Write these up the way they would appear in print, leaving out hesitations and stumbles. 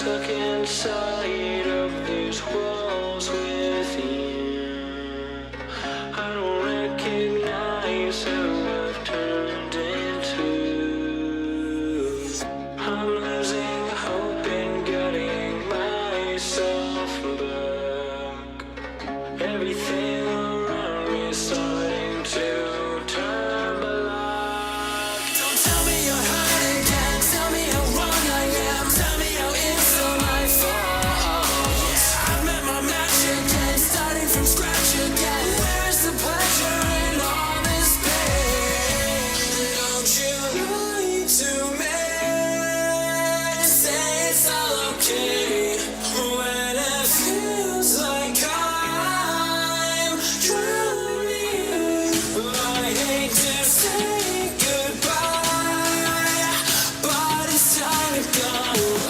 stuck inside of these walls with you. I don't recognize who I've turned into. I'm losing hope in getting myself back. Everything around me is starting to turn black. Don't tell me you're hurting, can't tell me how wrong I am. Tell me how it's all my fault. I've met my match again, starting from scratch again. Where's the pleasure in all this pain? Don't you lie to me, say it's all okay, when it feels like I'm drowning. I hate to say goodbye, but it's time to go.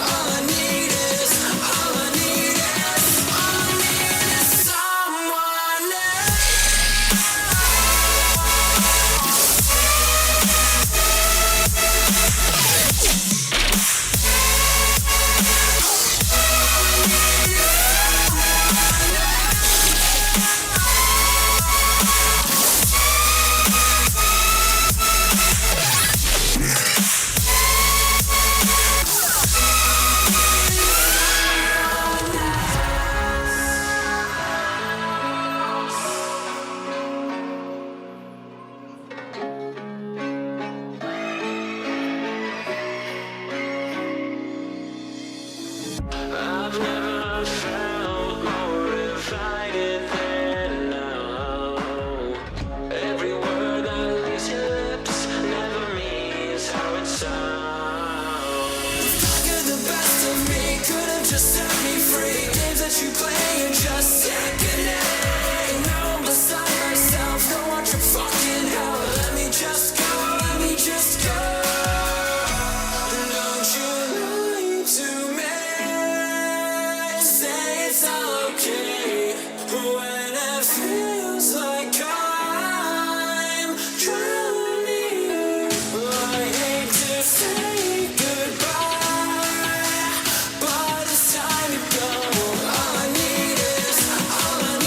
All I need is someone I've never felt more divided than now. Every word that leaves your lips never means how it sounds. You're the best of me, could have just set me free. Games that you play are just sickening. Now I'm beside myself, don't want your fucking help. Let me just go, let me just go. Don't you lie to me, say it's all okay, when it feels like I'm drowning. I hate to say goodbye, but it's time to go. All I need is someone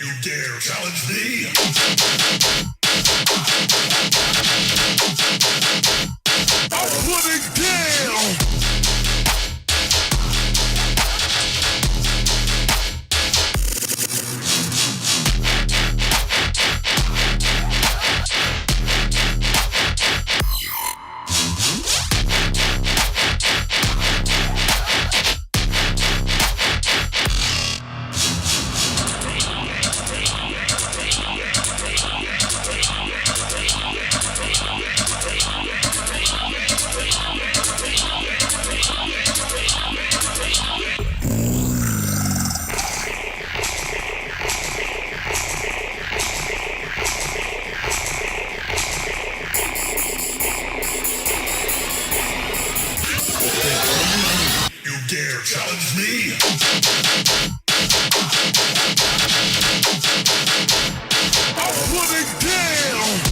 You dare challenge me? I'm living I'm putting down.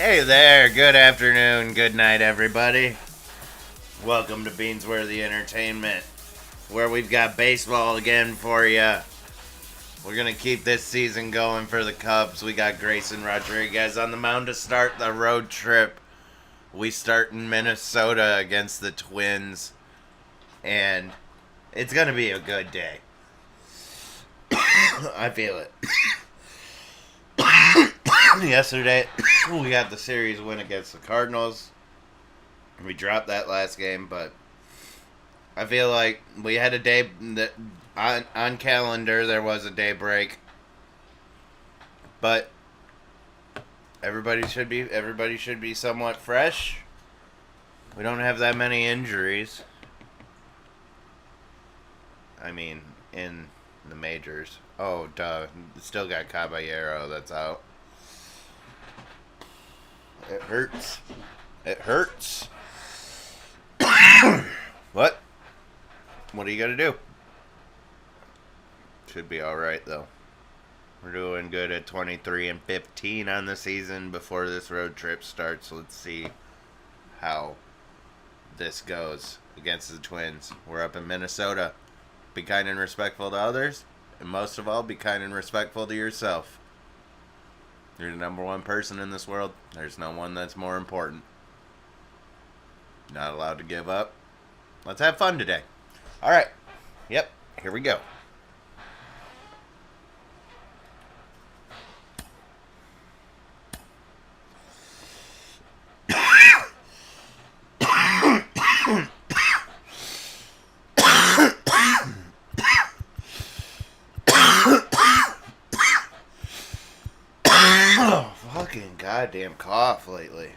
Hey there, good afternoon, good night, everybody. Welcome to Beansworthy Entertainment, where we've got baseball again for you. We're going to keep this season going for the Cubs. We got Grayson Rodriguez on the mound to start the road trip. We start in Minnesota against the Twins, and it's going to be a good day. I feel it. Yesterday, we got the series win against the Cardinals. We dropped that last game, but I feel like we had a day that on calendar there was a day break, but everybody should be somewhat fresh. We don't have that many injuries. I mean, in the majors. Oh, duh. Still got Caballero that's out. It hurts. It hurts. What? What are you gonna do? Should be alright, though. We're doing good at 23-15 on the season before this road trip starts. Let's see how this goes against the Twins. We're up in Minnesota. Be kind and respectful to others. And most of all, be kind and respectful to yourself. You're the number one person in this world. There's no one that's more important. Not allowed to give up. Let's have fun today. All right. Yep. Here we go. Fucking goddamn cough lately.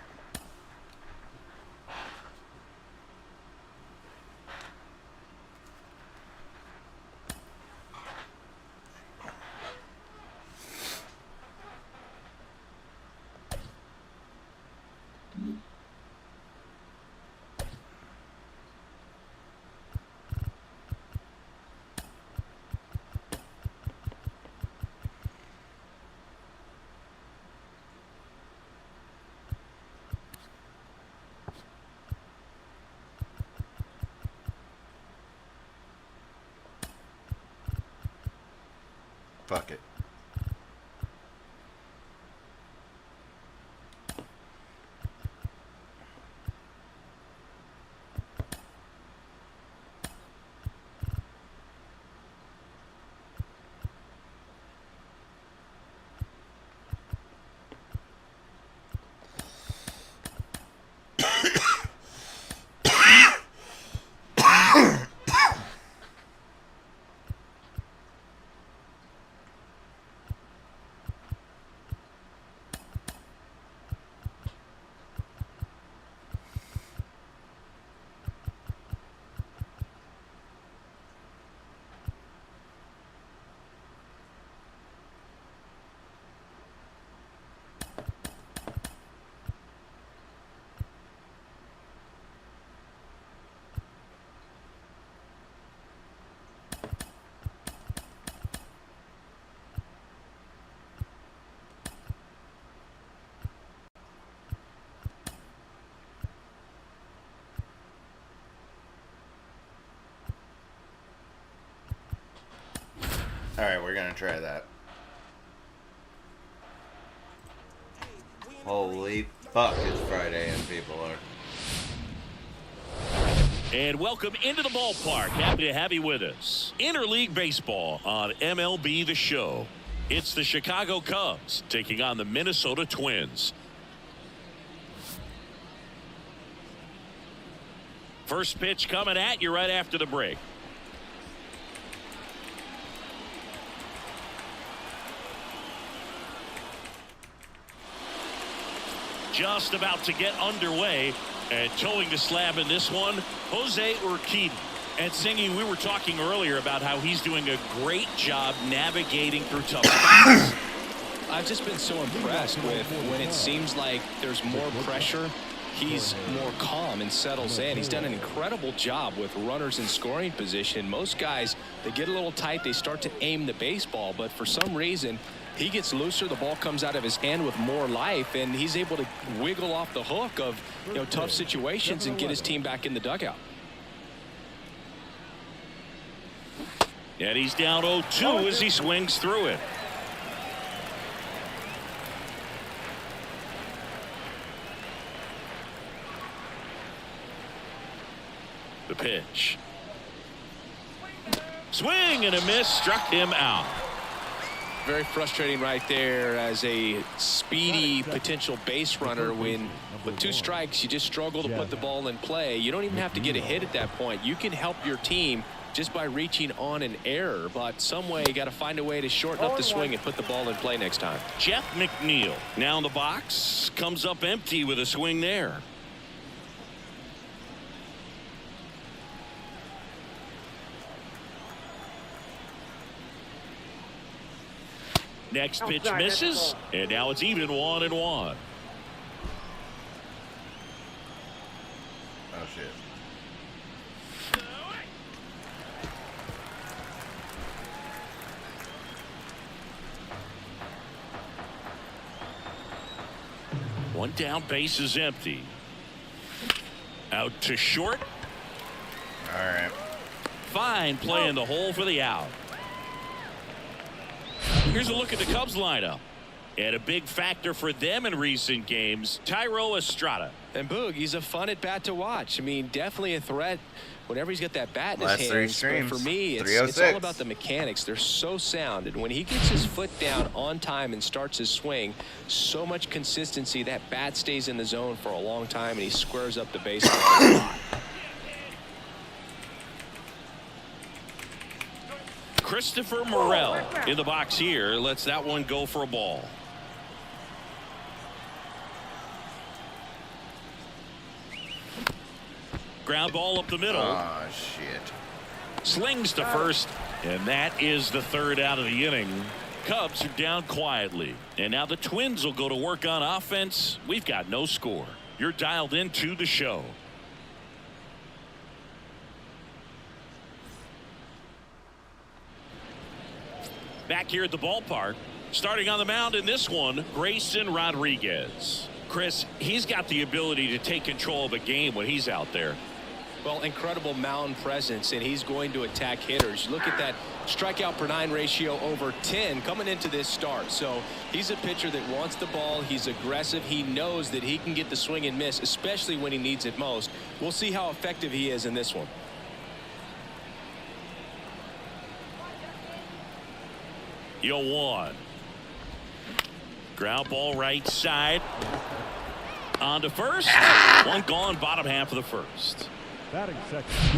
Fuck it. Alright, we're gonna try that. Holy fuck, it's Friday and people are... And welcome into the ballpark. Happy to have you with us. Interleague Baseball on MLB The Show. It's the Chicago Cubs taking on the Minnesota Twins. First pitch coming at you right after the break. Just about to get underway, and towing the slab in this one, Jose Urquidy. And Singy, we were talking earlier about how he's doing a great job navigating through tough spots. I've just been so impressed with when it seems like there's more pressure, he's more calm and settles in. He's done an incredible job with runners in scoring position. Most guys, they get a little tight, they start to aim the baseball, but for some reason, he gets looser, the ball comes out of his hand with more life, and he's able to wiggle off the hook of tough situations and get his team back in the dugout. And he's down 0-2 as he swings through it. The pitch. Swing and a miss, struck him out. Very frustrating right there as a speedy potential base runner when with 2 strikes you just struggle to put the ball in play. You don't even have to get a hit at that point. You can help your team just by reaching on an error, but some way you got to find a way to shorten up the swing and put the ball in play next time. Jeff McNeil now in the box, comes up empty with a swing there. Next pitch misses, and now it's even 1-1. Oh, shit. One down, base is empty. Out to short. All right. Fine play in the hole for the out. Here's a look at the Cubs lineup. And a big factor for them in recent games, Thairo Estrada. And Boog, he's a fun at bat to watch. I mean, definitely a threat whenever he's got that bat in his Last 3 hands. streams. But for me, it's 306. all about the mechanics. They're so sound. And when he gets his foot down on time and starts his swing, so much consistency, that bat stays in the zone for a long time, and he squares up the baseball. Christopher Morel in the box here. Lets that one go for a ball. Ground ball up the middle. Oh, shit. Slings to first, and that is the 3rd out of the inning. Cubs are down quietly, and now the Twins will go to work on offense. We've got no score. You're dialed into the show. Back here at the ballpark, starting on the mound in this one, Grayson Rodriguez. Chris, he's got the ability to take control of a game when he's out there. Well, incredible mound presence, and he's going to attack hitters. Look at that strikeout per 9 ratio over 10 coming into this start. So he's a pitcher that wants the ball. He's aggressive. He knows that he can get the swing and miss, especially when he needs it most. We'll see how effective he is in this one. Yo, 1. Ground ball right side. On to first. One gone, bottom half of the first.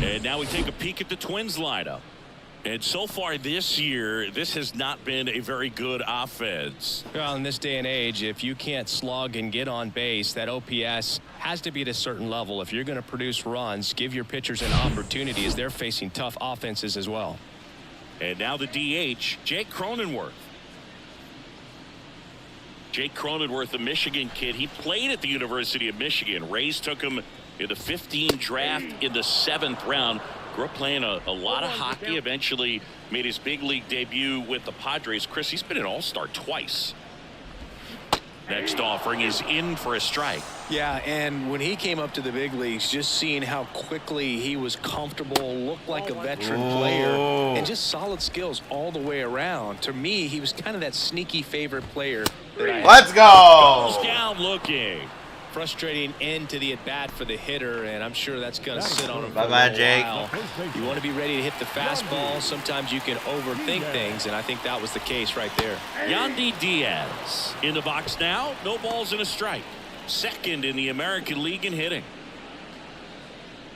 And now we take a peek at the Twins lineup. And so far this year, this has not been a very good offense. Well, in this day and age, if you can't slug and get on base, that OPS has to be at a certain level. If you're going to produce runs, give your pitchers an opportunity as they're facing tough offenses as well. And now the DH, Jake Cronenworth. Jake Cronenworth, the Michigan kid. He played at the University of Michigan. Rays took him in the 15 draft in the 7th round. Grew up playing a lot of hockey. Eventually made his big league debut with the Padres. Chris, he's been an all-star twice. Next offering is in for a strike. Yeah, and when he came up to the big leagues, just seeing how quickly he was comfortable, looked like a veteran player, and just solid skills all the way around. To me, he was kind of that sneaky favorite player that I Let's go. Goes down looking. Frustrating end to the at-bat for the hitter, and I'm sure that's going to sit on him for Bye-bye, a little Jake. while. You want to be ready to hit the fastball. Sometimes you can overthink things, and I think that was the case right there. Yandy Diaz in the box now. No balls and a strike. 2nd in the American League in hitting.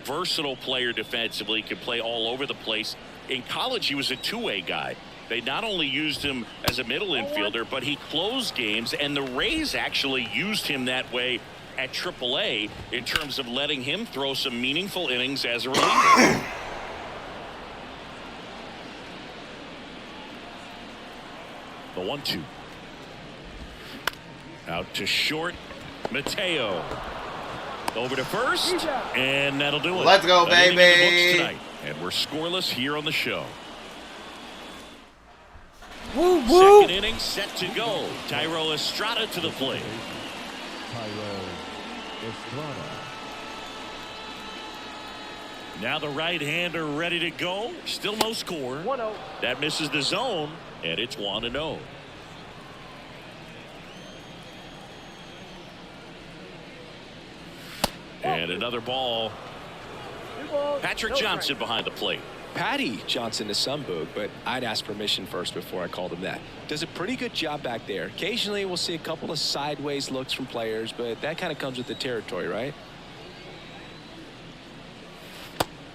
Versatile player defensively, can play all over the place. In college, he was a two-way guy. They not only used him as a middle infielder, but he closed games, and the Rays actually used him that way at AAA in terms of letting him throw some meaningful innings as a reliever. The 1-2. Out to short. Mateo. Over to first. And that'll do it. Let's go, An inning in the baby. books tonight. And we're scoreless here on the show. Woo, woo. Second inning set to go. Tyro Estrada to the plate. Now the right-hander ready to go. Still no score. 1-0. That misses the zone, and it's 1-0. And another ball. 2 balls, Patrick no Johnson strikes. behind the plate. Patty Johnson to some boog, but I'd ask permission first before I called him that. Does a pretty good job back there. Occasionally we'll see a couple of sideways looks from players, but that kind of comes with the territory, right?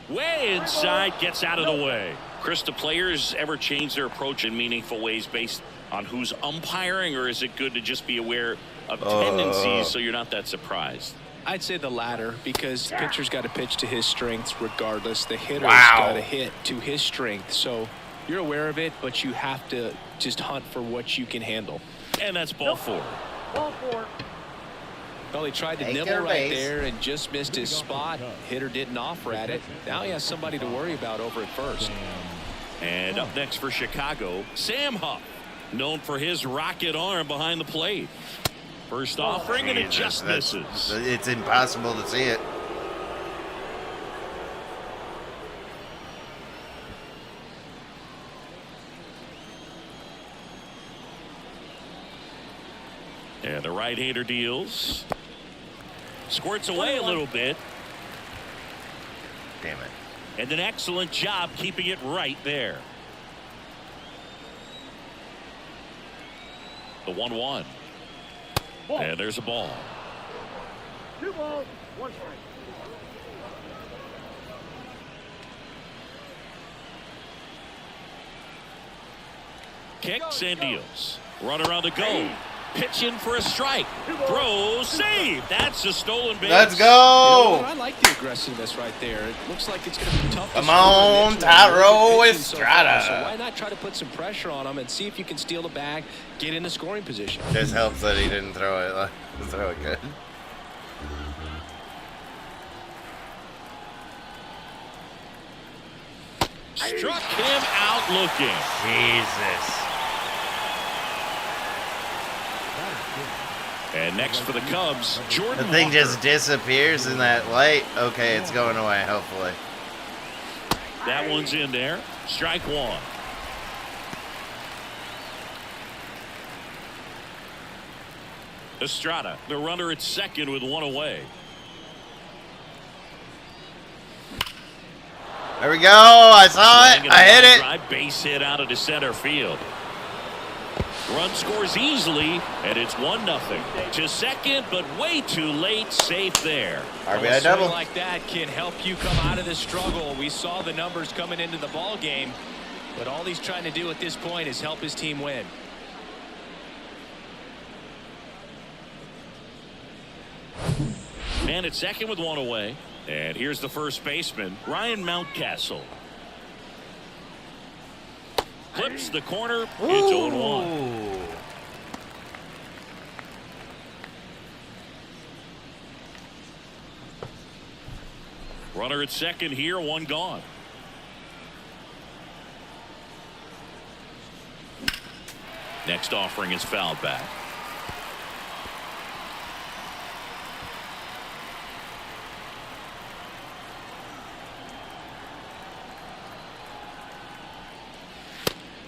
Way inside, gets out of the way. Chris, do players ever change their approach in meaningful ways based on who's umpiring, or is it good to just be aware of tendencies so you're not that surprised? I'd say the latter, because the pitcher's got to pitch to his strengths regardless. The hitter's Wow. got to hit to his strength. So you're aware of it, but you have to just hunt for what you can handle. And that's ball 4. Ball 4. Well, he tried to Take nibble your right base. there and just missed his spot. Hitter didn't offer at it. Now he has somebody to worry about over at first. And up next for Chicago, Sam Huff, known for his rocket arm behind the plate. First offering, and it just misses. It's impossible to see it. And the right-hander deals. Squirts away a little bit. Damn it. And an excellent job keeping it right there. The 1-1. Ball. And there's a ball. 2 balls, 1 strike. Kicks and deals. Runner on the go. Pitch in for a strike. Throw, save. That's a stolen base. Let's You know what? go. I like the aggressiveness right there. It looks like it's going to be tough. to Come score on, Mitchell with Tyro the pitching so far. Estrada. So why not try to put some pressure on him and see if you can steal the bag, get in the scoring position. Just helps that he didn't throw it. Throw it good. Struck him out looking. Jesus. And next for the Cubs, Jordan The thing Walker. just disappears in that light. Okay, it's going away, hopefully. That one's in there. Strike 1. Estrada, the runner at second with 1 away. There we go. I saw it. I hit it. Drive, base hit out into center field. Run scores easily, and it's 1-0. To second, but way too late. Safe there. RBI A swing double. like that can help you come out of the struggle. We saw the numbers coming into the ball game, but all he's trying to do at this point is help his team win. Man at second with 1 away. And here's the first baseman, Ryan Mountcastle. Clips the corner. It's 0-1. Ooh. Runner at second here, 1 gone. Next offering is fouled back.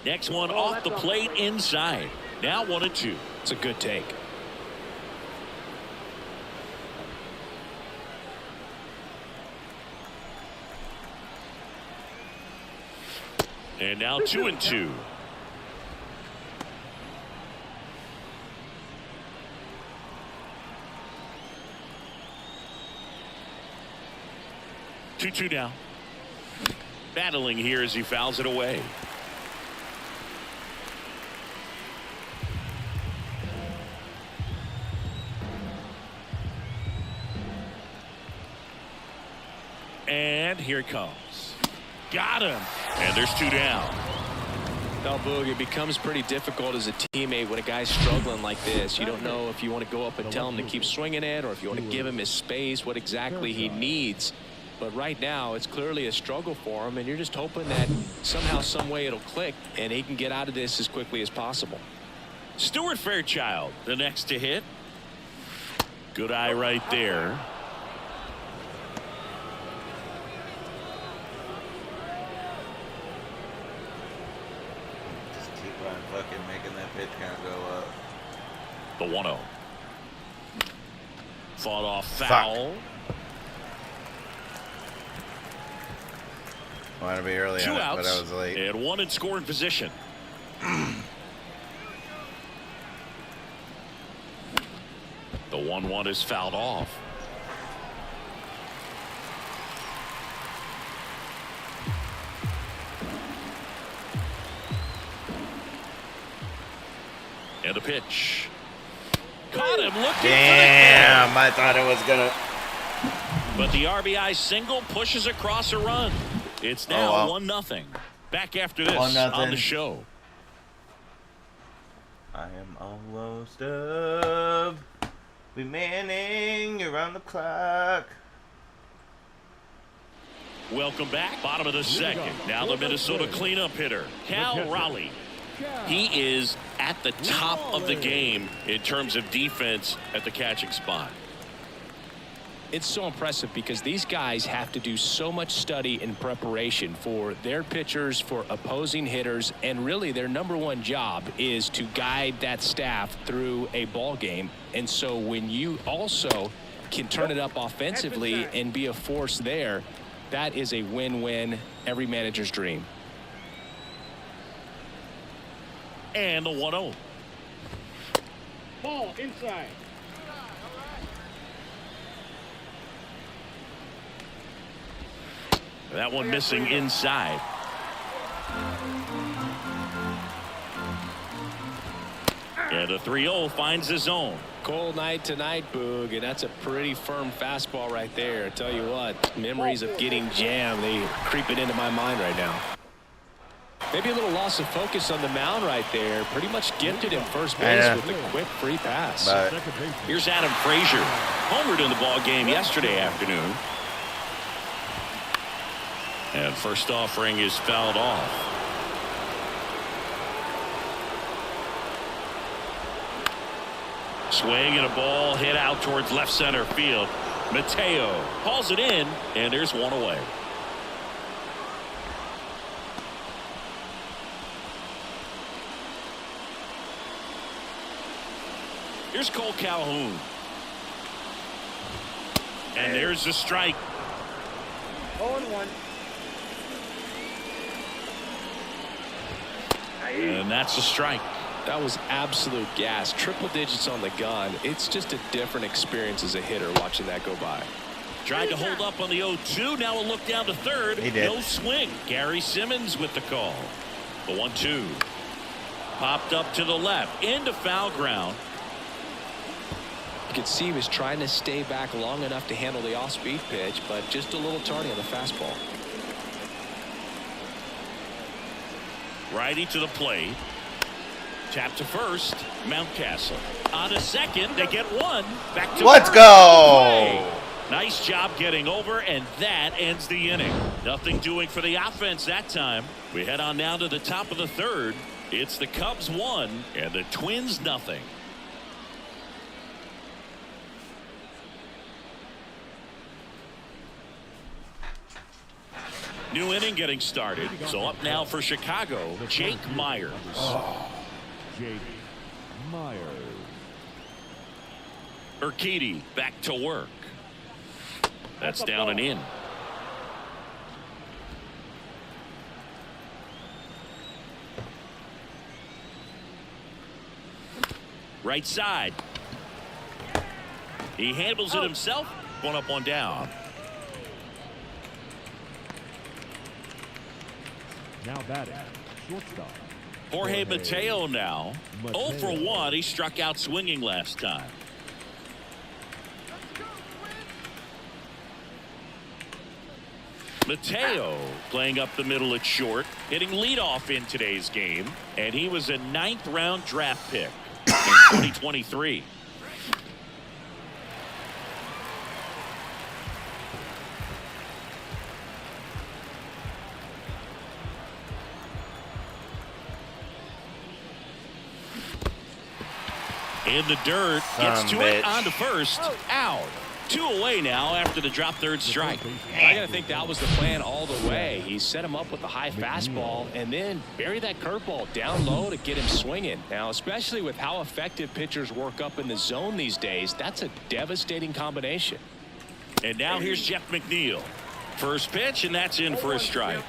Next one off the plate inside. Now 1-2. It's a good take. And now 2-2. Two now. Battling here as he fouls it away. And here it comes. Got him. And there's 2 down. Now, Boog, it becomes pretty difficult as a teammate when a guy's struggling like this. You don't know if you want to go up and tell him to keep swinging it or if you want to give him his space, what exactly he needs. But right now, it's clearly a struggle for him, and you're just hoping that somehow, some way it'll click, and he can get out of this as quickly as possible. Stuart Fairchild, the next to hit. Good eye right there. Just keep on fucking making that pitch count go up. The 1-0. Fought off foul. Want to be early Two on it, outs but I was late. and one in scoring position. The 1-1 is fouled off. And a pitch. Caught him looking. Damn, I thought it was gonna. But the RBI single pushes across a run. It's now 1-0. Back after this 1-0 on the show. I am almost up. We Manning, you're on the clock. Welcome back. Bottom of the second. Now the Minnesota cleanup hitter, Cal Raleigh. He is at the top of the game in terms of defense at the catching spot. It's so impressive because these guys have to do so much study and preparation for their pitchers, for opposing hitters, and really their number one job is to guide that staff through a ball game. And so when you also can turn it up offensively and be a force there, that is a win-win, every manager's dream. And the 1-0. Ball inside. That one missing inside. And a 3-0 finds his own. Cold night tonight, Boog, and that's a pretty firm fastball right there. I tell you what, memories of getting jammed, they creep it into my mind right now. Maybe a little loss of focus on the mound right there. Pretty much gifted him first base with a quick free pass. But Here's Adam Frazier. Homered in the ball game yesterday afternoon. And first offering is fouled off. Swing and a ball hit out towards left center field. Mateo hauls it in, and there's one away. Here's Cole Calhoun. And there's the strike. 0-1. And that's a strike. That was absolute gas. Triple digits on the gun. It's just a different experience as a hitter watching that go by. Tried to hold up on the 0-2. Now a look down to third. He did. No swing. Gary Simmons with the call. The 1-2. Popped up to the left. Into foul ground. You could see he was trying to stay back long enough to handle the off-speed pitch, but just a little tardy on the fastball. Righty to the plate. Tap to first. Mountcastle. On to second. They get one. Back to let's first. go. Nice job getting over, and that ends the inning. Nothing doing for the offense that time. We head on down to the top of the third. It's the Cubs 1 and the Twins nothing. New inning getting started. So up now for Chicago, Jake Myers. Jake Myers. Urquidy back to work. That's down and in. Right side. He handles it himself. One up, one down. Now batting, shortstop. Jorge Mateo now. 0 for 1. He struck out swinging last time. Mateo playing up the middle at short, hitting leadoff in today's game, and he was a 9th round draft pick in 2023. in the dirt. Gets to bitch. it onto first. Out. 2 away now after the drop third strike. I got to think that was the plan all the way. He set him up with the high fastball and then bury that curveball down low to get him swinging. Now, especially with how effective pitchers work up in the zone these days, that's a devastating combination. And now here's Jeff McNeil. First pitch, and that's in for a strike.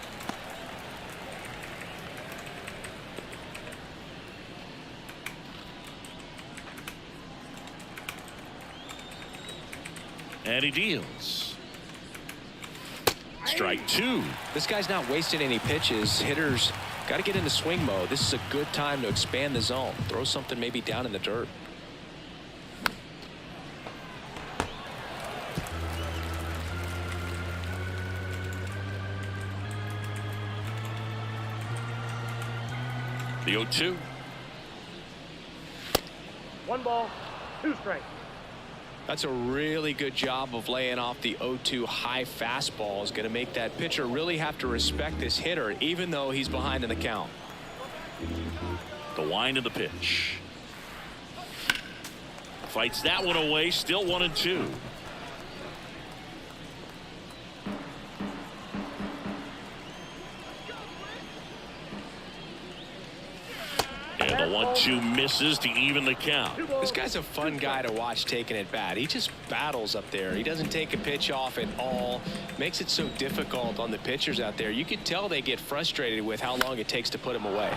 And he deals. Strike 2. This guy's not wasting any pitches. Hitters got to get into swing mode. This is a good time to expand the zone. Throw something maybe down in the dirt. The 0-2. 1 ball, 2 strikes. That's a really good job of laying off the 0-2 high fastball. Is going to make that pitcher really have to respect this hitter, even though he's behind in the count. The wind of the pitch. Fights that one away. Still 1-2. And the 1-2 misses to even the count. This guy's a fun guy to watch taking at bat. He just battles up there. He doesn't take a pitch off at all. Makes it so difficult on the pitchers out there. You can tell they get frustrated with how long it takes to put him away.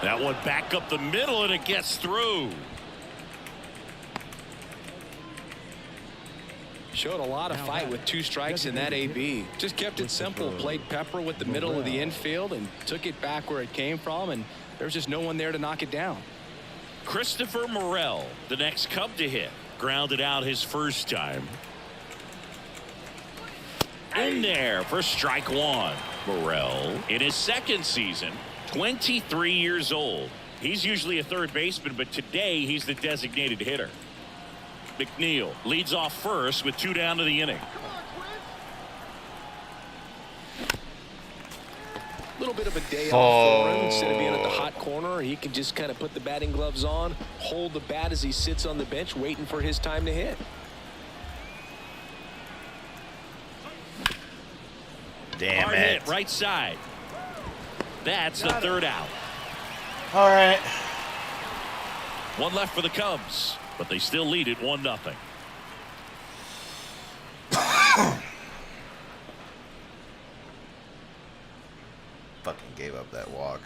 That one back up the middle, and it gets through. Showed a lot of fight with 2 strikes in that AB. Just kept it simple. Played pepper with the middle of the infield and took it back where it came from, and there was just no one there to knock it down. Christopher Morel, the next Cub to hit. Grounded out his first time. In there for strike 1. Morel, in his second season, 23 years old. He's usually a third baseman, but today he's the designated hitter. McNeil leads off first with 2 down to the inning. A little bit of a day off for him. Instead of being at the hot corner, he can just kind of put the batting gloves on, hold the bat as he sits on the bench waiting for his time to hit. Damn Hard it. hit right side. That's the third out. All right. 1 left for the Cubs, but they still lead it 1-0. Fucking gave up that walk.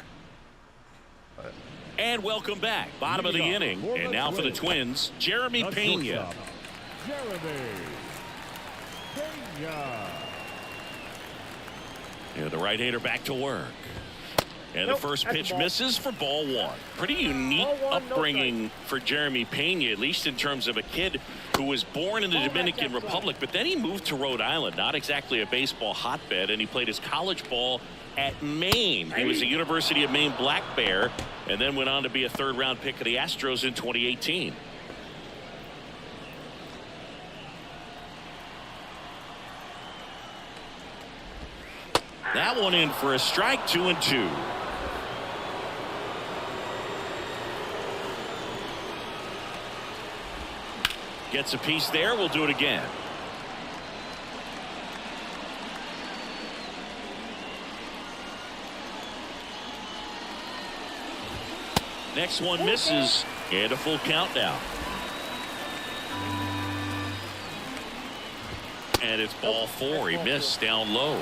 But And welcome back. Bottom of the inning. And now for the Twins, Jeremy The Pena. shortstop, Jeremy Pena. Yeah, the right-hander back to work. And the first pitch misses for ball 1. Pretty unique upbringing for Jeremy Pena, at least in terms of a kid who was born in the Dominican Republic, but then he moved to Rhode Island, not exactly a baseball hotbed, and he played his college ball at Maine. He was a University of Maine Black Bear, and then went on to be a third-round pick of the Astros in 2018. That one in for a strike, 2-2. Gets a piece there. We'll do it again. Next one misses, and a full count now. And it's ball 4. He missed down low.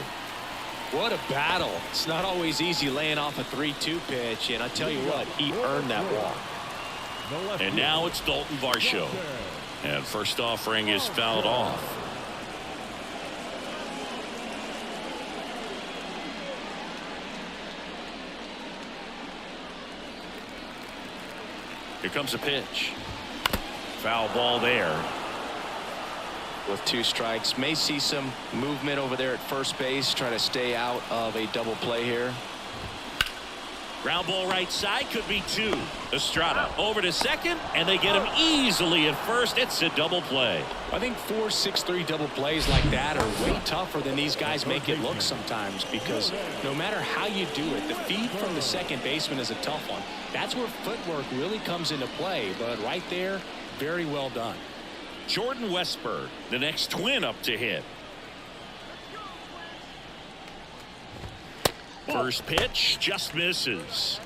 What a battle. It's not always easy laying off a 3-2 pitch, and I tell you what, he earned that walk. And now it's Dalton Varsho. And first offering is fouled off. Here comes a pitch. Foul ball there. With 2 strikes, may see some movement over there at first base, try to stay out of a double play here. Ground ball right side, could be 2. Estrada over to second, and they get him easily at first. It's a double play. I think 4-6-3 double plays like that are way tougher than these guys make it look sometimes, because no matter how you do it, the feed from the second baseman is a tough one. That's where footwork really comes into play, but right there, very well done. Jordan Westberg, the next Twin up to hit. First pitch just misses.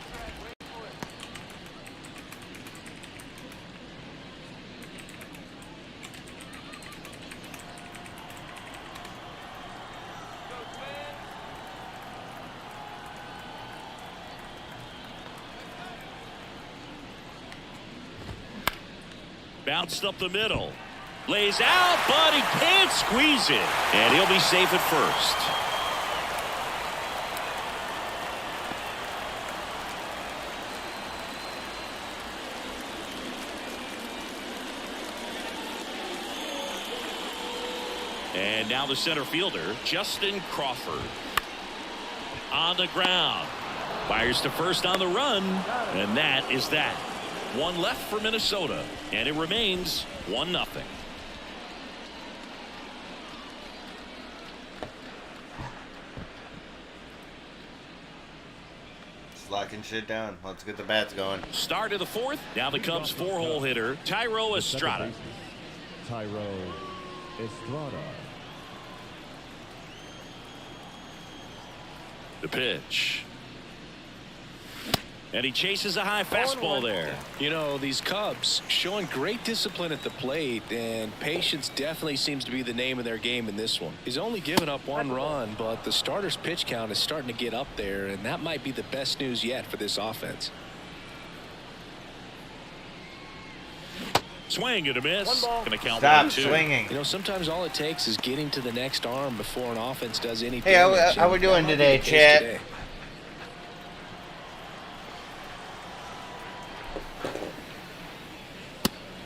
Bounced up the middle. Lays out, but he can't squeeze it. And he'll be safe at first. And now the center fielder, Justin Crawford. On the ground. Fires to first on the run. And that is that. One left for Minnesota. And it remains 1-0. Locking shit down. Let's get the bats going. Start of the 4th. Now the Cubs 4-hole hitter, Tyro Estrada. Tyro Estrada. The pitch. And he chases a high fastball there. You know, these Cubs showing great discipline at the plate, and patience definitely seems to be the name of their game in this one. He's only given up 1 run, but the starter's pitch count is starting to get up there, and that might be the best news yet for this offense. Swing and a miss. 1 ball. Gonna count Stop 1-2. swinging. You know, sometimes all it takes is getting to the next arm before an offense does anything. Hey, how we doing today, chat?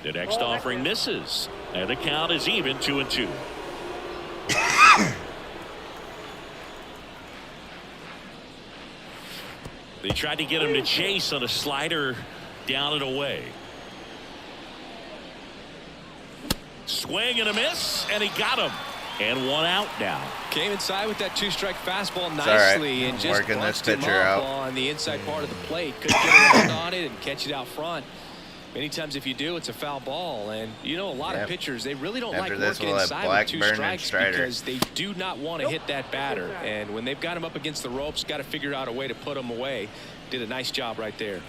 The next offering misses. And the count is even 2-2. They tried to get him to chase on a slider down and away. Swing and a miss, and he got him. And 1 out now. Came inside with that 2-strike fastball It's nicely, all right. and just Working this bunched him pitcher up out. on the inside part of the plate. Couldn't get around on it and catch it out front. Many times if you do, it's a foul ball. And you know, a lot of pitchers, they really don't After like this, working we'll have inside with 2 Blackburn and strikes Strider. because they do not want to hit that batter. And when they've got him up against the ropes, got to figure out a way to put him away. Did a nice job right there.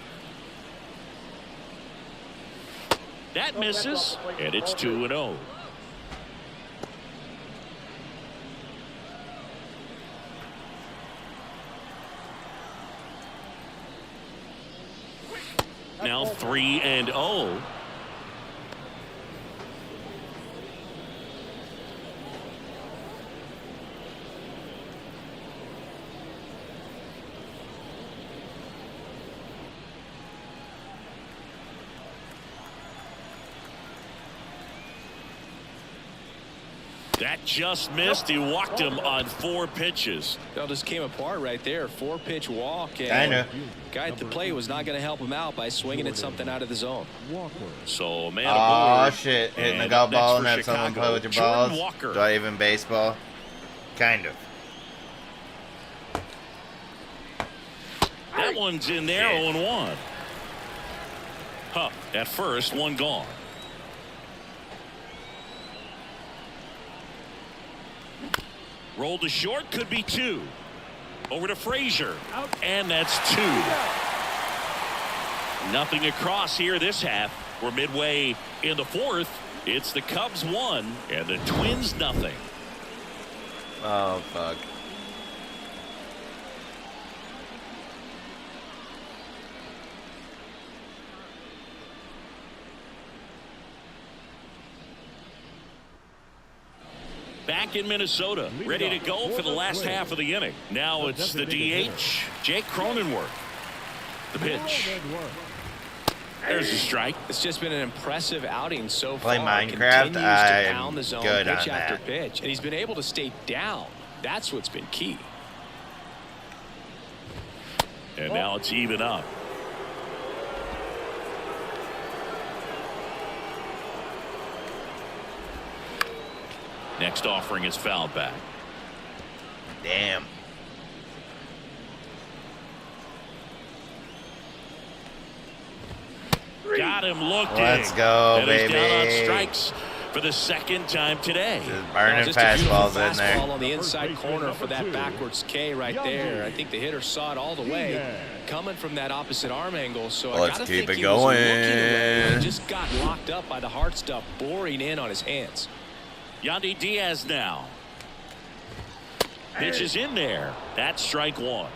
That misses, and it's 2-0. Now 3-0. That just missed. He walked him on 4 pitches. It all just came apart right there. 4-pitch walk. And Kinda. guy at the plate was not going to help him out by swinging at something out of the zone. Walker. So a man Oh aboard. shit! Hitting the And golf up next ball for and have someone Chicago, play with your Jordan balls. Walker. Do I even baseball? Kind of. That one's in there, Shit. 0-1. Huh, at first, 1 gone. Rolled to short, could be 2. Over to Frazier, and that's 2. Nothing across here this half. We're midway in the 4th. It's the Cubs 1 and the Twins nothing. Oh fuck. Back in Minnesota, ready to go for the last half of the inning. Now it's the DH, Jake Cronenworth. The pitch. There's a strike. It's just been an impressive outing so Play far. Minecraft? Continues to I'm pound the zone good pitch on after that. pitch, and he's been able to stay down. That's what's been key. And now it's even up. Next offering is fouled back. Damn. Got him looking. Let's go, and baby. He's down on strikes for the second time today. Just burning Just a beautiful fastballs in there. fastball on the inside corner for that backwards K right there. I think the hitter saw it all the way coming from that opposite arm angle. So I Let's gotta keep think it he was going. looking away. He just got locked up by the hard stuff boring in on his hands. Yandy Diaz now. Pitch is in there. That's strike one.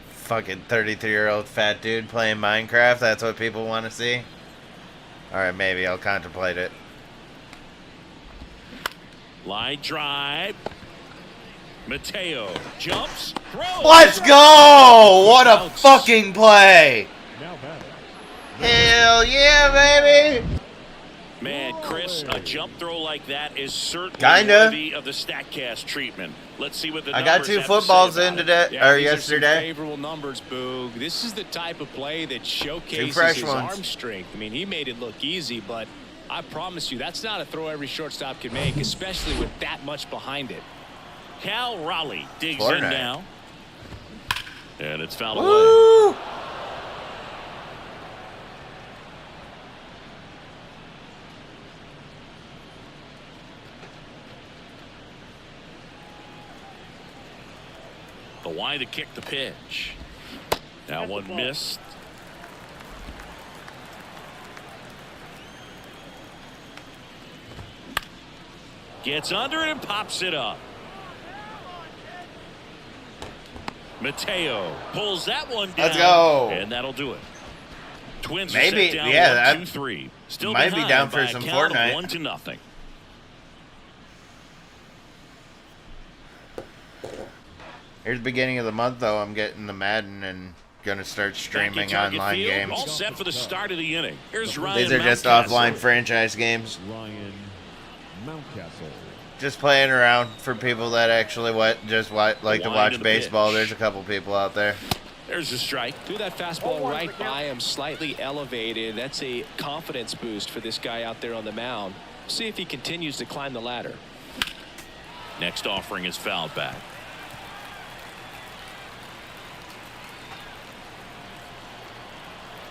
Fucking 33-year-old fat dude playing Minecraft. That's what people want to see. All right, maybe I'll contemplate it. Line drive. Mateo jumps. Throws. Let's go! What a fucking play! Now batting. Hell yeah, baby! Man, Chris, a jump throw like that is certainly Kinda. worthy of the StatCast treatment. Let's see what the I got numbers 2 have to say footballs about in it. today, Yeah, or these are some yesterday. favorable numbers, Boog. This is the type of play that showcases fresh his ones. arm strength. I mean, he made it look easy, but I promise you, that's not a throw every shortstop can make, especially with that much behind it. Cal Raleigh digs Fortnite. in now. And it's fouled away. Woo! The Y to kick the pitch. Now one missed. Gets under it and pops it up. Mateo pulls that one down. Let's go. And that'll do it. Twins Maybe, are set down yeah, 1-2-3. Still might be behind down for by a some count of Fortnite. 1-0. Here's the beginning of the month, though. I'm getting the Madden and gonna start Back in streaming target online field, games. all set for the start of the inning. Here's Ryan These are just Mountcastle. offline franchise games. Ryan Mountcastle. Just playing around for people that actually like to Wide watch of the baseball. pitch. There's a couple people out there. There's a strike. Threw that fastball right by him, slightly elevated. That's a confidence boost for this guy out there on the mound. See if he continues to climb the ladder. Next offering is fouled back.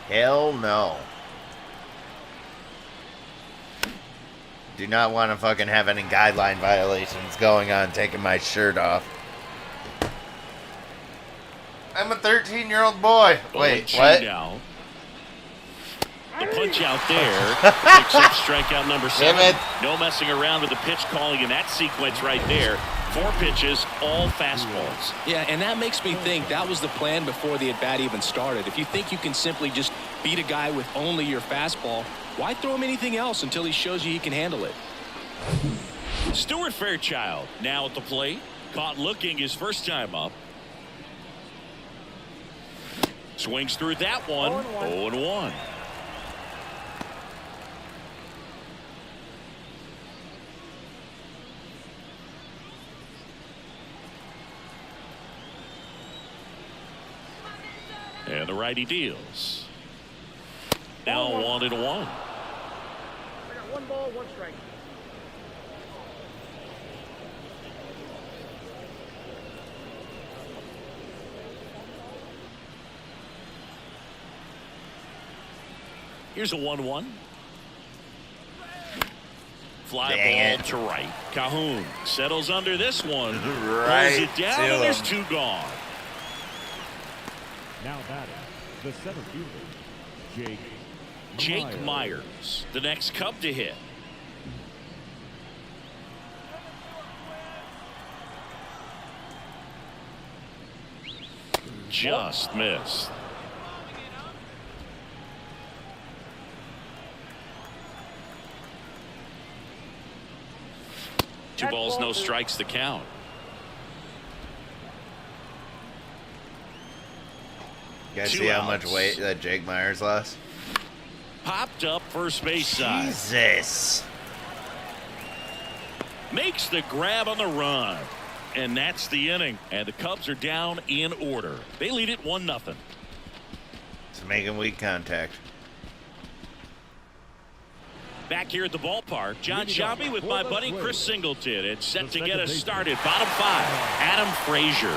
Hell no. Do not want to fucking have any guideline violations going on taking my shirt off. I'm a 13-year-old boy. Wait, 0-2 what? Now. The punch out there picks up strikeout number 7. Damn it. No messing around with the pitch calling in that sequence right there. 4 pitches, all fastballs. Yeah, and that makes me think that was the plan before the at-bat even started. If you think you can simply just beat a guy with only your fastball, why throw him anything else until he shows you he can handle it? Stuart Fairchild now at the plate. Caught looking his first time up. Swings through that one. 0-1. And the righty deals. Now 1-1. I got 1 ball, 1 strike. Here's a 1-1. Fly Dang ball it. to right. Cahoon settles under this one. Right Pulls it down, to and there's him. 2 gone. Now batting. The center fielder, Jake Myers, the next Cub to hit. Just missed. Two balls, no strikes, the count. You guys 2 see how much outs. weight that Jake Myers lost? Popped up first base side. Jesus. Makes the grab on the run. And that's the inning. And the Cubs are down in order. They lead it 1-0. It's making weak contact. Back here at the ballpark, John Shelby with my buddy Chris Singleton. It's set to get us started. Bottom 5, Adam Frazier.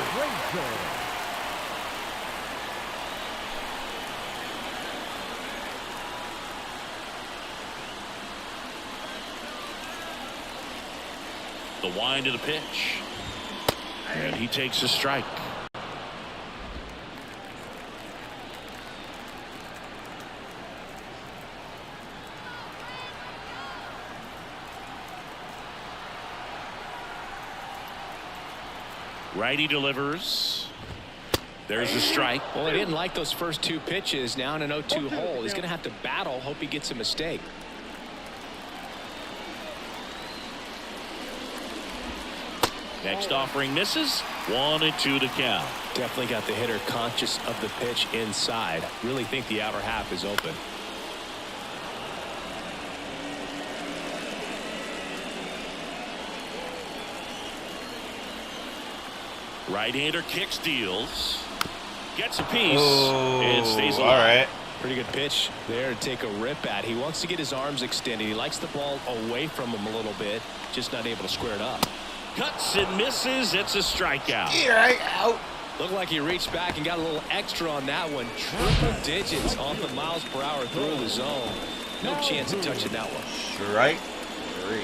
The wind of the pitch. And he takes a strike. Righty delivers. There's a strike. Well, he didn't like those first 2 pitches. Now in an 0-2 hole, he's going to have to battle. Hope he gets a mistake. Next offering misses. 1-2 to count. Definitely got the hitter conscious of the pitch inside. Really think the outer half is open. Right-hander kicks, deals. Gets a piece. Oh, and stays alive. all right. Pretty good pitch there to take a rip at. He wants to get his arms extended. He likes the ball away from him a little bit. Just not able to square it up. Cuts and misses. It's a strikeout. Out. Looked like he reached back and got a little extra on that one. Triple digits on the miles per hour through the zone. No chance of touching that one. Strike 3.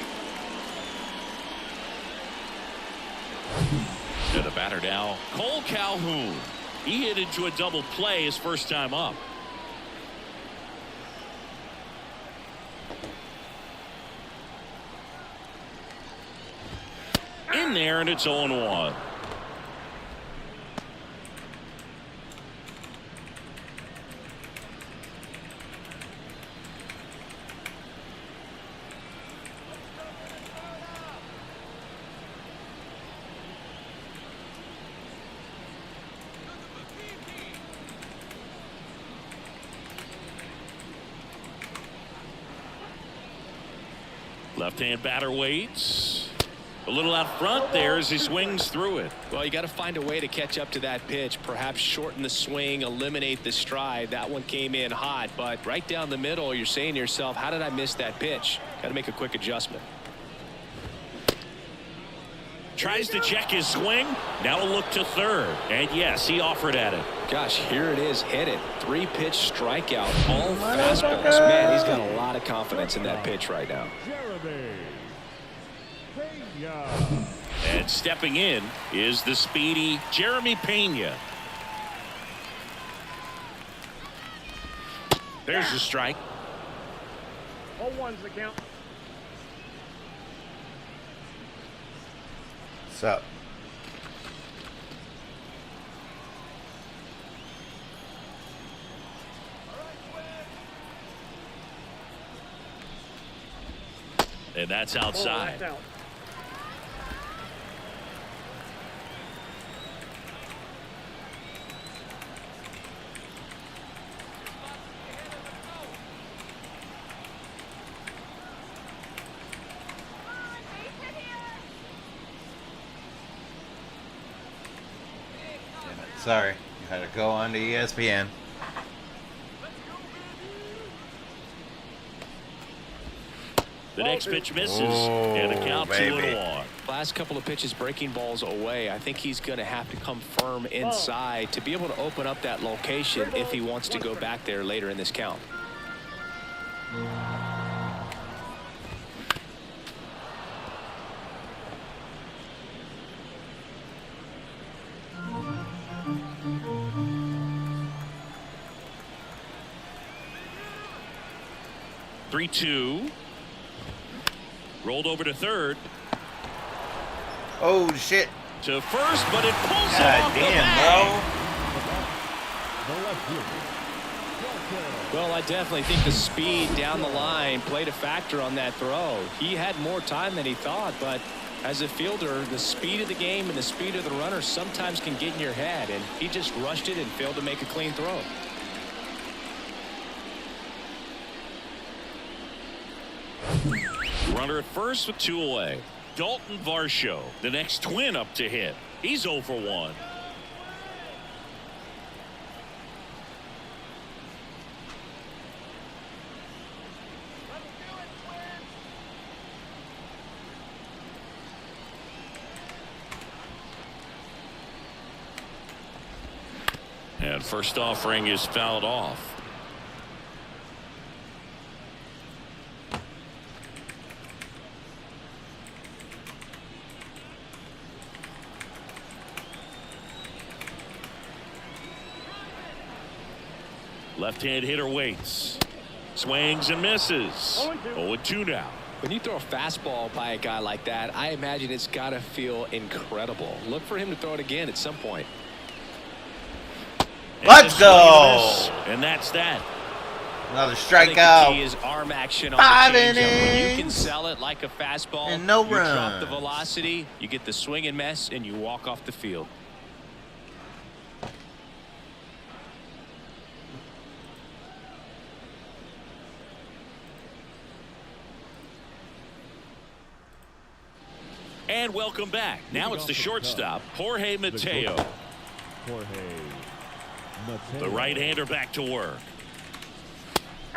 To the batter now, Cole Calhoun. He hit into a double play his first time up. In there, and it's 0-1. Left-hand batter waits. A little out front there as he swings through it. Well, you got to find a way to catch up to that pitch. Perhaps shorten the swing, eliminate the stride. That one came in hot, but right down the middle, you're saying to yourself, how did I miss that pitch? Got to make a quick adjustment. Tries to check his swing. Now a look to third. And yes, he offered at it. Gosh, here it is. Hit it. 3-pitch strikeout. All fastballs. Man, he's got a lot of confidence in that pitch right now. And stepping in is the speedy Jeremy Pena. There's the strike. All ones the count. What's up? And that's Oh, outside. that's out. Sorry, you had to go on to ESPN. The next pitch misses. And a count baby. 2-1. Last couple of pitches breaking balls away. I think he's going to have to come firm inside to be able to open up that location if he wants to go back there later in this count. Three-two. Rolled over to third. Oh shit! To first, but it pulls him God off the damn, bag. Well, I definitely think the speed down the line played a factor on that throw. He had more time than he thought, but as a fielder, the speed of the game and the speed of the runner sometimes can get in your head, and he just rushed it and failed to make a clean throw. Runner at first with 2 away. Dalton Varsho, the next Twin up to hit. He's 0 for 1. And first offering is fouled off. Left-hand hitter waits. Swings and misses. 0-2 now. When you throw a fastball by a guy like that, I imagine it's got to feel incredible. Look for him to throw it again at some point. Let's go. And that's that. Another I think the strikeout. key is arm action on 5 the changeup. When you innings. can sell it like a fastball, And no you drop the runs. velocity, you get the swing and miss, and you walk off the field. And welcome back. Now it's the shortstop, Jorge Mateo. Jorge Mateo. The right-hander back to work.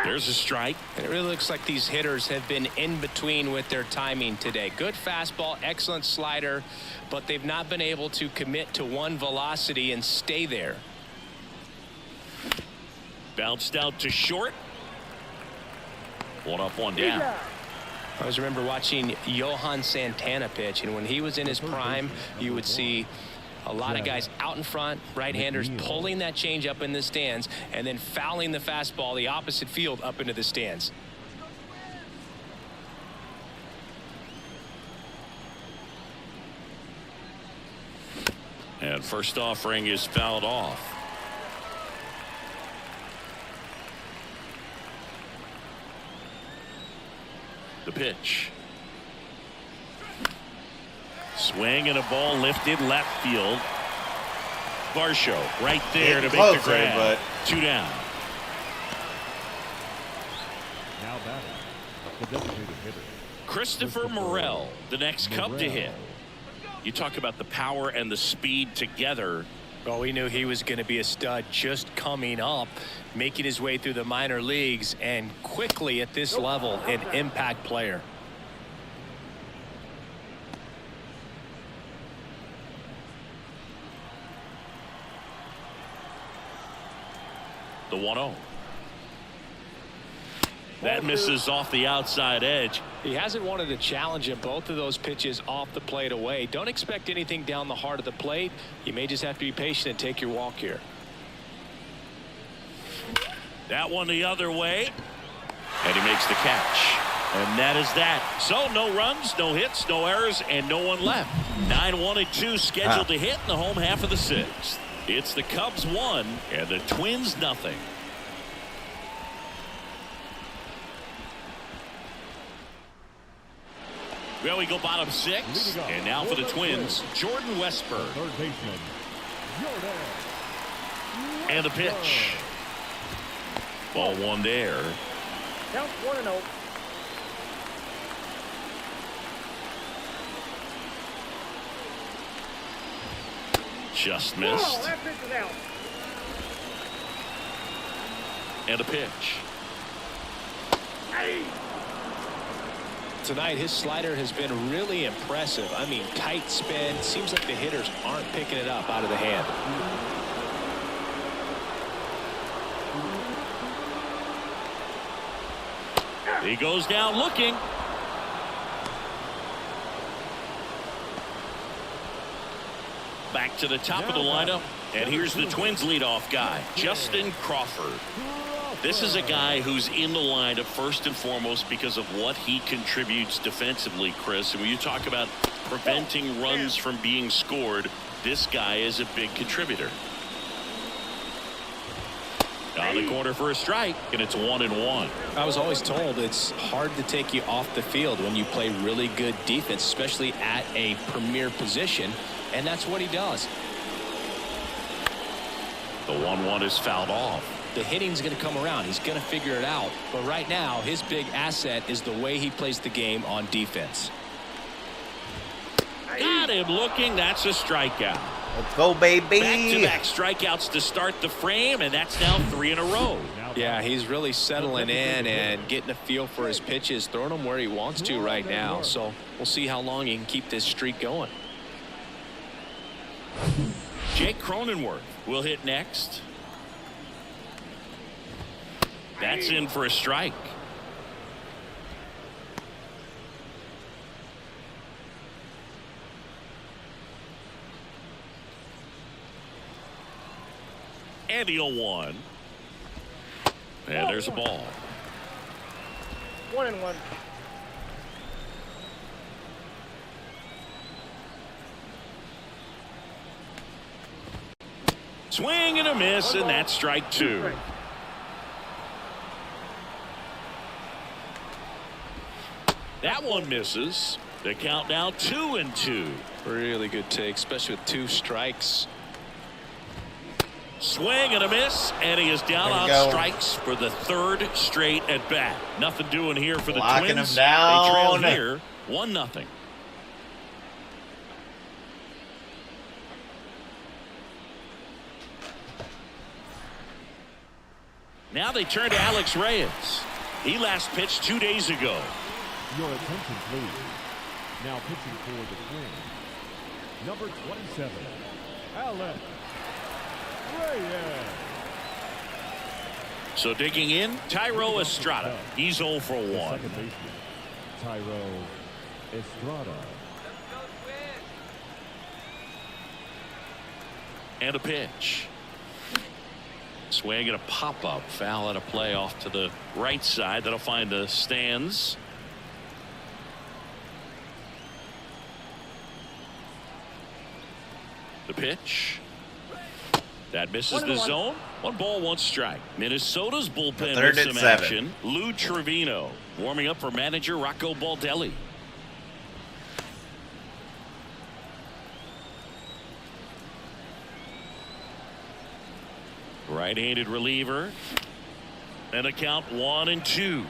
There's a strike. And it really looks like these hitters have been in between with their timing today. Good fastball, excellent slider, but they've not been able to commit to one velocity and stay there. Bounced out to short. 1 up, 1 down. I always remember watching Johan Santana pitch, and when he was in his prime, you would see a lot of guys out in front, right-handers pulling that change up in the stands and then fouling the fastball the opposite field up into the stands. And first offering is fouled off. The pitch. Swing and a ball lifted left field. Varsho right there to make Closer, the grab. but 2 down. Now batting, the designated hitter. Christopher Morel, the next Cub to hit. You talk about the power and the speed together. Well, we knew he was going to be a stud just coming up, making his way through the minor leagues, and quickly at this level, an impact player. The 1-0. That misses off the outside edge. He hasn't wanted to challenge him. Both of those pitches off the plate away. Don't expect anything down the heart of the plate. You may just have to be patient and take your walk here. That one the other way. And he makes the catch. And that is that. So no runs, no hits, no errors, and no one left. 9-1-2 scheduled to hit in the home half of the 6th. It's the Cubs 1 and the Twins nothing. Well, we go bottom 6, and now for the Twins, Jordan Westburg. Third baseman, Jordan. And the pitch. Ball 1 there. Count 1-0. Just Oh, missed. that pitch is out. And a pitch. Hey. Tonight, his slider has been really impressive. I mean, tight spin. Seems like the hitters aren't picking it up out of the hand. He goes down looking. Back to the top of the lineup. And here's the Twins leadoff guy, Justin Crawford. This is a guy who's in the lineup first and foremost because of what he contributes defensively, Chris. And when you talk about preventing runs from being scored, this guy is a big contributor. On the corner for a strike, and it's 1-1. I was always told it's hard to take you off the field when you play really good defense, especially at a premier position, and that's what he does. The 1-1 is fouled off. The hitting's going to come around. He's going to figure it out. But right now, his big asset is the way he plays the game on defense. him looking. That's a strikeout. Let's go, baby. Back-to-back strikeouts to start the frame, and that's now 3 in a row. Yeah, he's really settling in and getting a feel for his pitches, throwing them where he wants to right now. So we'll see how long he can keep this streak going. Jake Cronenworth will hit next. That's in for a strike. And the 0-1. And there's a ball. 1-1. Swing and a miss, and that's strike 2. That one misses. The count now 2-2. Really good take, especially with 2 strikes. Swing and a miss, and he is down on strikes for the 3rd straight at bat. Nothing doing here for the Locking Twins. him down. They trail here 1-0. Now they turn to Alex Reyes. He last pitched 2 days ago. Your attention, please. Now pitching for the Twins, number 27, Alex Reyes. So digging in, Tyro Estrada. He's 0 for 1. Second baseman, Tyro Estrada. And a pitch. Swing and a pop-up. Foul at a play off to the right side. That'll find the stands. The pitch. That misses the zone. 1 ball, 1 strike. Minnesota's bullpen Third with and some 7. action. Lou Trevino warming up for manager Rocco Baldelli. Right-handed reliever. And a count 1-2.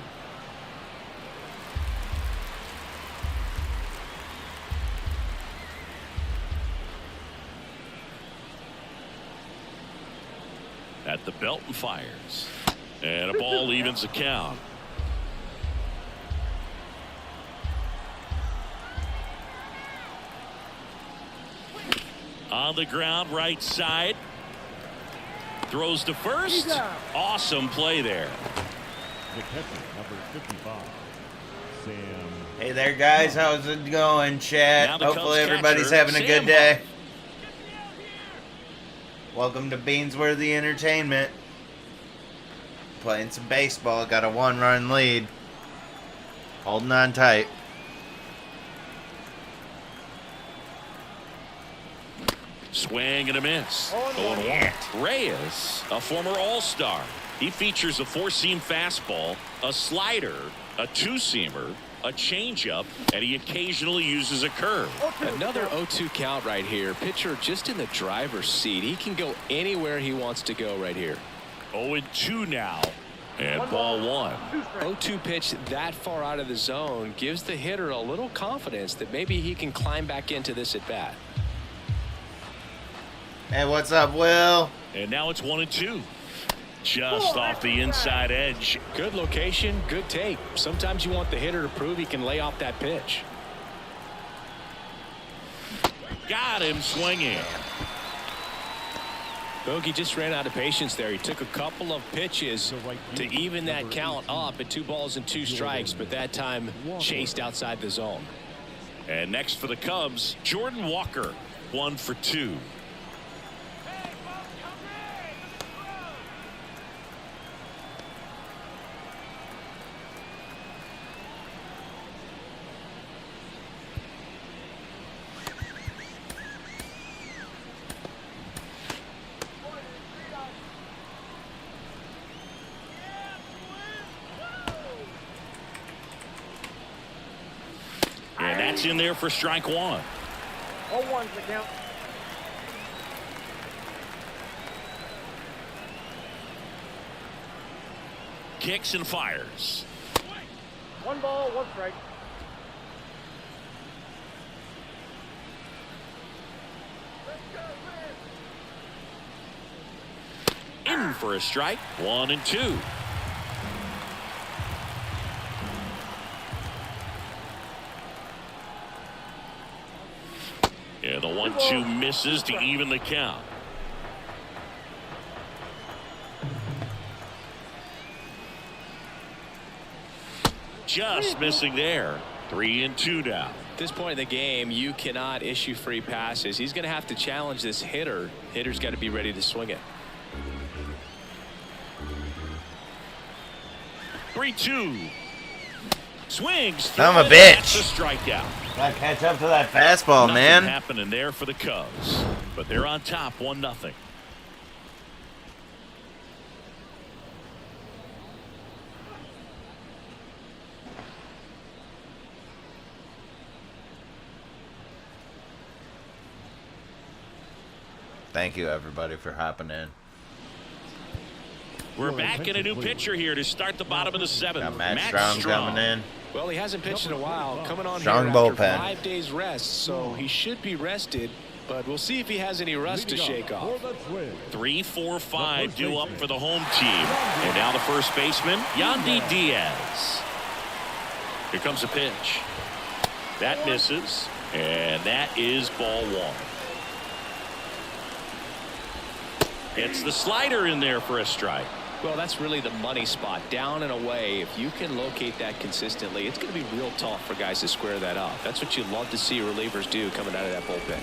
At the belt and fires. And a ball evens the count. On the ground, right side. Throws to first. Awesome play there. The catcher, number 55, Sam. Hey there, guys. How's it going, chat? Now the Hopefully Cubs everybody's catcher, having a Sam good day. Welcome to Beansworthy Entertainment. Playing some baseball. Got a 1-run lead. Holding on tight. Swing and a miss. 0-1. Reyes, a former All-Star. He features a 4-seam fastball, a slider, a 2-seamer, a changeup, and he occasionally uses a curve. Another 0-2 count right here. Pitcher just in the driver's seat. He can go anywhere he wants to go right here. 0-2 now. And ball 1. 0-2 pitch that far out of the zone gives the hitter a little confidence that maybe he can climb back into this at bat. Hey, what's up, Will? And now it's 1-2. Just off the inside edge. Good location, good take. Sometimes you want the hitter to prove he can lay off that pitch. Got him swinging. Bogey just ran out of patience there. He took a couple of pitches to even that count up at 2 balls and 2 strikes, but that time chased outside the zone. And next for the Cubs, Jordan Walker, 1 for 2. And that's in there for strike 1. 0-1's the count. Kicks and fires. 1 ball, 1 strike. in for a strike. 1-2. And the 1-2 misses to even the count. Just missing there. 3-2 now. At this point in the game, you cannot issue free passes. He's going to have to challenge this hitter. Hitter's got to be ready to swing it. 3-2. Swings. Son of a That's bitch. a strikeout. Gotta catch up to that fastball, Nothing man. happening there for the Cubs, but they're on top 1-0. Thank you, everybody, for hopping in. We're back in a new pitcher here to start the bottom of the 7th. Got Matt Strong coming in. Well, he hasn't pitched in a while. Coming on Strong here after bullpen. 5 days rest, so he should be rested. But we'll see if he has any rust to shake off. 3, 4, 5 due up for the home team. And now the first baseman, Yandy Diaz. Here comes a pitch. That misses. And that is ball 1. Gets the slider in there for a strike. Well, that's really the money spot. Down and away. If you can locate that consistently, it's going to be real tough for guys to square that up. That's what you love to see relievers do coming out of that bullpen.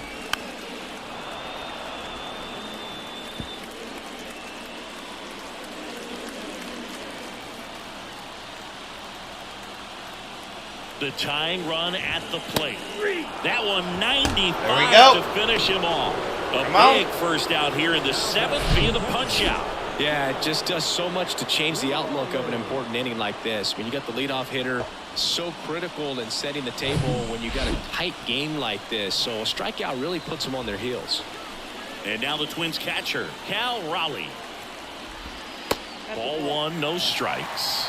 The tying run at the plate. That one 95 There we go. to finish him off. A Come on. big first out here in the 7th via the punch out. Yeah, it just does so much to change the outlook of an important inning like this. When you got the leadoff hitter, so critical in setting the table when you got a tight game like this. So a strikeout really puts them on their heels. And now the Twins catcher, Cal Raleigh. Ball 1, no strikes.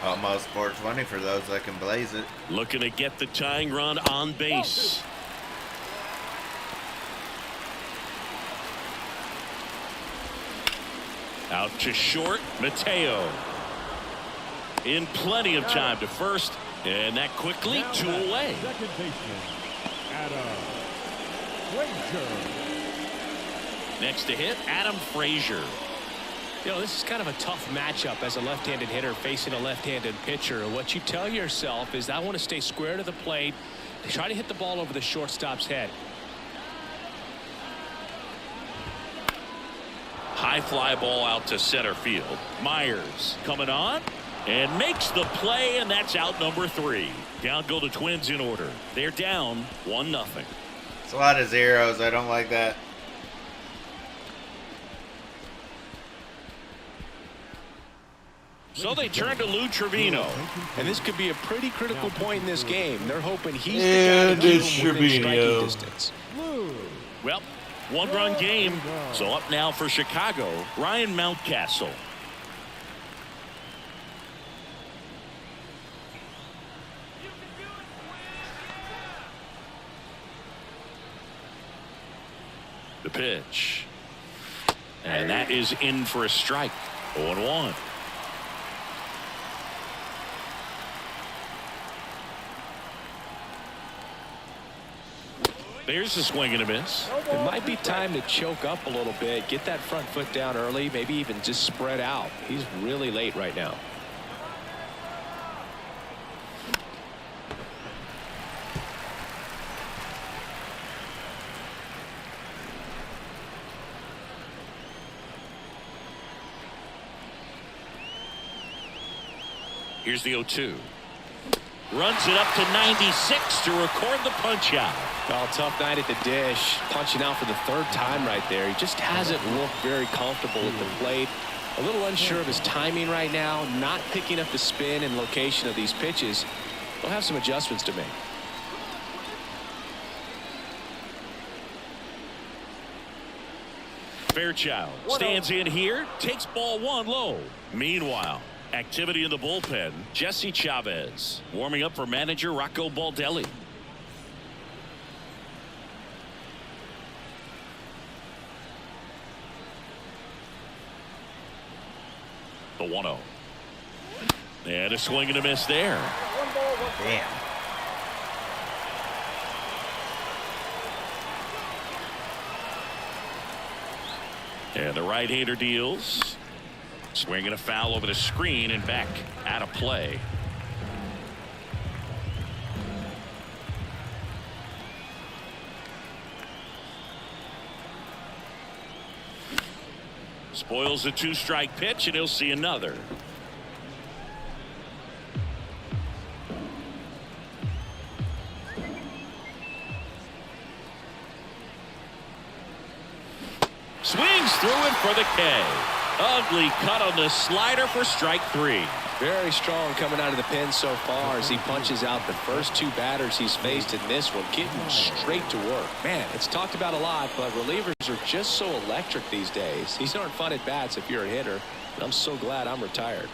Almost 420 for those that can blaze it. Looking to get the tying run on base. Out to short, Mateo. In plenty of time to first, and that quickly 2 away. Second baseman, Adam Frazier. Next to hit, Adam Frazier. You know, this is kind of a tough matchup as a left-handed hitter facing a left-handed pitcher. What you tell yourself is I want to stay square to the plate, try to hit the ball over the shortstop's head. High fly ball out to center field. Myers coming on and makes the play, and that's out number 3. Down go the Twins in order. They're down 1-0. It's a lot of zeros. I don't like that. So they turn to Lou Trevino. And this could be a pretty critical point in this game. They're hoping he's And the guy to it's keep them within Trevino. striking distance. Well, 1-run game. So up now for Chicago, Ryan Mountcastle. The pitch. And that is in for a strike. 0-1. There's a swing and a miss. It might be time to choke up a little bit, get that front foot down early, maybe even just spread out. He's really late right now. Here's the 0-2. Runs it up to 96 to record the punch out. Well, tough night at the dish. Punching out for the 3rd time right there. He just hasn't looked very comfortable at the plate. A little unsure of his timing right now. Not picking up the spin and location of these pitches. He'll have some adjustments to make. Fairchild stands in here, takes ball 1 low. Meanwhile, activity in the bullpen. Jesse Chavez warming up for manager Rocco Baldelli. The 1-0. And a swing and a miss there. One ball, one strike. Damn. And the right-hander deals. Swinging a foul over the screen and back out of play. Spoils the 2-strike pitch, and he'll see another. Swings through it for the K. Ugly cut on the slider for strike 3. Very strong coming out of the pen so far as he punches out the first 2 batters he's faced in this one, getting straight to work. Man, it's talked about a lot, but relievers are just so electric these days. These aren't fun at bats if you're a hitter, and I'm so glad I'm retired.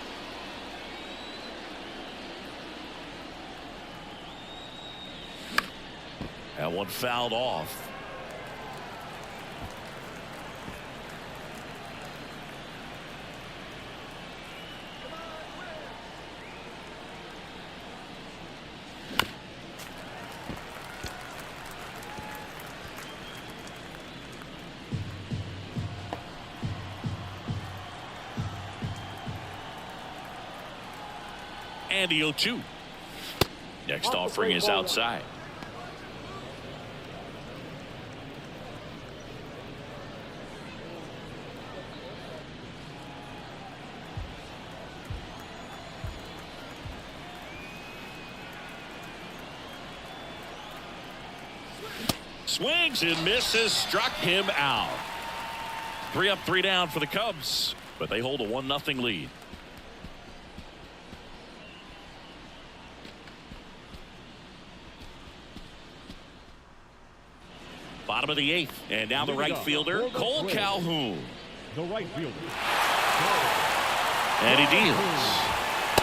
That one fouled off. And the 0-2. Next offering is outside. Swings and misses, struck him out. 3 up, 3 down for the Cubs, but they hold a 1-0 lead. Bottom of the 8th, and now the right fielder, Cole Calhoun. The right fielder. And he deals.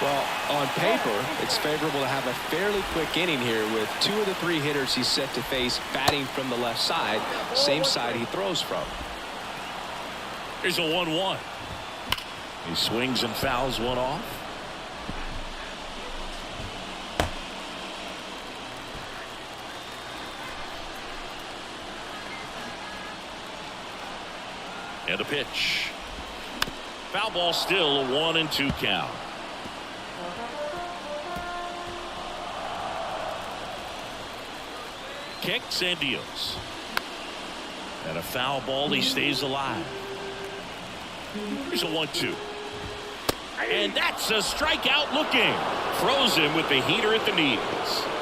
Well, on paper, it's favorable to have a fairly quick inning here with 2 of the 3 hitters he's set to face batting from the left side, same side he throws from. Here's a 1-1. He swings and fouls one off. And a pitch. Foul ball, still a 1-2 count. Kicks and deals. And a foul ball, he stays alive. Here's a 1-2. And that's a strikeout looking. Throws him with the heater at the knees.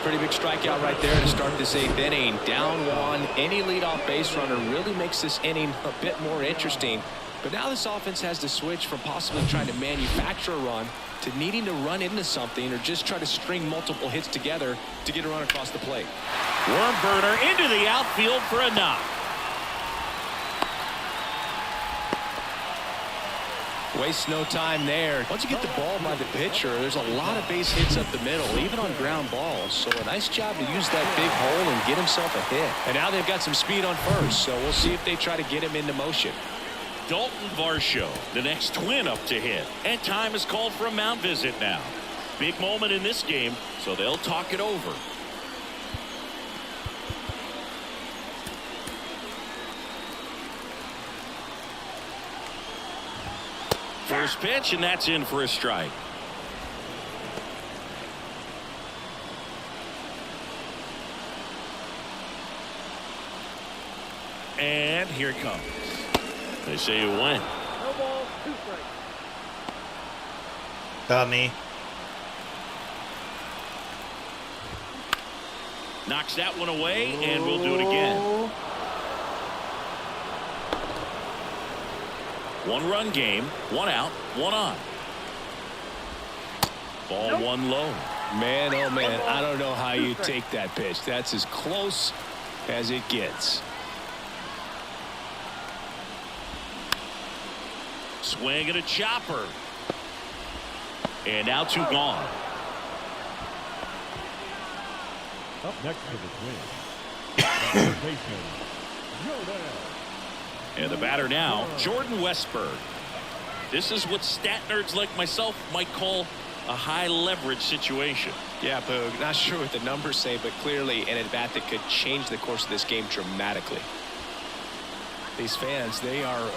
Pretty big strikeout right there to start this 8th inning. Down 1, any leadoff base runner really makes this inning a bit more interesting. But now this offense has to switch from possibly trying to manufacture a run to needing to run into something or just try to string multiple hits together to get a run across the plate. Worm burner into the outfield for a knock. Waste no time there. Once you get the ball by the pitcher, there's a lot of base hits up the middle, even on ground balls. So a nice job to use that big hole and get himself a hit. And now they've got some speed on first, so we'll see if they try to get him into motion. Dalton Varsho, the next twin up to hit. And time is called for a mound visit now. Big moment in this game, so they'll talk it over. First pitch, and that's in for a strike. And here it comes. They say it went. No ball, 2 strikes. Dummy. Knocks that one away, and we'll do it again. 1-run game, 1 out, 1 on. Ball 1 low. Man, oh man, I don't know how you take that pitch. That's as close as it gets. Swing and a chopper. And now 2 gone. Up next to the Twins. Third baseman, Jordan. And the batter now, Jordan Westberg. This is what stat nerds like myself might call a high leverage situation. Yeah, Boog, not sure what the numbers say, but clearly an at-bat that could change the course of this game dramatically. These fans, they are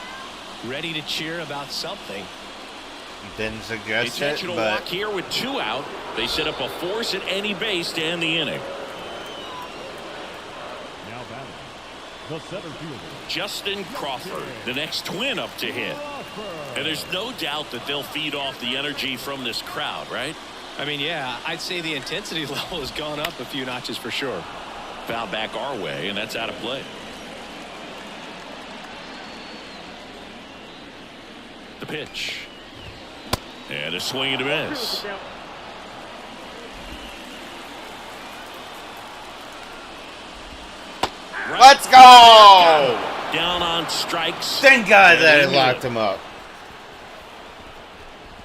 ready to cheer about something. Didn't suggest it, Intentional walk here with 2 out. They set up a force at any base to end the inning. Now batting, the center fielder, Justin Crawford, the next twin up to hit. And there's no doubt that they'll feed off the energy from this crowd, right? I mean, yeah, I'd say the intensity level has gone up a few notches for sure. Foul back our way, and that's out of play. The pitch. And a swing and a miss. Let's go! Down on strikes. Thank God that it locked him up.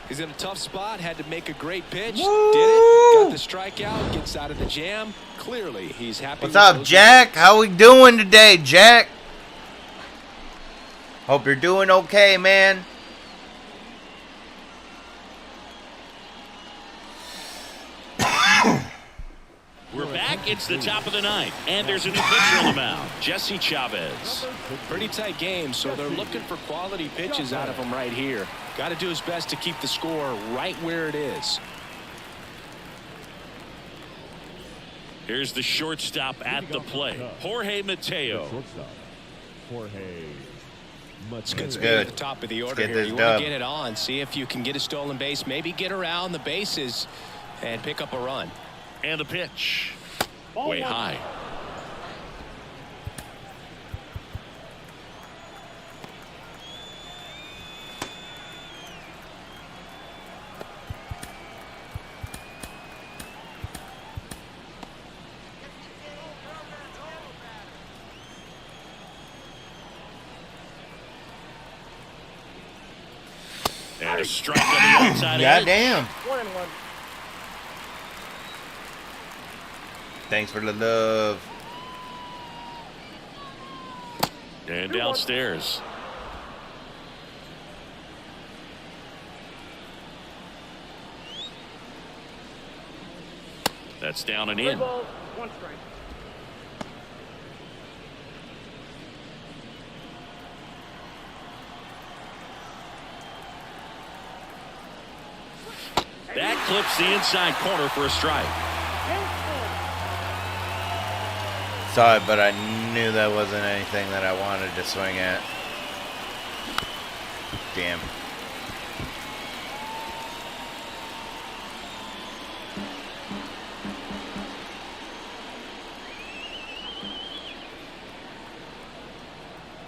He's in a tough spot, had to make a great pitch. Woo! Did it, got the strikeout, gets out of the jam. Clearly, he's happy. What's up, Jack? How we doing today, Jack? Hope you're doing okay, man. We're back. It's the top of the ninth. And there's a new pitcher on the mound, Jesse Chavez. Pretty tight game, so they're looking for quality pitches out of him right here. Got to do his best to keep the score right where it is. Here's the shortstop at the plate, Jorge Mateo. shortstop, Jorge It's good That's speed good. at the top of the order get here. this You dub. want to get it on, see if you can get a stolen base, maybe get around the bases and pick up a run. And the pitch. Way high. And a strike on the outside edge. Goddamn. 1-1. Thanks for the love. And downstairs. That's down and 3 in. balls, 1 strike. That clips the inside corner for a strike. Saw it, but I knew that wasn't anything that I wanted to swing at. Damn.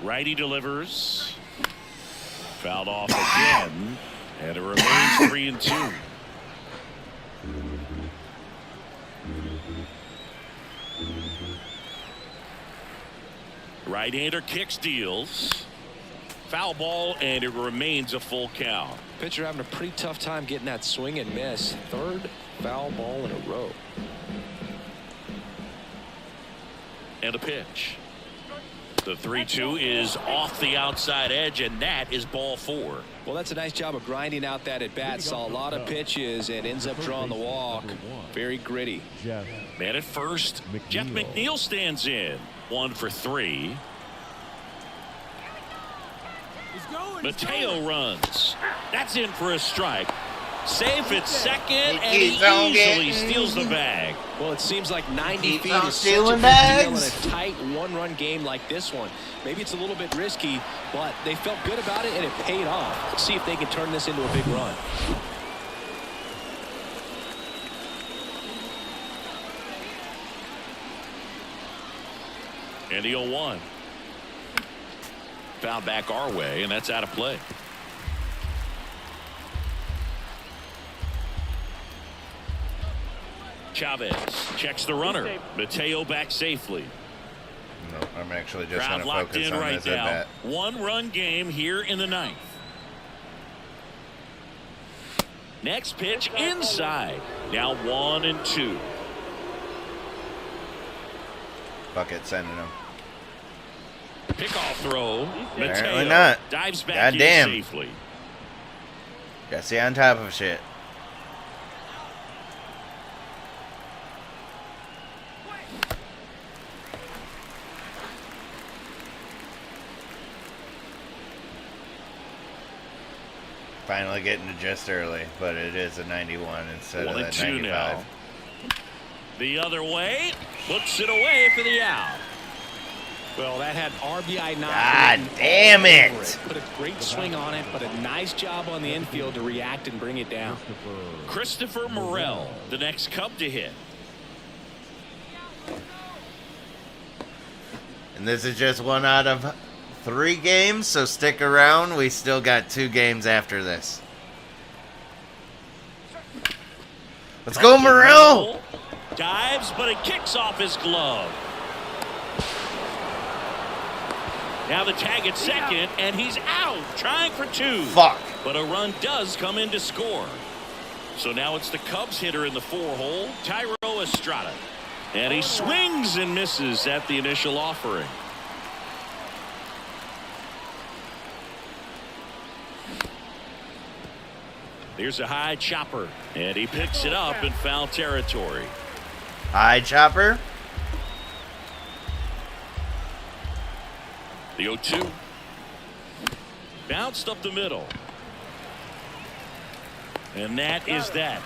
Righty delivers. Fouled off again. And it remains 3-2. Right-hander kicks, deals. Foul ball, and it remains a full count. Pitcher having a pretty tough time getting that swing and miss. 3rd foul ball in a row. And a pitch. The 3-2 is off the outside edge, and that is ball 4. Well, that's a nice job of grinding out that at bat. Saw a lot of pitches and ends up drawing the walk. Very gritty. Jeff Man at first. Jeff McNeil stands in. 1 for 3. Mateo runs. That's in for a strike. Safe at second, and he keeps on easily getting- steals the bag. Well, it seems like 90 Keeps feet on is such a big stealing deal bags. in a tight one-run game like this one. Maybe it's a little bit risky, but they felt good about it, and it paid off. Let's see if they can turn this into a big run. And the 0-1. Foul back our way, and that's out of play. Chavez checks the runner. Mateo back safely. No, I'm actually just Crowd going to locked focus in on right this at now. bat. 1-run game here in the 9th. Next pitch inside. Now 1-2. Bucket sending him. Pickoff throw. Apparently Mateo not. dives back Goddamn. in safely. Gotta stay on top of shit. Finally getting to just early, but it is a 91 instead of that 95. Now. The other way, puts it away for the out. Well, that had RBI not. God damn it! Put a great swing on it, but a nice job on the infield to react and bring it down. Christopher Morel, the next Cub to hit. And this is just 1 out of 3 games, so stick around. We still got 2 games after this. Let's go, Morel! Dives, but it kicks off his glove. Now the tag at second, and he's out, trying for 2. Fuck. But a run does come in to score. So now it's the Cubs hitter in the 4-hole, Tyro Estrada. And he swings and misses at the initial offering. Here's a high chopper, and he picks it up in foul territory. High chopper. The 0-2. Bounced up the middle. And that is that.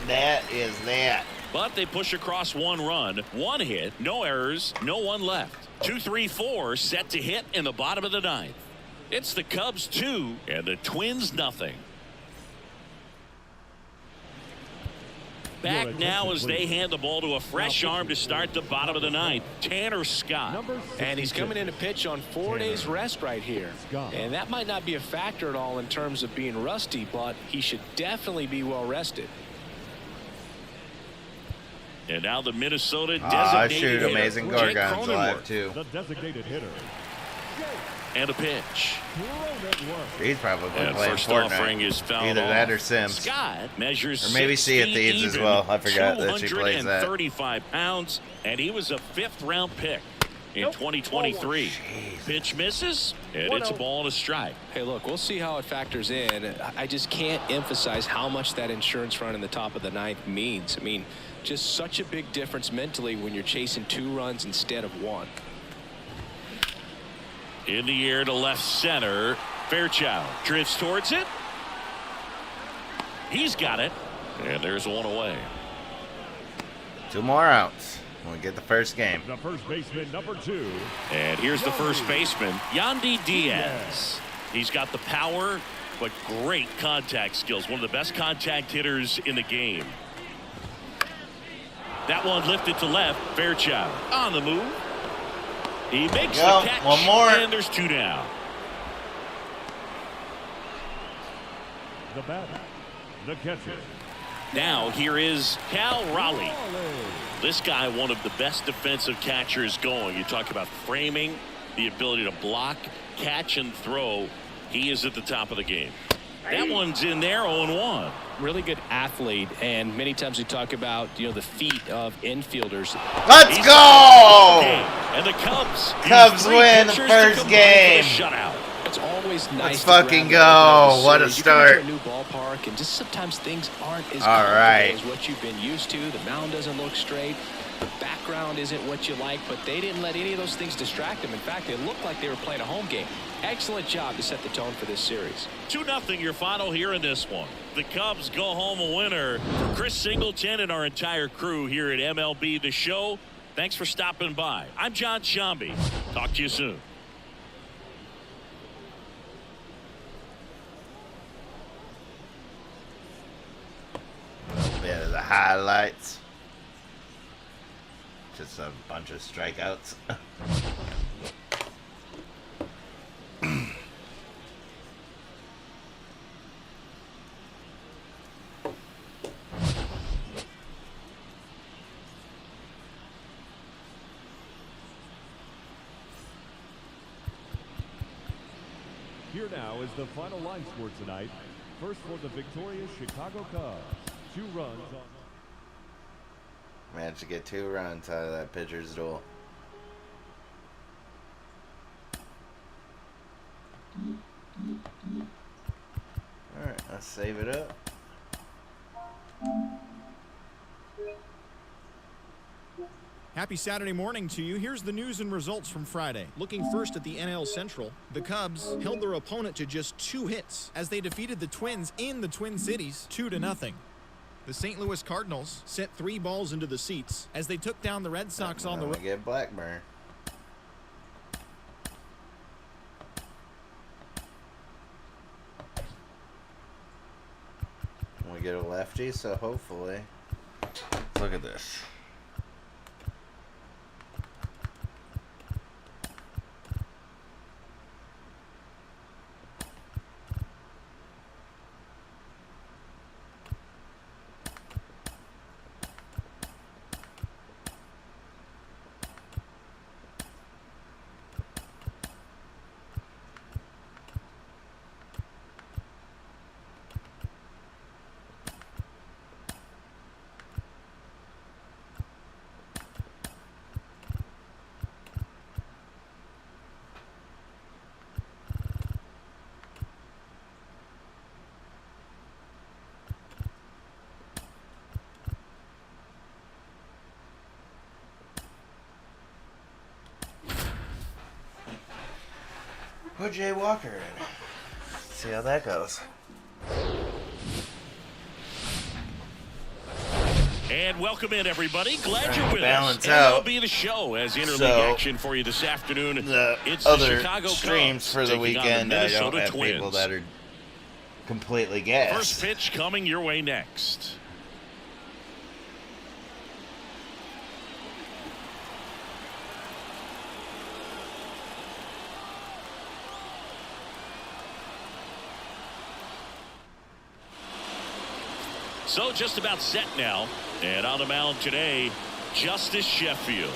That is that. But they push across 1 run, 1 hit, no errors, no one left. 2-3-4 set to hit in the bottom of the 9th. It's the Cubs 2 and the Twins nothing. Back now as they hand the ball to a fresh arm to start the bottom of the 9th, Tanner Scott. And he's coming in to pitch on 4 days rest right here. And that might not be a factor at all in terms of being rusty, but he should definitely be well rested. And now the Minnesota designated shoot, hitter, Amazing Jake Gorgon's live Cronenworth. too. The designated hitter. And a pitch. He's probably And playing first offering Fortnite. is fouled Either off. that or Sims. Scott measures Or maybe 6 Sea of feet Thieves as even, well. I forgot that she plays that. 235 pounds, and he was a 5th-round pick in 2023. Pitch misses, and it's a ball and a strike. Hey, look, we'll see how it factors in. I just can't emphasize how much that insurance run in the top of the 9th means. I mean, just such a big difference mentally when you're chasing 2 runs instead of 1. In the air to left center. Fairchild drifts towards it. He's got it. And there's 1 away. 2 more outs. We get the first game. The first baseman, number 2. And here's the first baseman, Yandy Diaz. He's got the power, but great contact skills. One of the best contact hitters in the game. That one lifted to left. Fairchild on the move. He makes the catch. 1 more. And there's 2 down. The batter, the catcher. Now here is Cal Raleigh. This guy, one of the best defensive catchers going. You talk about framing, the ability to block, catch, and throw. He is at the top of the game. That one's in there, 0-1. Really good athlete, and many times we talk about, you know, the feet of infielders. Let's go! And the Cubs win the first game. Shutout. It's always nice. Let's fucking go. What a start. You come to a new ballpark, and just sometimes things aren't as All right. as what you've been used to. The mound doesn't look straight. The background isn't what you like, but they didn't let any of those things distract them. In fact, it looked like they were playing a home game. Excellent job to set the tone for this series. 2-0 your final here in this one. The Cubs go home a winner. For Chris Singleton and our entire crew here at MLB The Show, thanks for stopping by. I'm John Shambi. Talk to you soon. Yeah, the highlights. Just a bunch of strikeouts. Here now is the final line score tonight. First for the victorious Chicago Cubs. 2 runs on. Managed to get 2 runs out of that pitcher's duel. Alright. Let's save it up. Happy Saturday morning to you. Here's the news and results from Friday. Looking first at the NL Central, the Cubs held their opponent to just 2 hits as they defeated the Twins in the Twin Cities 2-0. The St. Louis Cardinals sent 3 balls into the seats as they took down the Red Sox on the road. Get Blackburn. We get a lefty, so hopefully. Look at this. Put Jay Walker in. See how that goes. And welcome in, everybody. Glad you're with balance us. And out. that'll be the show as interleague action for you this afternoon. The It's other the Chicago streams Cubs for the taking on weekend, I don't Minnesota have Twins. people that are completely gassed. First pitch coming your way next. So just about set now. And on the mound today, Justice Sheffield.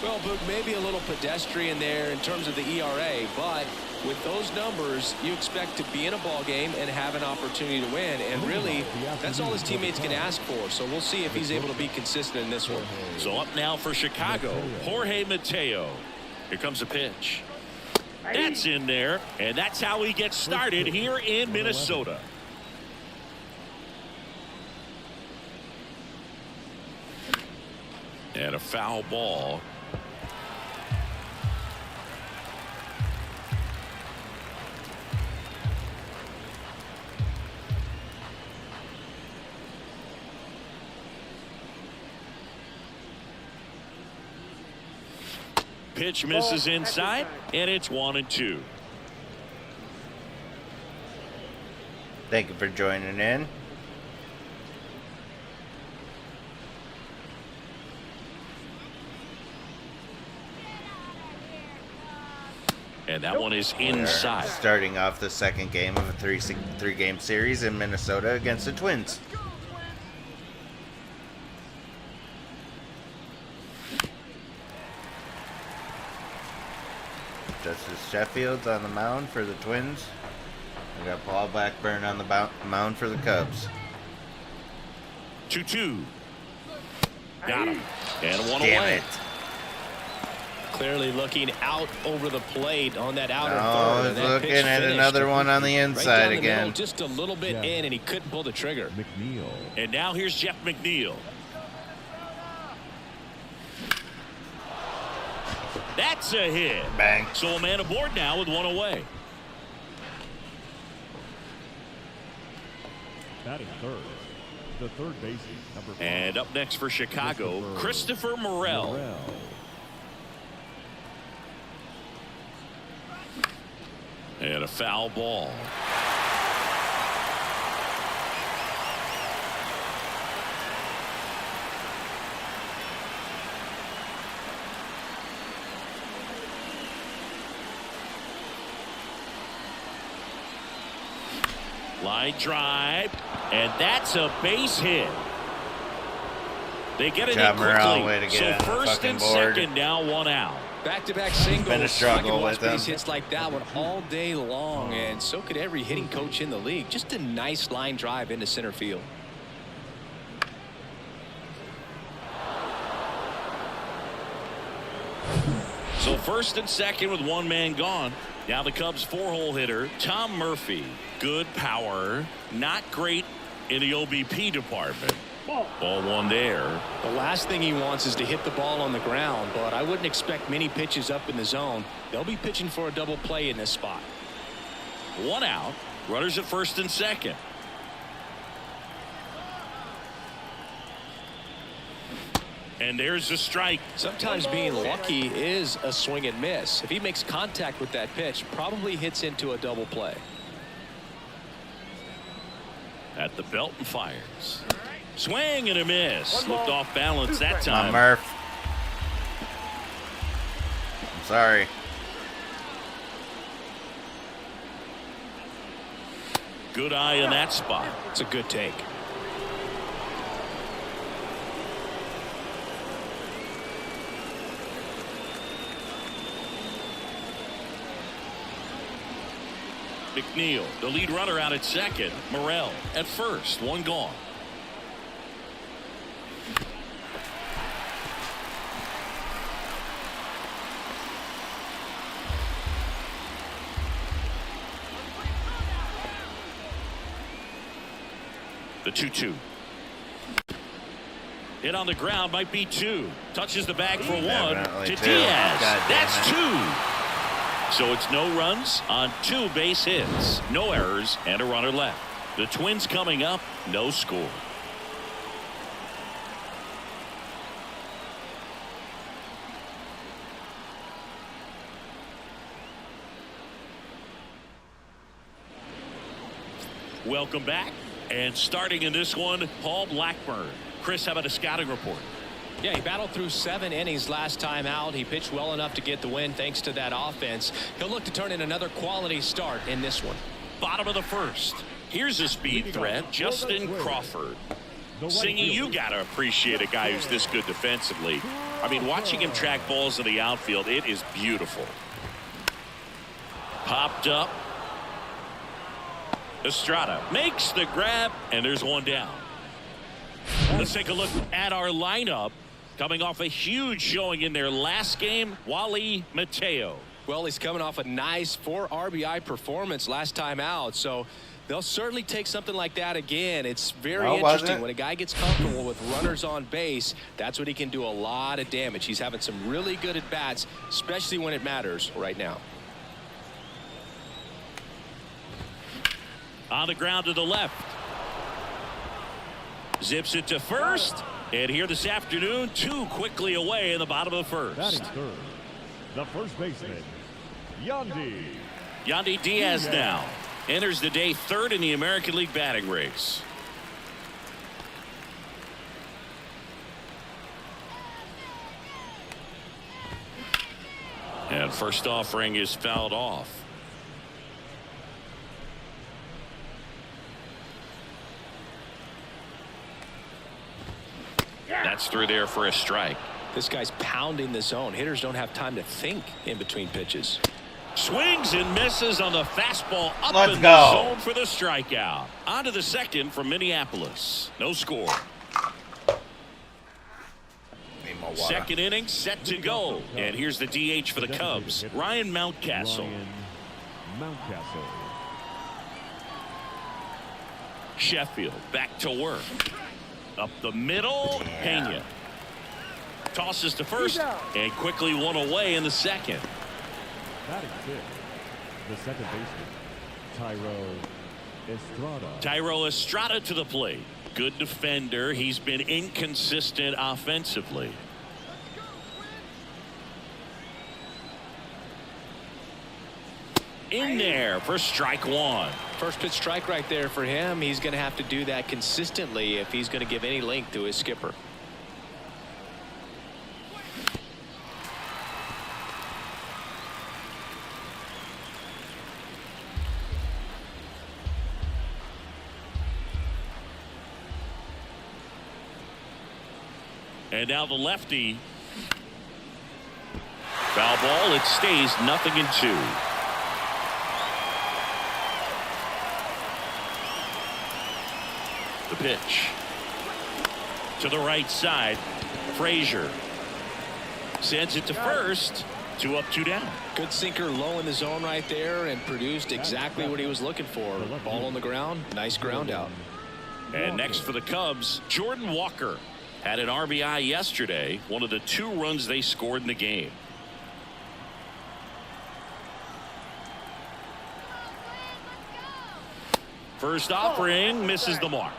Well, Boog, maybe a little pedestrian there in terms of the ERA, but with those numbers, you expect to be in a ball game and have an opportunity to win. And really, that's all his teammates can ask for. So we'll see if he's able to be consistent in this one. So up now for Chicago, Jorge Mateo. Here comes a pitch. That's in there, and that's how he gets started here in Minnesota. And a foul ball. Pitch misses inside, and it's 1-2. Thank you for joining in. And that one is We are inside. starting off the second game of a three-game series in Minnesota against the Twins. Justice Sheffield's on the mound for the Twins. We got Paul Blackburn on the mound for the Cubs. 2-2. Got him. And one Damn away. it. Clearly looking out over the plate on that outer Oh, third. he's and that looking pitch at finished another one on the right inside down the again. middle, just a little bit in, and he couldn't pull the trigger. McNeil. And now here's Jeff McNeil. That's a hit. Bang. So a man aboard now with one away. Batting third. The third baseman, number 5. And up next for Chicago, Christopher Morel. And a foul ball. Line drive, and that's a base hit. They get it in Morel, way to quickly. get So on the first fucking and board. second, now one out. Back-to-back singles. Been a struggle I can watch with them. base hits like that one all day long, and so could every hitting coach in the league. Just a nice line drive into center field. So first and second with one man gone. Now the Cubs 4-hole hitter, Tom Murphy. Good power, not great in the OBP department. Ball one there. The last thing he wants is to hit the ball on the ground, but I wouldn't expect many pitches up in the zone. They'll be pitching for a double play in this spot. One out. Runners at first and second. And there's a strike. Sometimes being lucky is a swing and miss. If he makes contact with that pitch, probably hits into a double play. At the belt and fires. Swing and a miss. Looked off balance that time. Murph. I'm sorry. Good eye in that spot. It's a good take. McNeil, the lead runner out at second. Morel at first. One gone. The 2-2. Hit on the ground, might be two. Touches the bag for one Definitely to two. Diaz. God damn That's it. two. So it's no runs on 2 base hits, no errors, and a runner left. The Twins coming up, no score. Welcome back. And starting in this one, Paul Blackburn. Chris, how about a scouting report? Yeah, he battled through 7 innings last time out. He pitched well enough to get the win thanks to that offense. He'll look to turn in another quality start in this one. Bottom of the first. Here's a speed threat, Justin Crawford. Singy, you got to appreciate a guy who's this good defensively. I mean, watching him track balls in the outfield, it is beautiful. Popped up. Estrada makes the grab, and there's one down. Let's take a look at our lineup. Coming off a huge showing in their last game, Wally Mateo. Well, he's coming off a nice 4 RBI performance last time out, so they'll certainly take something like that again. It's very interesting. When a guy gets comfortable with runners on base, that's when he can do a lot of damage. He's having some really good at-bats, especially when it matters right now. On the ground to the left. Zips it to first. And here this afternoon, 2 quickly away in the bottom of the first. Batting third, the first baseman, Yandy Diaz now enters the day 3rd in the American League batting race. And first offering is fouled off. That's through there for a strike. This guy's pounding the zone. Hitters don't have time to think in between pitches. Swings and misses on the fastball up Let's in go. the zone for the strikeout. On to the second from Minneapolis. No score. Need more water. Second inning set to go. And here's the DH for the Cubs, Ryan Mountcastle. Ryan Mountcastle. Sheffield back to work. Up the middle, Pena. Tosses to first and quickly one away in the second. Batting fifth, the second baseman, Estrada. Tyro Estrada to the plate. Good defender. He's been inconsistent offensively. In there for strike one. First pitch strike right there for him. He's going to have to do that consistently if he's going to give any length to his skipper. And now the lefty. Foul ball. It stays 0-2. The pitch. To the right side. Frazier sends it to first. 2 up, 2 down. Good sinker low in the zone right there and produced exactly what he was looking for. Ball on the ground. Nice ground out. And next for the Cubs, Jordan Walker had an RBI yesterday, one of the 2 runs they scored in the game. First offering misses the mark.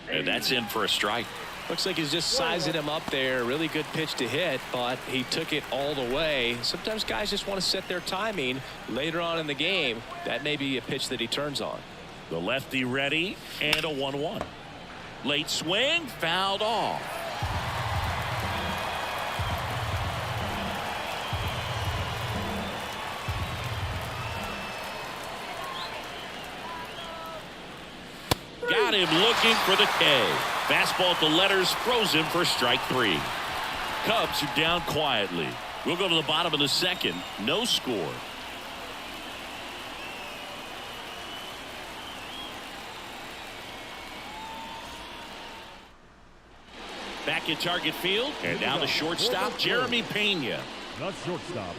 And that's in for a strike. Looks like he's just sizing him up there. Really good pitch to hit, but he took it all the way. Sometimes guys just want to set their timing later on in the game. That may be a pitch that he turns on. The lefty ready, and a 1-1. Late swing, fouled off. Got him looking for the K. Fastball at the letters, throws him for strike 3. Cubs are down quietly. We'll go to the bottom of the second. No score. Back at target field, and now the shortstop, Jeremy Pena. The shortstop,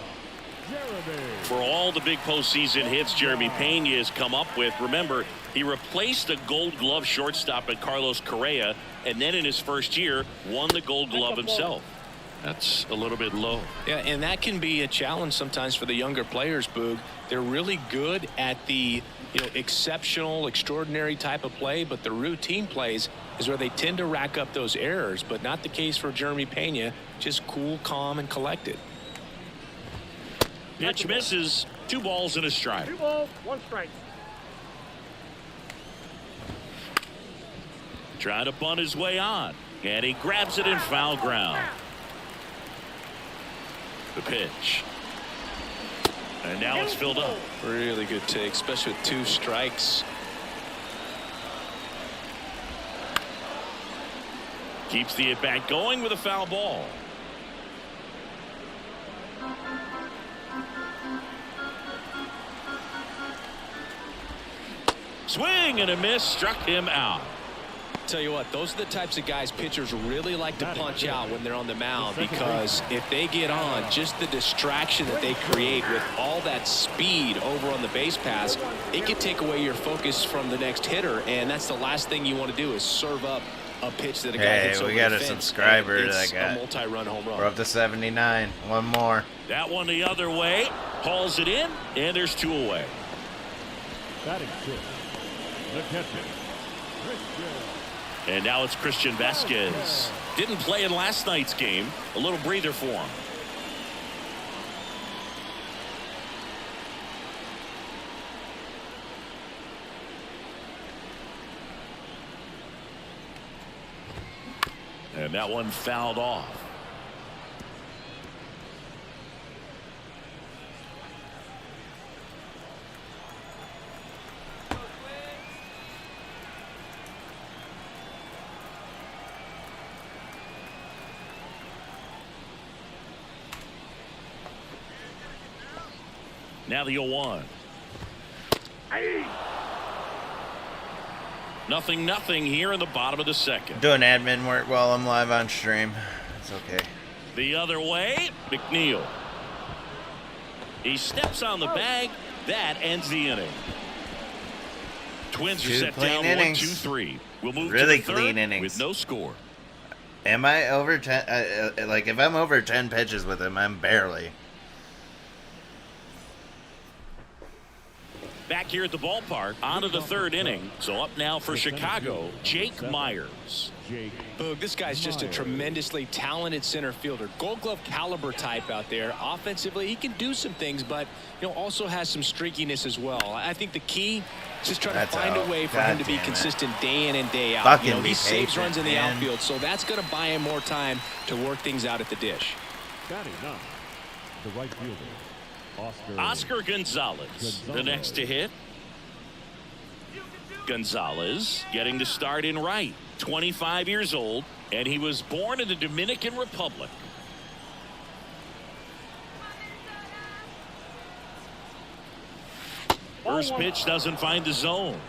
Jeremy. For all the big postseason hits Jeremy Pena has come up with, remember, he replaced a Gold Glove shortstop at Carlos Correa, and then in his first year won the Gold Glove himself. That's a little bit low. Yeah, and that can be a challenge sometimes for the younger players, Boog. They're really good at the exceptional, extraordinary type of play, but the routine plays is where they tend to rack up those errors, but not the case for Jeremy Pena. Just cool, calm, and collected. Pitch misses. 2 balls and a strike. 2 balls, 1 strike. Trying to bunt his way on, and he grabs it in foul ground. The pitch. And now it's filled up. Really good take, especially with 2 strikes. Keeps the at-bat going with a foul ball. Swing and a miss, struck him out. Tell you what, those are the types of guys pitchers really like to punch out when they're on the mound, because if they get on, just the distraction that they create with all that speed over on the base pass, it can take away your focus from the next hitter, and that's the last thing you want to do is serve up a pitch that a guy hits over we got the a fence, subscriber and that it's got a multi-run home run. We're up to 79. One more. That one the other way, hauls it in, and there's 2 away. Batting 6, the catcher, Christian. And now it's Christian Vasquez. Didn't play in last night's game. A little breather for him. And that one fouled off. Now the 0-1. Nothing here in the bottom of the second. Doing admin work while I'm live on stream. It's okay. The other way, McNeil. He steps on the bag. That ends the inning. Twins are 2 set clean down innings. 1-2-3. We'll move Really to the clean third innings. with no score. Am I over 10? Like, if I'm over 10 pitches with him, I'm barely. Back here at the ballpark, on to the 3rd inning. So up now for Chicago, Jake Myers. Boog, this guy's just a tremendously talented center fielder. Gold Glove caliber type out there. Offensively, he can do some things, but also has some streakiness as well. I think the key is just trying to find a way for him to be consistent day in and day out. He saves runs in the outfield, so that's going to buy him more time to work things out at the dish. Batting 9, the right fielder, Oscar Gonzalez, the next to hit. Gonzalez getting the start in right. 25 years old, and he was born in the Dominican Republic. First pitch doesn't find the zone.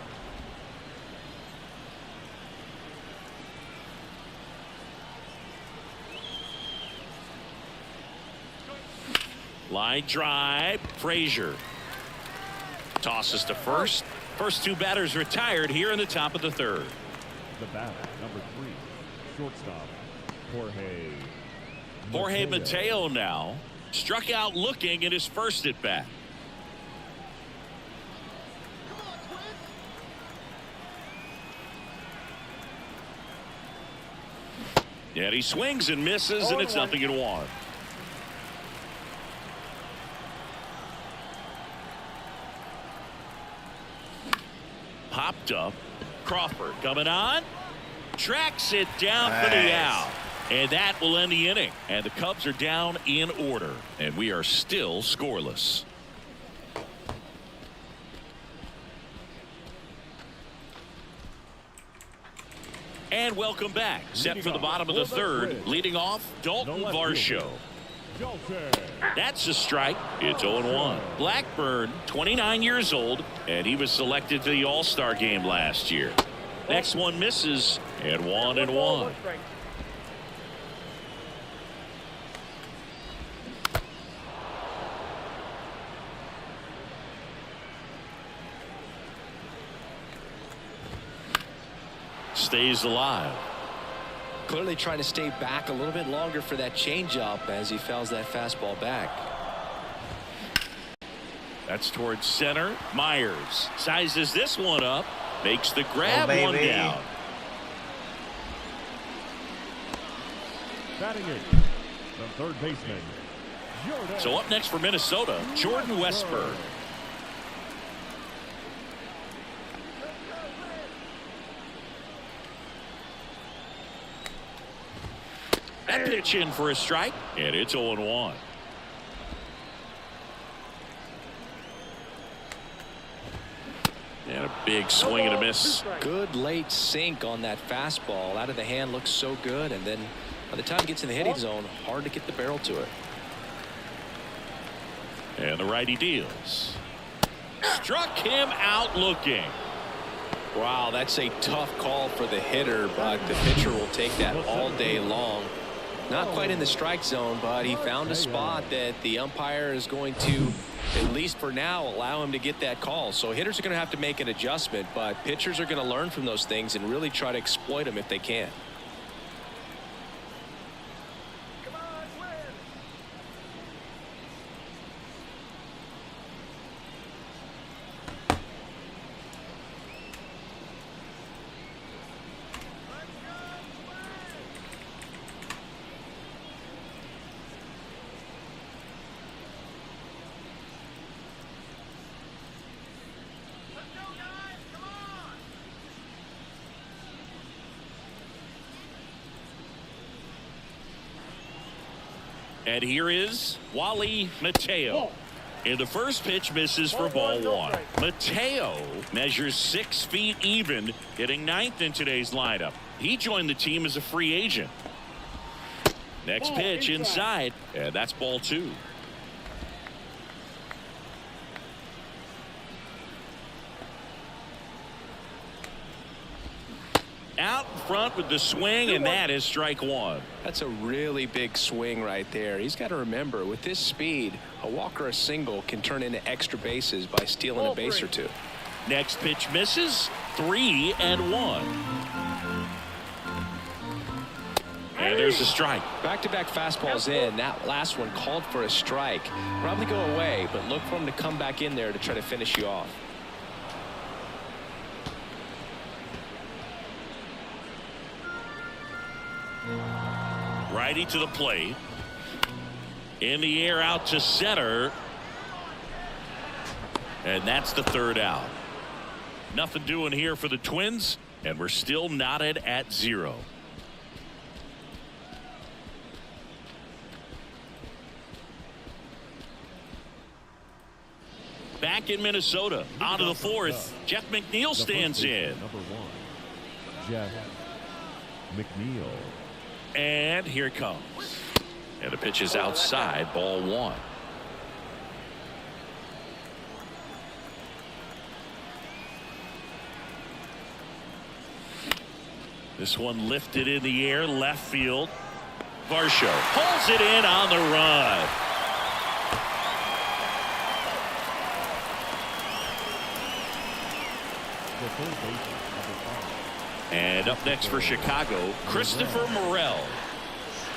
Line drive. Frazier tosses to first. First two batters retired here in the top of the third. The batter, number 3, shortstop, Jorge Mateo now struck out looking in his first at bat. And he swings and misses, and it's 0-1. Popped up. Crawford coming on. Tracks it down for the out. And that will end the inning. And the Cubs are down in order. And we are still scoreless. And welcome back. Set for the bottom of the third. Leading off, Dalton Varsho. That's a strike. It's 0-1. Blackburn, 29 years old, and he was selected to the All-Star game last year. Next one misses, and 1-1. Stays alive. Clearly trying to stay back a little bit longer for that changeup as he fouls that fastball back. That's towards center. Myers sizes this one up. Makes the grab, one down. Batting it, the third baseman, Jordan. So up next for Minnesota, Jordan Westburg. That pitch in for a strike, and it's 0-1. And a big swing and a miss. Good late sink on that fastball. Out of the hand, looks so good, and then by the time it gets in the hitting zone, hard to get the barrel to it. And the righty deals. Struck him out looking. Wow, that's a tough call for the hitter, but the pitcher will take that all day long. Not quite in the strike zone, but he found a spot that the umpire is going to, at least for now, allow him to get that call. So hitters are going to have to make an adjustment, but pitchers are going to learn from those things and really try to exploit them if they can. And here is Wally Mateo. And the first pitch misses for ball one. Mateo measures 6 feet even, hitting 9th in today's lineup. He joined the team as a free agent. Next pitch inside, and that's ball 2. Out in front with the swing, and that is strike 1. That's a really big swing right there. He's got to remember, with this speed, a walk or a single can turn into extra bases by stealing a base or two. Next pitch misses. 3-1. And there's a strike. Back-to-back fastballs in. That last one called for a strike. Probably go away, but look for him to come back in there to try to finish you off. Righty to the plate. In the air out to center. And that's the 3rd out. Nothing doing here for the Twins, and we're still knotted at 0. Back in Minnesota, out of the 4th, Jeff McNeil stands in. Number 1, Jeff McNeil. And here it comes. And the pitch is outside, ball 1. This one lifted in the air, left field. Varsho pulls it in on the run. the third baseman, number 5. And up next for Chicago, Christopher Morel.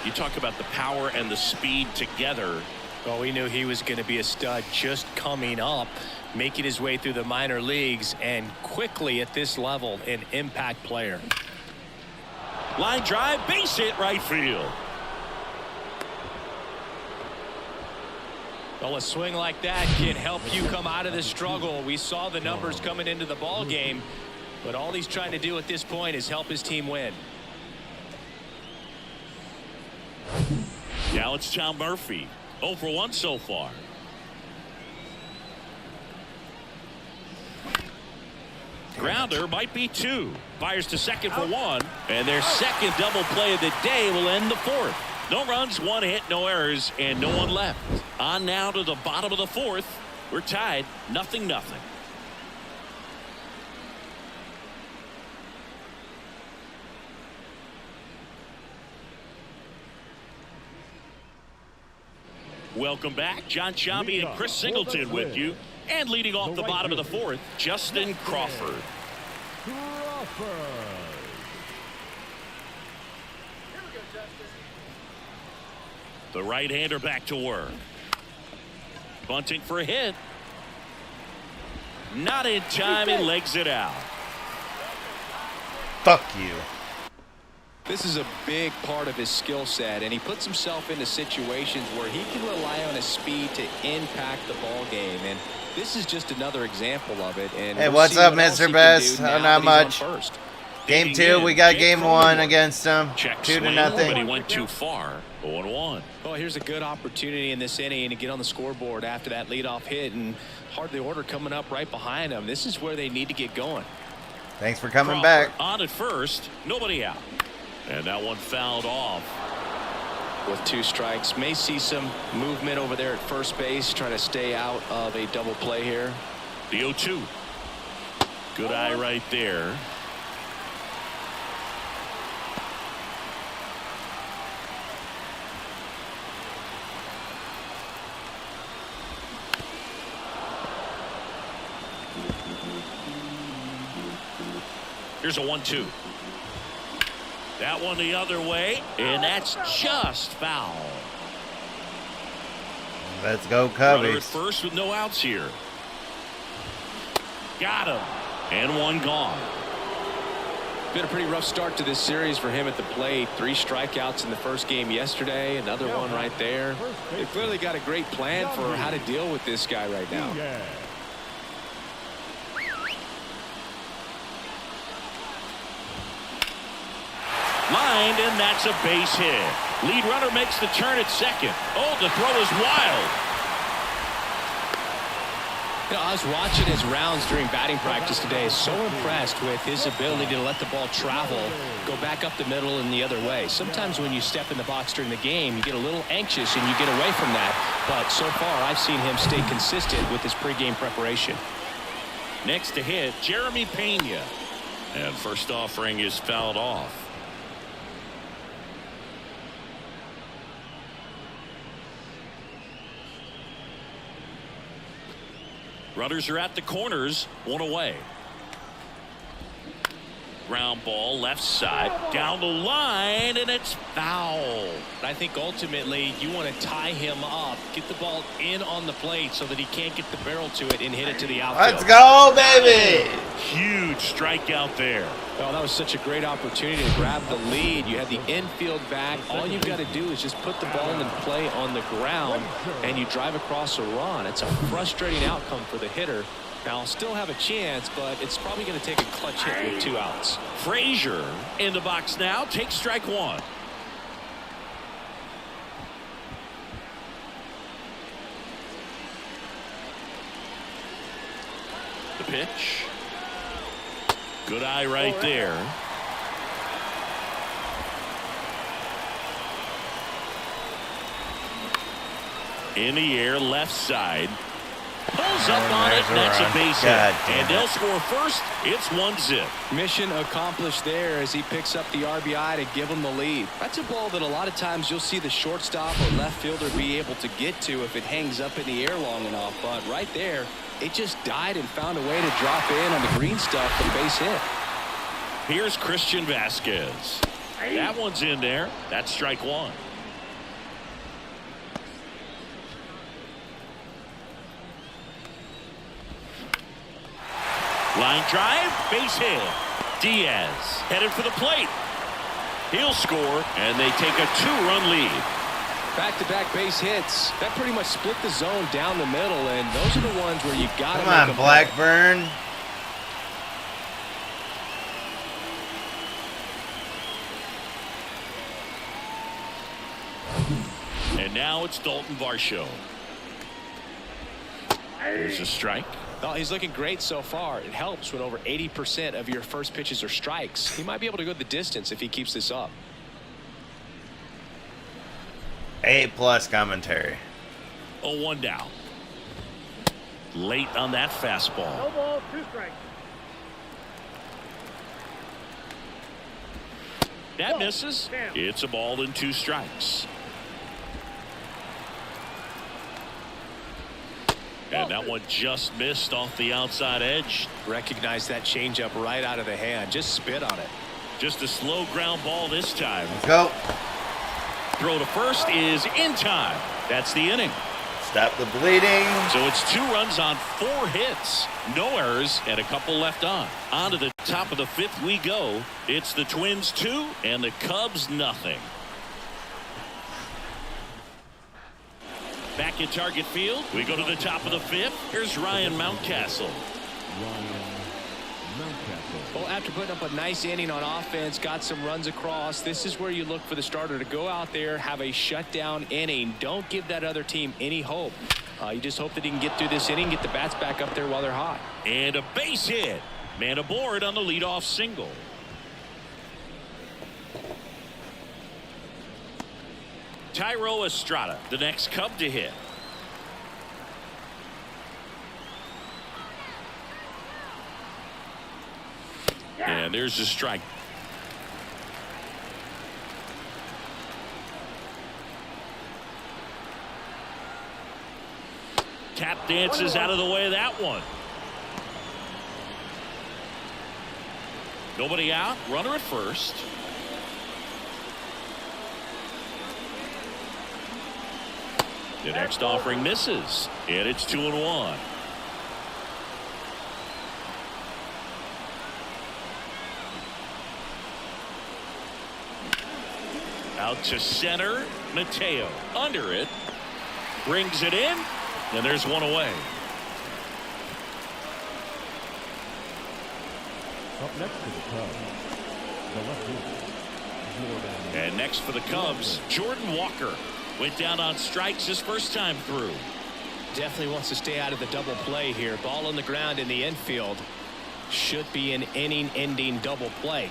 You talk about the power and the speed together. Well, we knew he was going to be a stud just coming up, making his way through the minor leagues, and quickly at this level, an impact player. Line drive, base hit, right field. Well, a swing like that can help you come out of this struggle. We saw the numbers coming into the ball game, but all he's trying to do at this point is help his team win. Now it's Tom Murphy. 0 for 1 so far. Grounder might be 2. Fires to second for 1. And their second double play of the day will end the 4th. No runs, 1 hit, no errors, and no one left. On now to the bottom of the 4th. We're tied 0-0. Welcome back. John Sciambi and Chris Singleton with you. And leading off the bottom of the 4th, Justin Crawford. The right-hander back to work. Bunting for a hit. Not in time, and legs it out. Fuck you. This is a big part of his skill set, and he puts himself into situations where he can rely on his speed to impact the ball game, and this is just another example of it. And Hey, we'll what's see up, what else Mr. he can Best? do now Not that he's much. on first. Game 2, we got game 1 against them. Check 2-0. swing, but he went too far. 0-1. Well, here's a good opportunity in this inning to get on the scoreboard after that leadoff hit, and hardly order coming up right behind him. This is where they need to get going. Thanks for coming Crawford back. on at first, nobody out. And that one fouled off. With 2 strikes, may see some movement over there at first base, trying to stay out of a double play here. The 0-2. Good eye right there. Here's a 1-2. That one the other way, and that's just foul. Let's go, Runner at Cubbies. first with no outs here. Got him. And one gone. Been a pretty rough start to this series for him at the plate. 3 strikeouts in the first game yesterday. Another one right there. They clearly got a great plan for how to deal with this guy right now. Lined, and that's a base hit. Lead runner makes the turn at second. Oh, the throw is wild. You know, I was watching his rounds during batting practice today. So impressed with his ability to let the ball travel, go back up the middle and the other way. Sometimes when you step in the box during the game, you get a little anxious and you get away from that. But so far, I've seen him stay consistent with his pregame preparation. Next to hit, Jeremy Pena. And first offering is fouled off. Runners are at the corners, 1 away. Ground ball left side, down the line, and it's foul. I think ultimately you want to tie him up, get the ball in on the plate so that he can't get the barrel to it and hit it to the outfield. Let's go, baby. Huge strikeout there. Well, that was such a great opportunity to grab the lead. You had the infield back. All you've got to do is just put the ball in play on the ground, and you drive across a run. It's a frustrating outcome for the hitter. Now, I'll still have a chance, but it's probably going to take a clutch hit with 2 outs. Frazier in the box now, takes strike 1. The pitch. Good eye right there. In the air, left side. Pulls up on it, and that's a base hit. And they'll score first. It's 1-0. Mission accomplished there as he picks up the RBI to give him the lead. That's a ball that a lot of times you'll see the shortstop or left fielder be able to get to if it hangs up in the air long enough. But right there, it just died and found a way to drop in on the green stuff for the base hit. Here's Christian Vasquez. That one's in there. That's strike one. Line drive, base hit. Diaz headed for the plate. He'll score, and they take a 2-run lead. Back-to-back base hits. That pretty much split the zone down the middle, and those are the ones where you got to Come make on, them Blackburn. And now it's Dalton Varsho. There's a strike. Oh, he's looking great so far. It helps when over 80% of your first pitches are strikes. He might be able to go the distance if he keeps this up. A+ commentary. 0-1 down. Late on that fastball. No ball, 2 strikes. That misses. It's a ball and 2 strikes. And that one just missed off the outside edge. Recognize that changeup right out of the hand. Just spit on it. Just a slow ground ball this time. Let's go. Throw to first is in time. That's the inning. Stop the bleeding. So it's 2 runs on 4 hits. No errors and a couple left on. On to the top of the 5th we go. It's the Twins 2 and the Cubs nothing. Back at Target Field, we go to the top of the 5th. Here's Ryan Mountcastle. Well, after putting up a nice inning on offense, got some runs across, this is where you look for the starter to go out there, have a shutdown inning. Don't give that other team any hope. You just hope that he can get through this inning, get the bats back up there while they're hot. And a base hit. Man aboard on the leadoff single. Tyro Estrada, the next Cub to hit. And there's the strike. Tap dances out of the way of that one. Nobody out. Runner at first. The next offering misses, and it's 2-1. Out to center, Mateo under it, brings it in, and there's one away. Up next to the Cubs, the left fielder, Jordan. And next for the Cubs, Jordan Walker. Went down on strikes his first time through. Definitely wants to stay out of the double play here. Ball on the ground in the infield. Should be an inning-ending double play.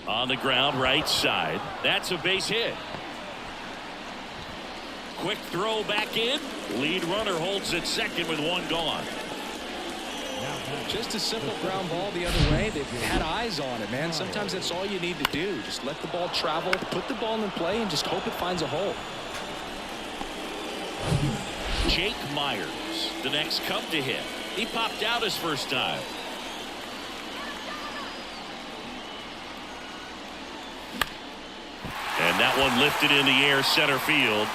On the ground right side. That's a base hit. Quick throw back in. Lead runner holds at second with 1 gone. Just a simple ground ball the other way. They've had eyes on it, man. Sometimes that's all you need to do. Just let the ball travel, put the ball in play, and just hope it finds a hole. Jake Myers, the next Cub to hit. He popped out his first time. And that one lifted in the air center field.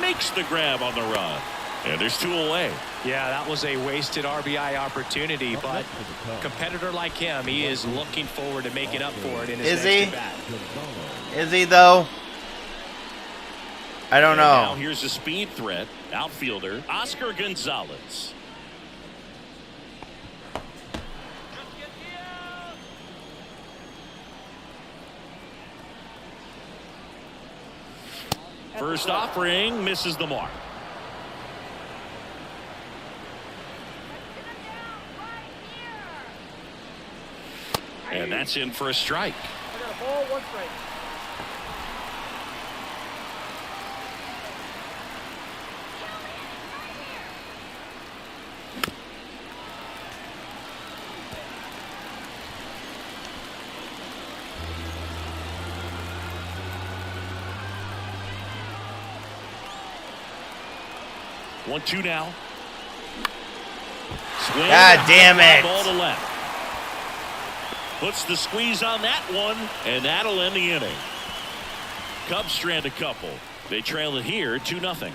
Makes the grab on the run. And there's 2 away. Yeah, that was a wasted RBI opportunity, but competitor like him, he is looking forward to making up for it in his next at-bat. Is he though? I don't know. Now here's a speed threat. Outfielder Oscar Gonzalez. First offering misses the mark. And that's in for a strike. I got a ball, 1 strike. 1-2 now. Swing. God damn it. Ball to left. Puts the squeeze on that one, and that'll end the inning. Cubs strand a couple. They trail it here 2-0.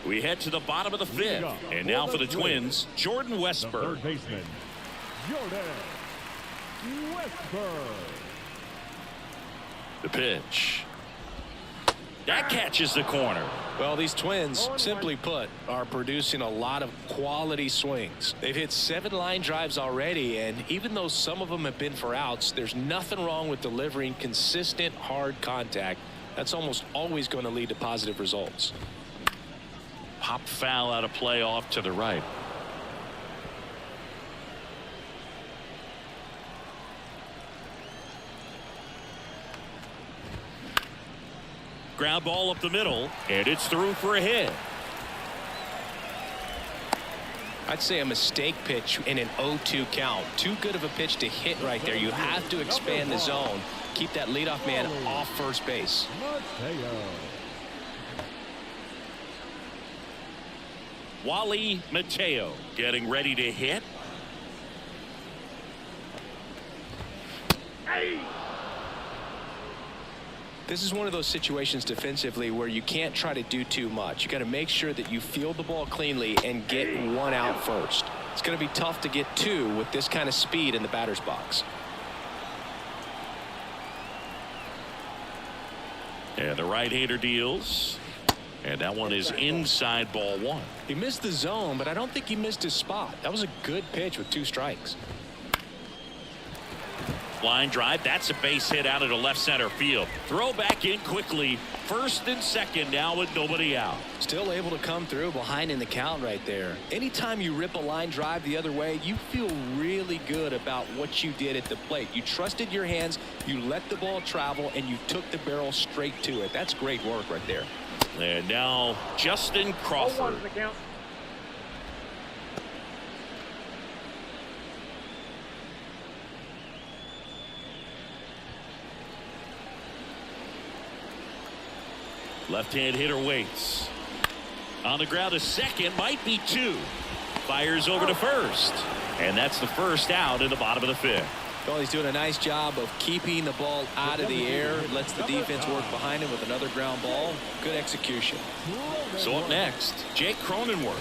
We head to the bottom of the fifth. And now for the Twins, Jordan The Westberg. third baseman, Jordan Westberg. The pitch. That catches the corner. Well, these Twins, simply put, are producing a lot of quality swings. They've hit 7 line drives already, and even though some of them have been for outs, there's nothing wrong with delivering consistent, hard contact. That's almost always going to lead to positive results. Pop foul out of play off to the right. Ground ball up the middle, and it's through for a hit. I'd say a mistake pitch in an 0-2 count. Too good of a pitch to hit right there. You have to expand the zone. Keep that leadoff man off first base. Mateo. Wally Mateo getting ready to hit. This is one of those situations defensively where you can't try to do too much. You got to make sure that you field the ball cleanly and get 1 out first. It's going to be tough to get 2 with this kind of speed in the batter's box. And the right-hander deals. And that one is inside ball 1. He missed the zone, but I don't think he missed his spot. That was a good pitch with 2 strikes. Line drive. That's a base hit out into left center field. Throw back in quickly. First and second now with nobody out. Still able to come through behind in the count right there. Anytime you rip a line drive the other way, you feel really good about what you did at the plate. You trusted your hands, you let the ball travel, and you took the barrel straight to it. That's great work right there. And now Justin Crawford. 0-1 the count. Left-hand hitter waits. On the ground to second, might be 2. Fires over to first. And that's the first out in the bottom of the fifth. Well, he's doing a nice job of keeping the ball out of the air. Lets the defense work behind him with another ground ball. Good execution. So up next, Jake Cronenworth.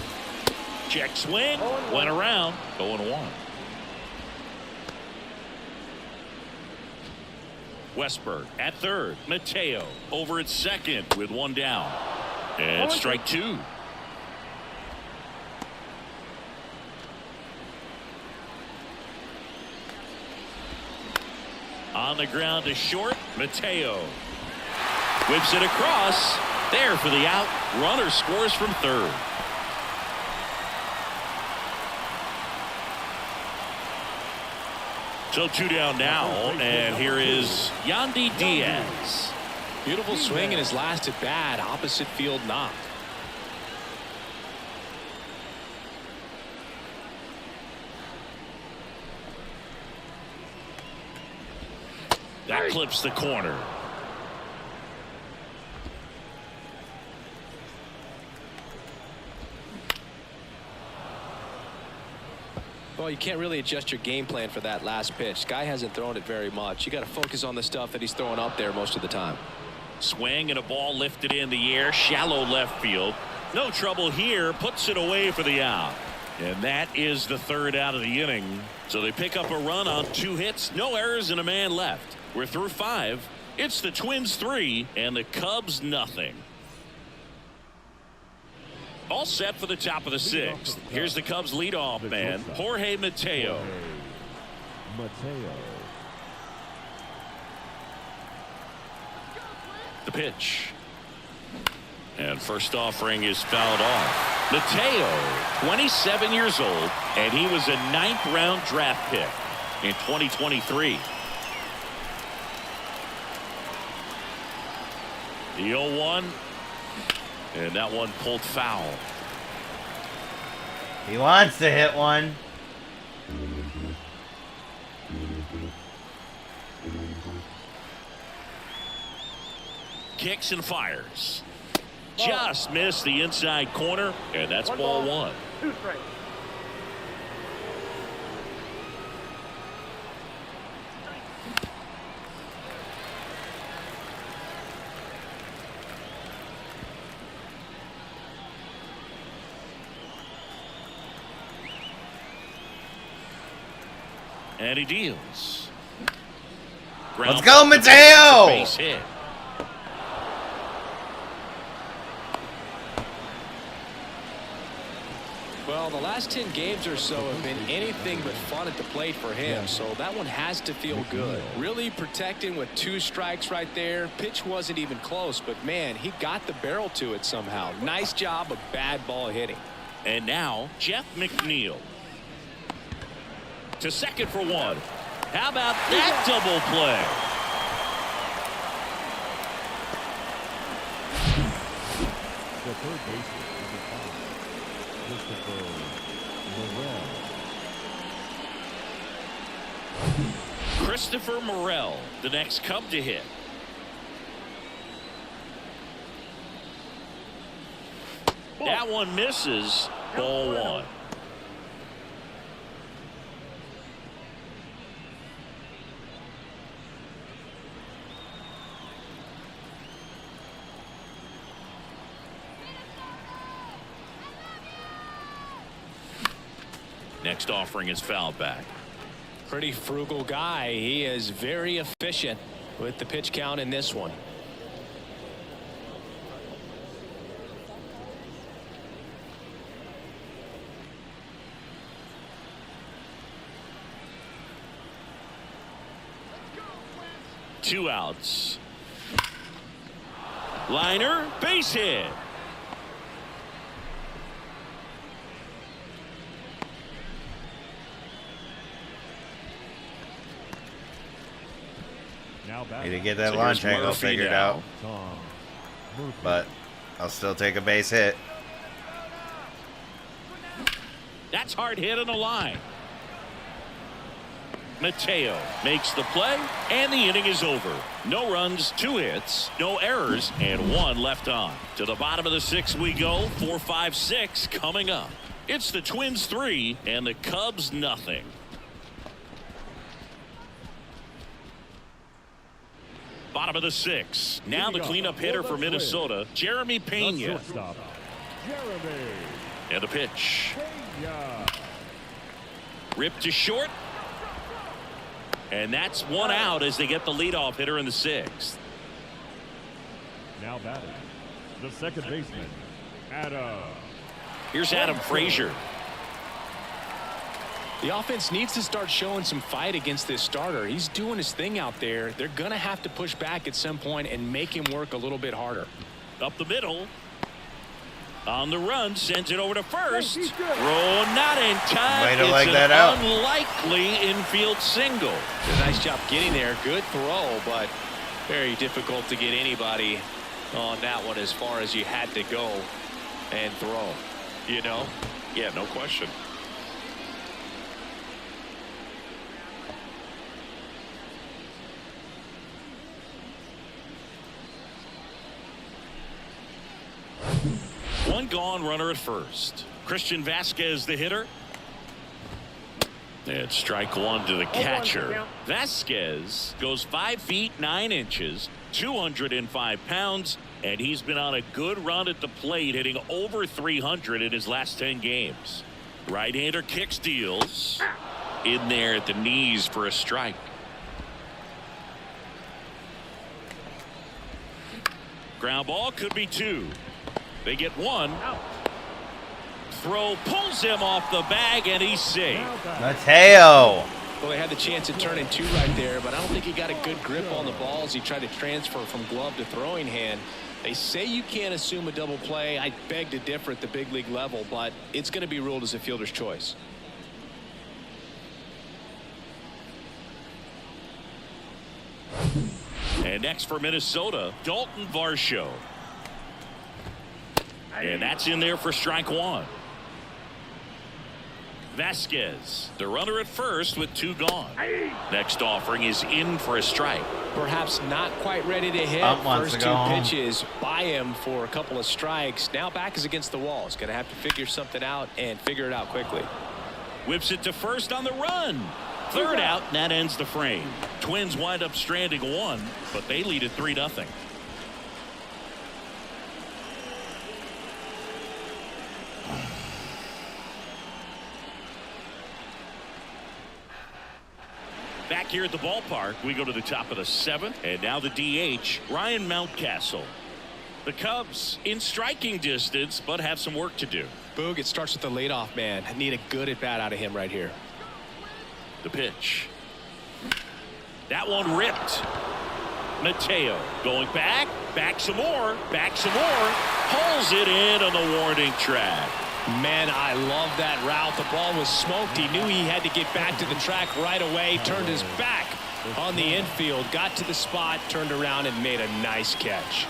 Check swing. Went around. 0-1. Westberg at third. Mateo over at second with 1 down. And strike 2. On the ground to short. Mateo whips it across. There for the out. Runner scores from third. So 2 down now, and here is Yandy Diaz. Beautiful swing in his last at bat. Opposite field knock. That clips the corner. Well, you can't really adjust your game plan for that last pitch. Guy hasn't thrown it very much. You got to focus on the stuff that he's throwing up there most of the time. Swing and a ball lifted in the air. Shallow left field. No trouble here. Puts it away for the out. And that is the third out of the inning. So they pick up a run on 2 hits. No errors and a man left. We're through 5. It's the Twins 3 and the Cubs nothing. All set for the top of the 6th. Here's the Cubs leadoff man, Jorge Mateo. Mateo. The pitch. And first offering is fouled off. Mateo, 27 years old, and he was a 9th round draft pick in 2023. The 0-1. And that one pulled foul. He wants to hit one. Kicks and fires. Just missed the inside corner, and that's ball one. 2 strikes. And he deals. Let's go, Mateo! Base hit. Well, the last 10 games or so have been anything but fun at the plate for him, so that one has to feel good. Really protecting with 2 strikes right there. Pitch wasn't even close, but man, he got the barrel to it somehow. Nice job of bad ball hitting. And now Jeff McNeil to second for 1. How about that double play? The third baseman is a foul. Christopher Morel. Christopher Morel, the next Cub to hit. That one misses. Ball 1. Next offering is fouled back. Pretty frugal guy. He is very efficient with the pitch count in this one. Two outs. Liner, base hit. Now back. Need to get that So launch here's angle Murphy figured now. out, Tom Murphy. but I'll still take a base hit. That's hard hit on the line. Mateo makes the play, and the inning is over. No runs, 2 hits, no errors, and 1 left on. To the bottom of the 6th we go. 4, 5, 6 coming up. It's the Twins 3 and the Cubs nothing. Bottom of the 6th. Now the cleanup hitter for Minnesota, Jeremy The Pena. shortstop, Jeremy And the pitch. Pena. Ripped to short. And that's 1 out as they get the leadoff hitter in the 6th. Now batting, the second baseman, Adam. Here's Adam Frazier. The offense needs to start showing some fight against this starter. He's doing his thing out there. They're going to have to push back at some point and make him work a little bit harder. Up the middle. On the run, sends it over to first. He's good. Throw not in time. Way to It's leg an that out. unlikely infield single. Did a nice job getting there. Good throw, but very difficult to get anybody on that one as far as you had to go and throw. You know? Yeah, no question. One gone, runner at first. Christian Vasquez, the hitter. And strike 1 to the catcher. Vasquez goes 5 feet 9 inches, 205 pounds, and he's been on a good run at the plate, hitting over 300 in his last 10 games. Right-hander kicks, deals. In there at the knees for a strike. Ground ball could be 2. They get 1. Throw pulls him off the bag, and he's safe. Mateo. Well, they had the chance at turning 2 right there, but I don't think he got a good grip on the ball as he tried to transfer from glove to throwing hand. They say you can't assume a double play. I beg to differ at the big league level, but it's going to be ruled as a fielder's choice. And next for Minnesota, Dalton Varsho. And that's in there for strike 1. Vasquez, the runner at first with 2 gone. Next offering is in for a strike. Perhaps not quite ready to hit. Wants First to go 2 home. pitches by him for a couple of strikes. Now back is against the wall. He's going to have to figure something out and figure it out quickly. Whips it to first on the run. Third out, and that ends the frame. Twins wind up stranding 1, but they lead at 3-0. Back here at the ballpark, we go to the top of the 7th, and now the DH, Ryan Mountcastle. The Cubs in striking distance, but have some work to do. Boog, it starts with the leadoff man. I need a good at bat out of him right here. The pitch. That one ripped. Mateo going back some more, pulls it in on the warning track. Man, I love that route. The ball was smoked. He knew he had to get back to the track right away. Turned his back on the infield, got to the spot, turned around and made a nice catch.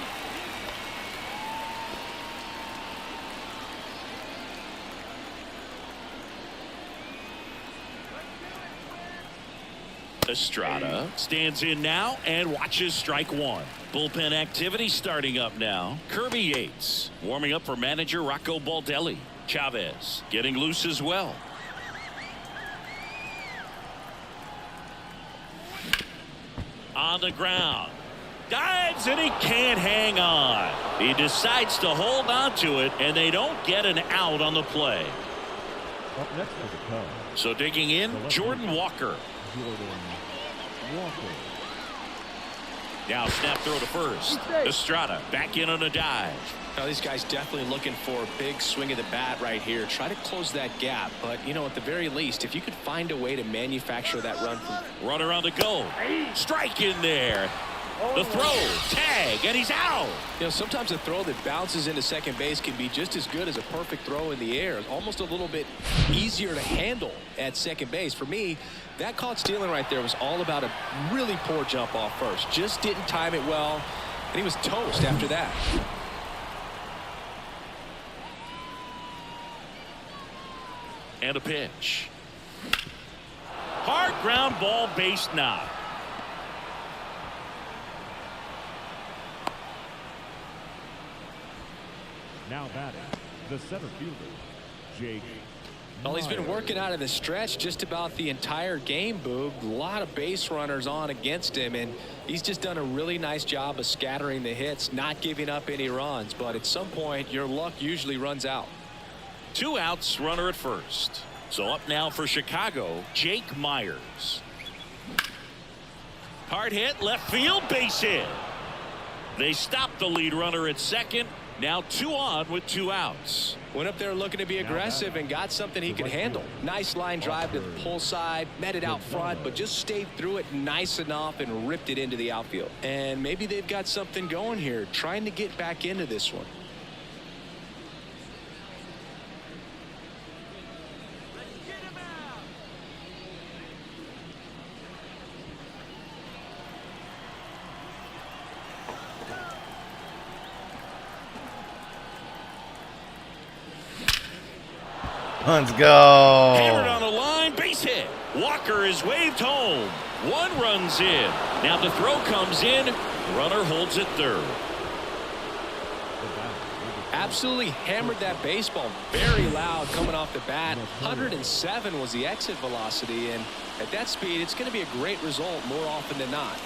Estrada stands in now and watches strike 1. Bullpen activity starting up now. Kirby Yates warming up for manager Rocco Baldelli. Chavez getting loose as well. On the ground. Dives and he can't hang on. He decides to hold on to it, and they don't get an out on the play. Up next for the Cubs, So digging in, Jordan Walker. Jordan Walker. Now snap throw to first. Estrada back in on a dive. Now these guys definitely looking for a big swing of the bat right here. Try to close that gap. But, you know, at the very least, if you could find a way to manufacture that run from... Runner on the go. Strike in there. The throw. Tag. And he's out. You know, sometimes a throw that bounces into second base can be just as good as a perfect throw in the air. Almost a little bit easier to handle at second base. For me, that caught stealing right there was all about a really poor jump off first. Just didn't time it well. And he was toast after that. And a pitch. Hard ground ball, base knock. Now batting, the center fielder, Jake. Well, he's been Myers. working out of the stretch just about the entire game, Boog. A lot of base runners on against him, and he's just done a really nice job of scattering the hits, not giving up any runs. But at some point, your luck usually runs out. 2 outs, runner at first. So up now for Chicago, Jake Myers. Hard hit, left field, base hit. They stopped the lead runner at second. Now 2 on with 2 outs. Went up there looking to be aggressive and got something he could handle. Nice line drive to the pull side, met it out front, but just stayed through it nice enough and ripped it into the outfield. And maybe they've got something going here, trying to get back into this one. Let's go. Hammered on the line, base hit. Walker is waved home. 1 run's in. Now the throw comes in. Runner holds it third. Absolutely hammered that baseball. Very loud coming off the bat. 107 was the exit velocity, and at that speed, it's going to be a great result more often than not.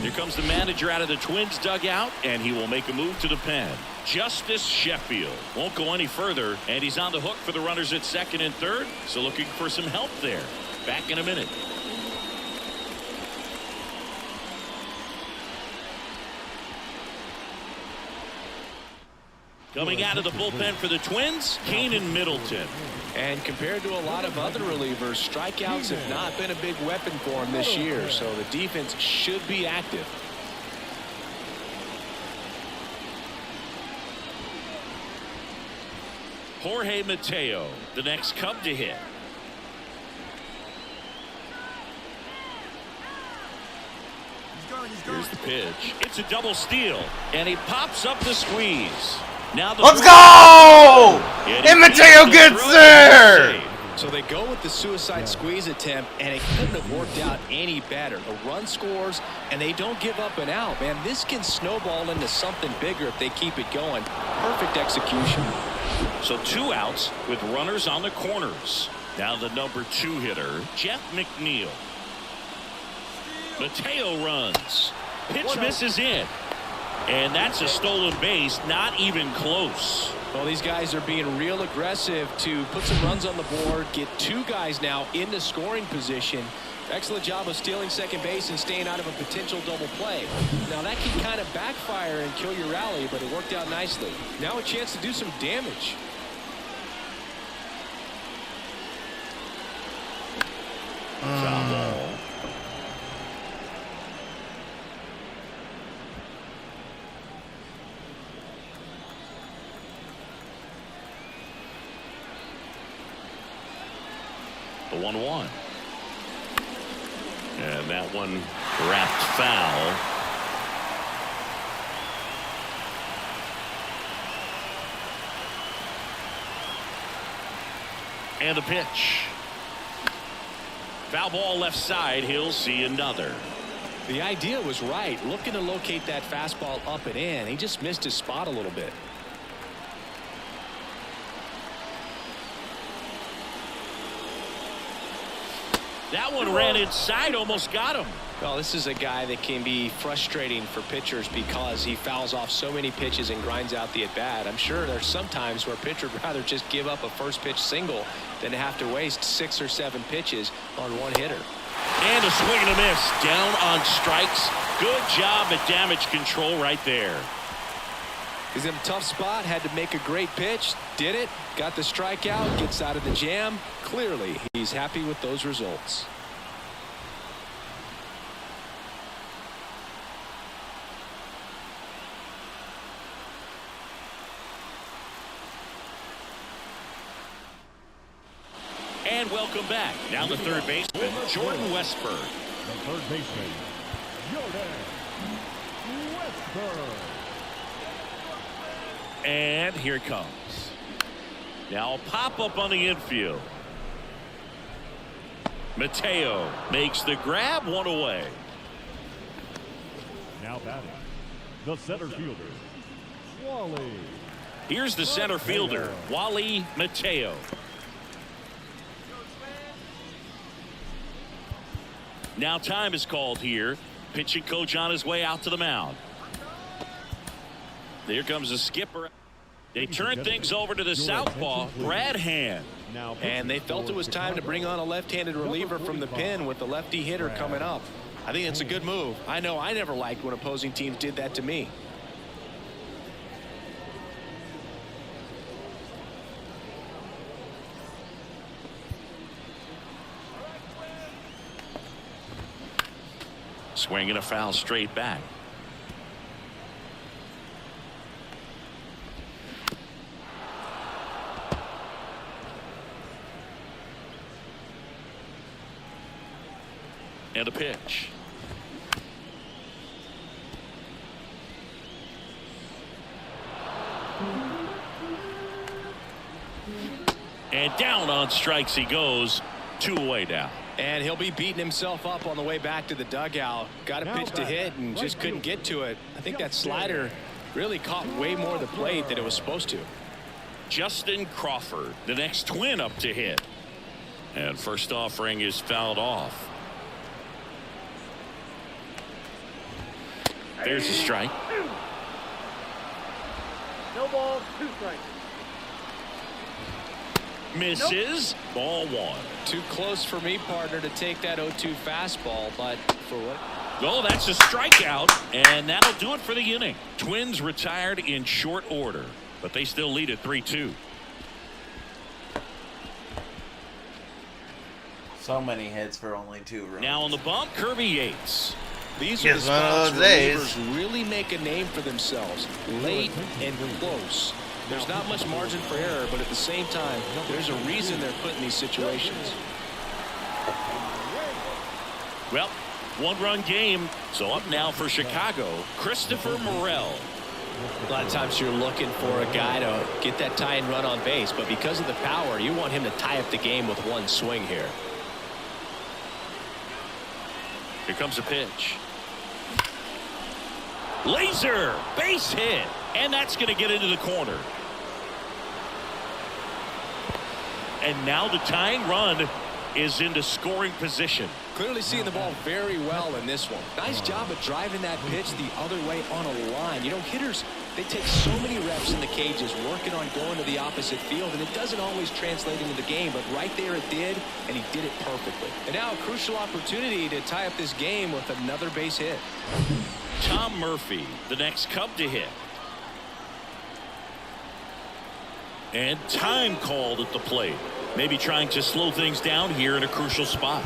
Here comes the manager out of the Twins dugout, and he will make a move to the pen. Justice Sheffield won't go any further, and he's on the hook for the runners at second and third, so looking for some help there. Back in a minute. Coming out of the bullpen for the Twins, Keenan Middleton. And compared to a lot of other relievers, strikeouts have not been a big weapon for him this year, so the defense should be active. Jorge Mateo, the next Cub to hit. Here's the pitch. It's a double steal, and he pops up the squeeze. Now the Let's go! And Mateo gets there! So they go with the suicide squeeze attempt, and it couldn't have worked out any better. The run scores, and they don't give up and out. Man, this can snowball into something bigger if they keep it going. Perfect execution. So 2 outs with runners on the corners. Now the number 2 hitter, Jeff McNeil. Mateo runs. Pitch misses in. And that's a stolen base, not even close. Well, these guys are being real aggressive to put some runs on the board, get 2 guys now into scoring position. Excellent job of stealing second base and staying out of a potential double play. Now that can kind of backfire and kill your rally, but it worked out nicely. Now a chance to do some damage. Foul ball. The 1-1. And that one wrapped foul. And the pitch. Foul ball left side. He'll see another. The idea was right, looking to locate that fastball up and in. He just missed his spot a little bit. That one ran inside, almost got him. Well, this is a guy that can be frustrating for pitchers because he fouls off so many pitches and grinds out the at-bat. I'm sure there's some times where a pitcher would rather just give up a first pitch single than to have to waste 6 or 7 pitches on one hitter. And a swing and a miss. Down on strikes. Good job at damage control right there. He's in a tough spot, had to make a great pitch, did it, got the strikeout, gets out of the jam. Clearly, he's happy with those results. And welcome back. Now the third baseman, Jordan Westburg. The third baseman, Jordan Westburg. And here it comes. Now a pop-up on the infield. Mateo makes the grab, 1 away. Now batting, the center fielder, Wally. Here's the center fielder, Wally Mateo. Now time is called here. Pitching coach on his way out to the mound. There comes the skipper. They turn things over to the southpaw, Brad Hand. And they felt it was time to bring on a left-handed reliever from the pen with the lefty hitter coming up. I think it's a good move. I know I never liked when opposing teams did that to me. Swinging a foul straight back. And a pitch. And down on strikes he goes. 2 away now. And he'll be beating himself up on the way back to the dugout. Got a pitch to hit and just couldn't get to it. I think that slider really caught way more of the plate than it was supposed to. Justin Crawford, the next twin up to hit. And first offering is fouled off. There's a strike. No ball, 2 strikes. Misses. Ball 1. Too close for me, partner, to take that 0-2 fastball, but for what? Oh, that's a strikeout, and that'll do it for the inning. Twins retired in short order, but they still lead at 3-2. So many hits for only 2 runs. Now on the bump, Kirby Yates. These are the Yes, one of spots those where days. relievers really make a name for themselves. Late and close. There's not much margin for error, but at the same time, there's a reason they're put in these situations. Well, 1-run game. So up now for Chicago, Christopher Morel. A lot of times you're looking for a guy to get that tying run on base, but because of the power, you want him to tie up the game with one swing here. Here comes a pitch. Laser, base hit, and that's going to get into the corner. And now the tying run is into scoring position. Clearly seeing the ball very well in this one. Nice job of driving that pitch the other way on a line. You know, hitters, they take so many reps in the cages working on going to the opposite field, and it doesn't always translate into the game, but right there it did, and he did it perfectly. And now a crucial opportunity to tie up this game with another base hit. Tom Murphy, the next Cub to hit. And time called at the plate. Maybe trying to slow things down here in a crucial spot.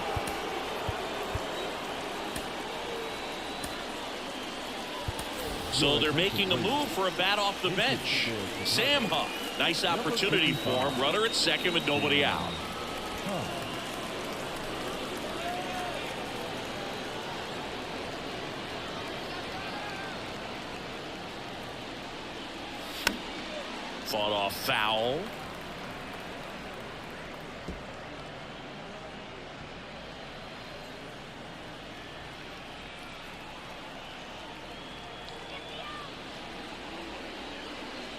So they're making a move for a bat off the bench. Sam Huff, nice opportunity for him. Runner at second with nobody out. Fought off foul.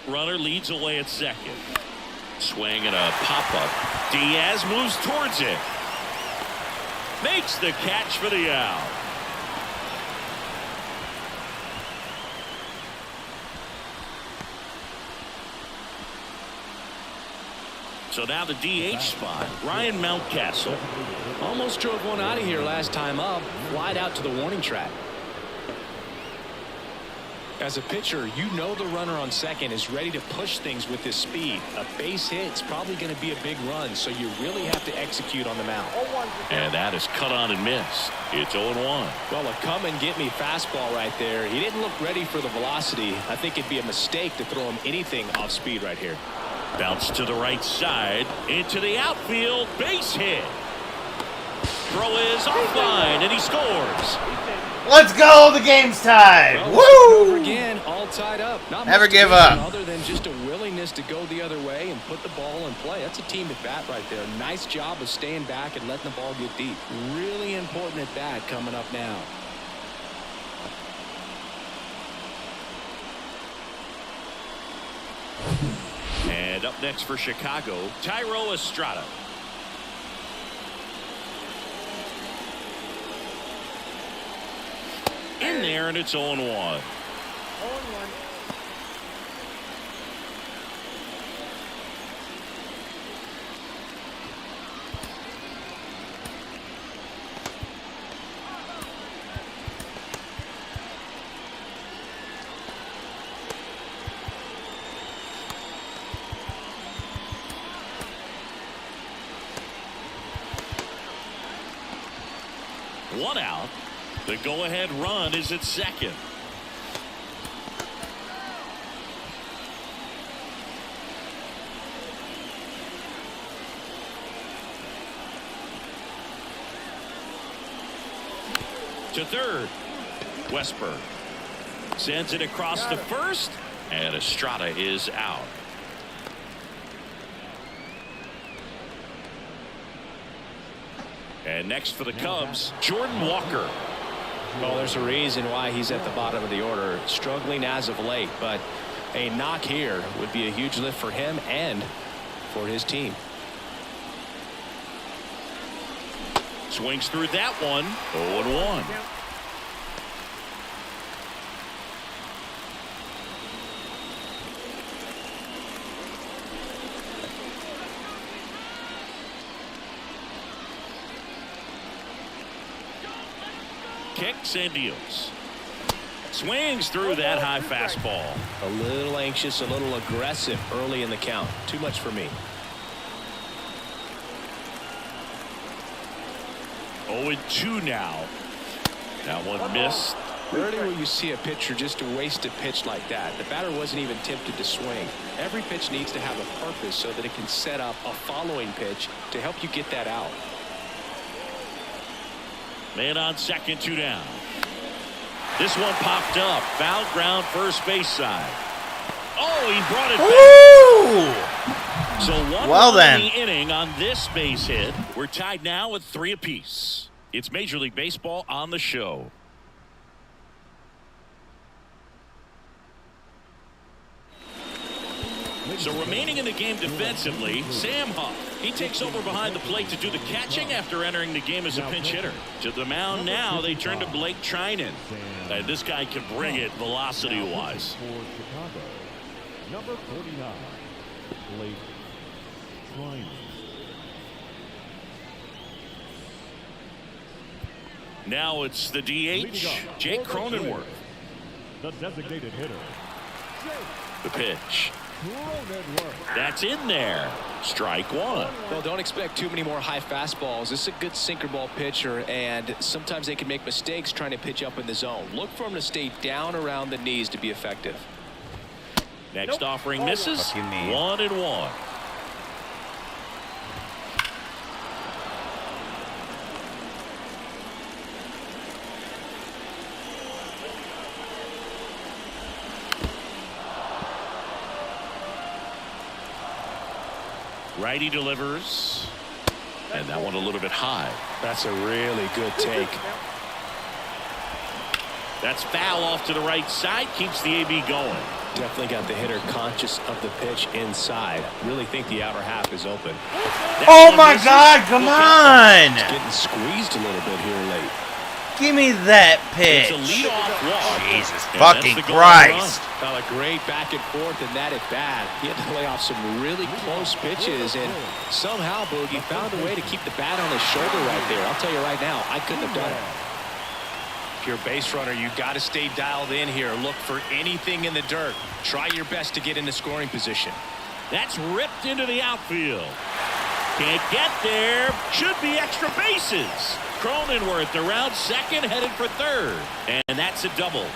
Runner leads away at second. Swing and a pop-up. Diaz moves towards it. Makes the catch for the out. So now the DH spot, Ryan Mountcastle. Almost drove one out of here last time up. Flied out to the warning track. As a pitcher, you know the runner on second is ready to push things with his speed. A base hit's probably going to be a big run, so you really have to execute on the mound. And that is cut on and missed. It's 0-1. Well, a come-and-get-me fastball right there. He didn't look ready for the velocity. I think it'd be a mistake to throw him anything off speed right here. Bounce to the right side, into the outfield, base hit. Throw is offline, and he scores. Let's go! The game's tied. Well, Woo! again, all tied up. Not Never much give to mention up. Other than just a willingness to go the other way and put the ball in play. That's a team at bat right there. Nice job of staying back and letting the ball get deep. Really important at bat coming up now. And up next for Chicago, Thairo Estrada. In there, and it's 0-1. 0-1. One out. The go-ahead run is at second. To third. Westberg sends it across to first, and Estrada is out. And next for the Cubs, Jordan Walker. Well, there's a reason why he's at the bottom of the order, struggling as of late, but a knock here would be a huge lift for him and for his team. Swings through that one. 0-1. Kicks and deals. Swings through that high fastball. A little anxious, a little aggressive early in the count. Too much for me. 0-2 now. That one missed. Rarely will you see a pitcher just to waste a pitch like that. The batter wasn't even tempted to swing. Every pitch needs to have a purpose so that it can set up a following pitch to help you get that out. Man on second, 2 down. This one popped up. Foul ground first base side. Oh, he brought it back. Woo! So one Well run then. in the inning on this base hit. We're tied now at 3 apiece. It's Major League Baseball on the show. So remaining in the game defensively, Sam Huff. He takes over behind the plate to do the catching after entering the game as a pinch hitter. To the mound now, they turn to Blake Trinan. And this guy can bring it velocity-wise. For Chicago, number 49, Blake Trinan. Now it's the DH, Jake Cronenworth. The designated hitter, The pitch. Cronenworth. That's in there. Strike one. Well, don't expect too many more high fastballs. This is a good sinker ball pitcher, and sometimes they can make mistakes trying to pitch up in the zone. Look for him to stay down around the knees to be effective. Next offering misses. Fuck you, man. 1-1. Righty delivers. And that one a little bit high. That's a really good take. That's foul off to the right side. Keeps the AB going. Definitely got the hitter conscious of the pitch inside. Really think the outer half is open. That Oh one my misses. God, come Look out. on! Getting squeezed a little bit here late. Give me that pitch. It's a leadoff walk. Jesus And fucking that's the go-ahead Christ. Well, a great back and forth and that at bat. He had to lay off some really close pitches, and somehow Boogie found a way to keep the bat on his shoulder right there. I'll tell you right now, I couldn't have done it. If you're a base runner, you got to stay dialed in here. Look for anything in the dirt. Try your best to get into scoring position. That's ripped into the outfield. Can't get there. Should be extra bases. Cronenworth around second, headed for third. And that's a double.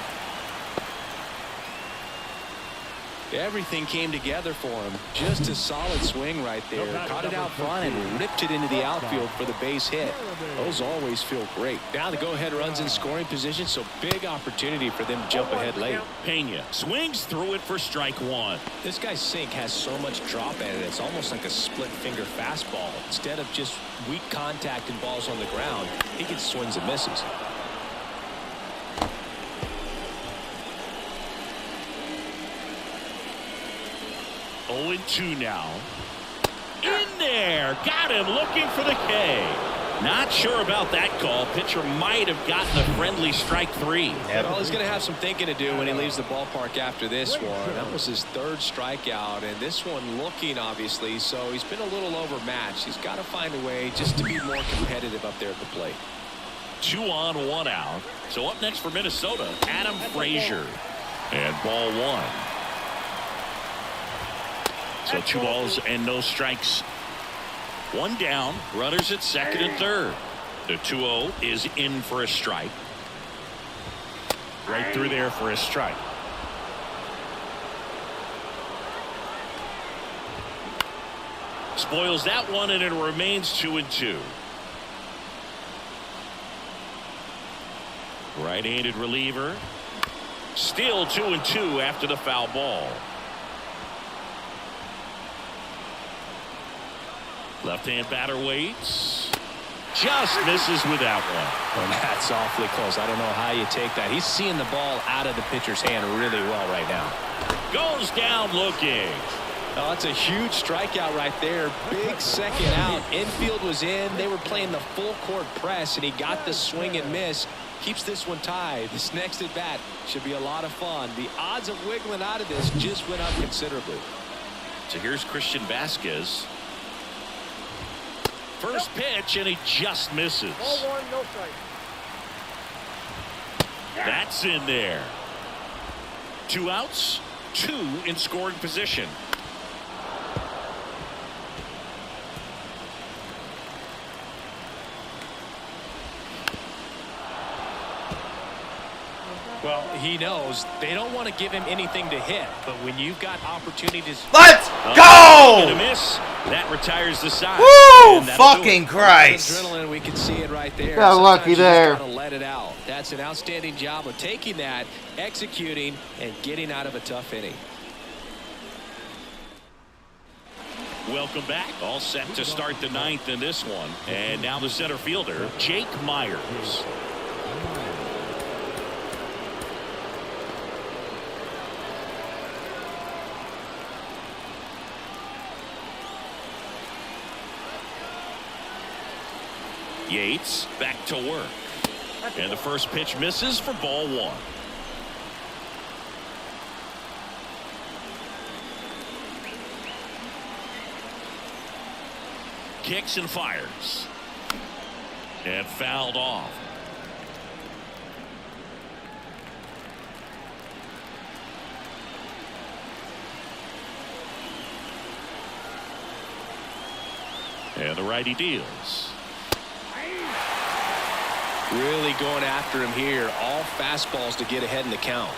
Everything came together for him. Just a solid swing right there. Caught it out front and ripped it into the outfield for the base hit. Those always feel great. Now the go-ahead runs in scoring position, so big opportunity for them to jump ahead late. Pena swings through it for strike one. This guy's sink has so much drop in it. It's almost like a split finger fastball. Instead of just weak contact and balls on the ground, he gets swings and misses. Oh, 0-2 now. In there. Got him looking for the K. Not sure about that call. Pitcher might have gotten a friendly strike three. Well, he's going to have some thinking to do when he leaves the ballpark after this one. That was his third strikeout, and this one looking, obviously, so he's been a little overmatched. He's got to find a way just to be more competitive up there at the plate. 2 on, 1 out. So up next for Minnesota, Adam Frazier. And ball one. So 2 balls and no strikes. 1 down, runners at second and third. The 2-0 is in for a strike. Right through there for a strike. Spoils that one, and it remains 2-2. Right-handed reliever. Still 2-2 after the foul ball. Left-hand batter waits. Just misses with that one. And that's awfully close. I don't know how you take that. He's seeing the ball out of the pitcher's hand really well right now. Goes down looking. Oh, that's a huge strikeout right there. Big second out. Infield was in. They were playing the full court press, and he got the swing and miss. Keeps this one tied. This next at bat should be a lot of fun. The odds of wiggling out of this just went up considerably. So here's Christian Vasquez. First pitch, and he just misses. Ball 1, no strike. That's in there. 2 outs, 2 in scoring position. Well, he knows they don't want to give him anything to hit, but when you've got opportunities. Let's And a go! miss. That retires the side. Woo! And that'll do Fucking it. Christ! Adrenaline, we can see it right there. Got lucky Sometimes you there. just gotta let it out. That's an outstanding job of taking that, executing, and getting out of a tough inning. Welcome back. All set to start the ninth in this one. And now the center fielder, Jake Myers. Yates back to work. And the first pitch misses for ball one. Kicks and fires. And fouled off. And the righty deals. Really going after him here. All fastballs to get ahead in the count.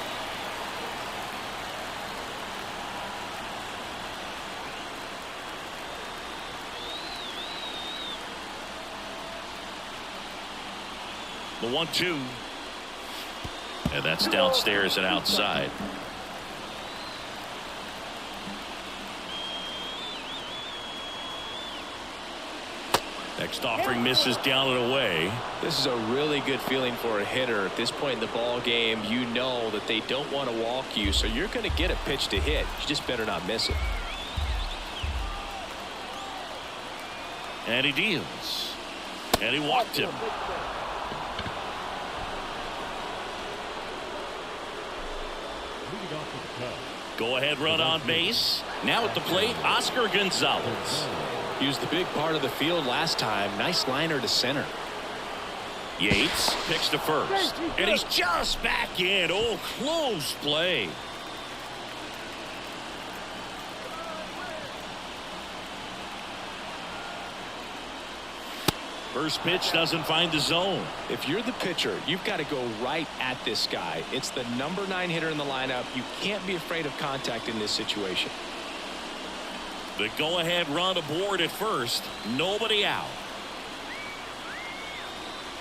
The 1-2. And that's downstairs and outside. Next offering misses down and away. This is a really good feeling for a hitter at this point in the ball game. You know that they don't want to walk you, so you're going to get a pitch to hit. You just better not miss it. And he deals. And he walked him. Leading off with the Cubs. Go ahead run on base. Now at the plate, Oscar Gonzalez. He was the big part of the field last time. Nice liner to center. Yates picks to first. And he's just back in. Oh, close play. First pitch doesn't find the zone. If you're the pitcher, you've got to go right at this guy. It's the number 9 hitter in the lineup. You can't be afraid of contact in this situation. The go-ahead run aboard at first. Nobody out.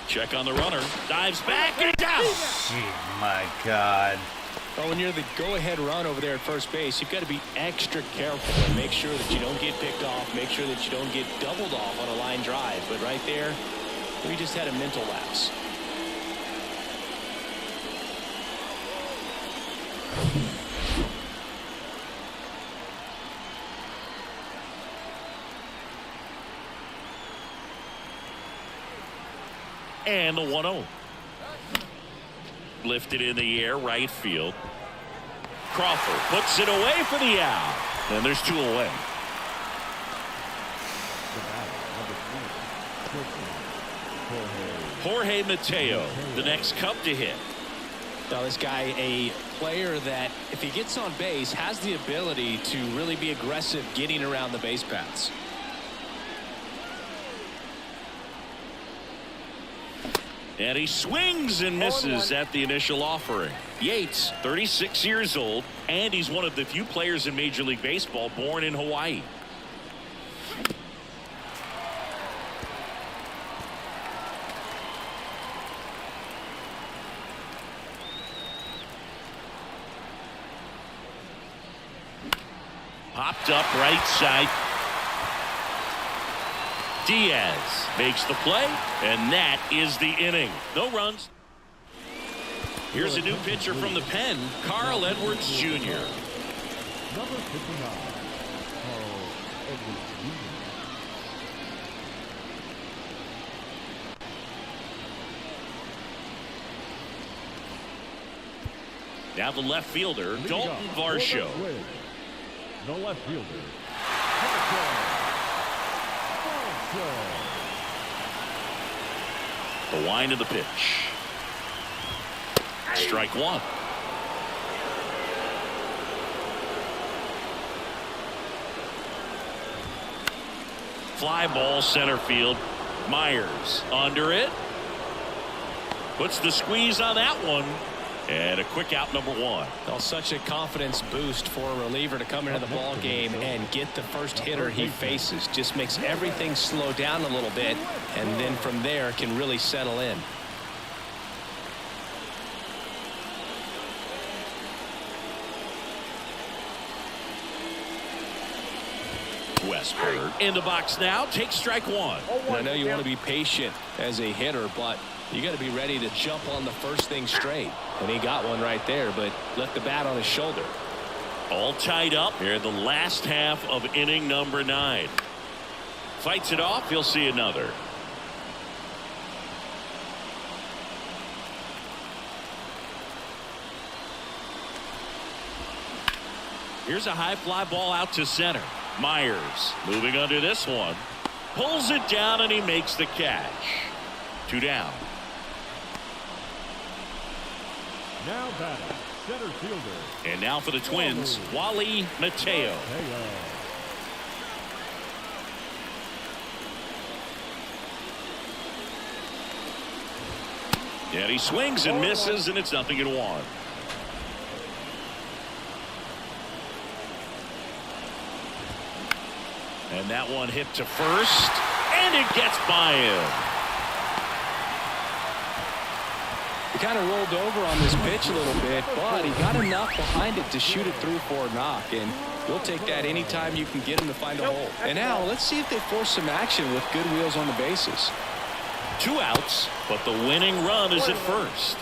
Check on the runner. Dives back and down. Oh, my God. Well, when you're the go-ahead run over there at first base, you've got to be extra careful and make sure that you don't get picked off. Make sure that you don't get doubled off on a line drive. But right there, we just had a mental lapse. And the 1-0. Lifted in the air, right field. Crawford puts it away for the out. And there's 2 away. The batter, number 3, Jorge Mateo, the next Cub to hit. Now this guy, a player that if he gets on base has the ability to really be aggressive getting around the base paths. And he swings and misses at the initial offering. Yates, 36 years old, and he's one of the few players in Major League Baseball born in Hawaii. Popped up right side. Diaz makes the play, and that is the inning. No runs. Here's a new pitcher from the pen, Carl Edwards Jr. number 59, Carl Edwards Jr. Now the left fielder, Dalton Varsho. The left fielder, The wind of the pitch. Strike 1. Fly ball center field. Myers under it. Puts the squeeze on that one. And a quick out, number 1. Well, such a confidence boost for a reliever to come into the ball game and get the first hitter he faces. Just makes everything slow down a little bit, and then from there can really settle in. Strasburg in the box now. Take strike one. And I know you want to be patient as a hitter, but you got to be ready to jump on the first thing straight. And he got one right there, but left the bat on his shoulder. All tied up here in the last half of inning number 9. Fights it off. He'll see another. Here's a high fly ball out to center. Myers moving under this one. Pulls it down and he makes the catch. 2 down. Now batting, center fielder. And now for the Twins, Wally Mateo. And he swings and misses, and it's 0-1. And that one hit to first, and it gets by him. He kind of rolled over on this pitch a little bit, but he got enough behind it to shoot it through for a knock, and we'll take that anytime you can get him to find a hole. And now let's see if they force some action with good wheels on the bases. 2 outs, but the winning run is at first.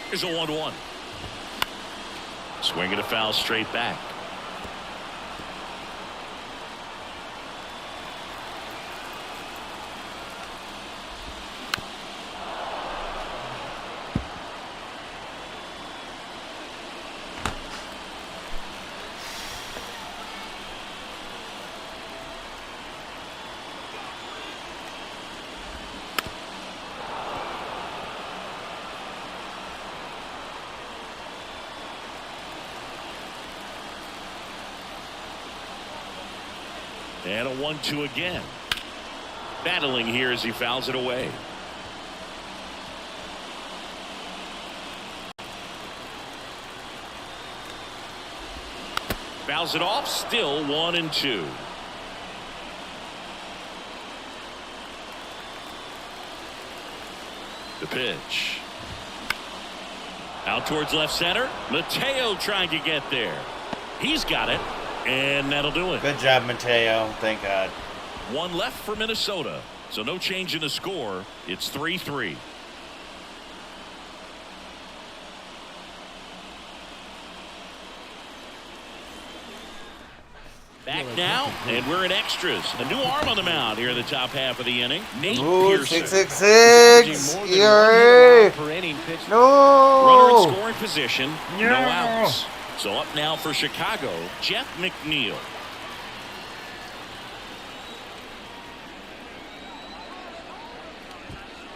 Here's a 1-1. Swing and a foul straight back. And a 1-2 again. Battling here as he fouls it away. Fouls it off. Still 1-2. The pitch. Out towards left center. Mateo trying to get there. He's got it. And that'll do it. Good job, Mateo. Thank God. 1 left for Minnesota. So no change in the score. It's 3-3. Back now, and we're in extras. A new arm on the mound here in the top half of the inning. Nate Pearson. 666 ERA. Runner in No. scoring position. No outs. So up now for Chicago, Jeff McNeil.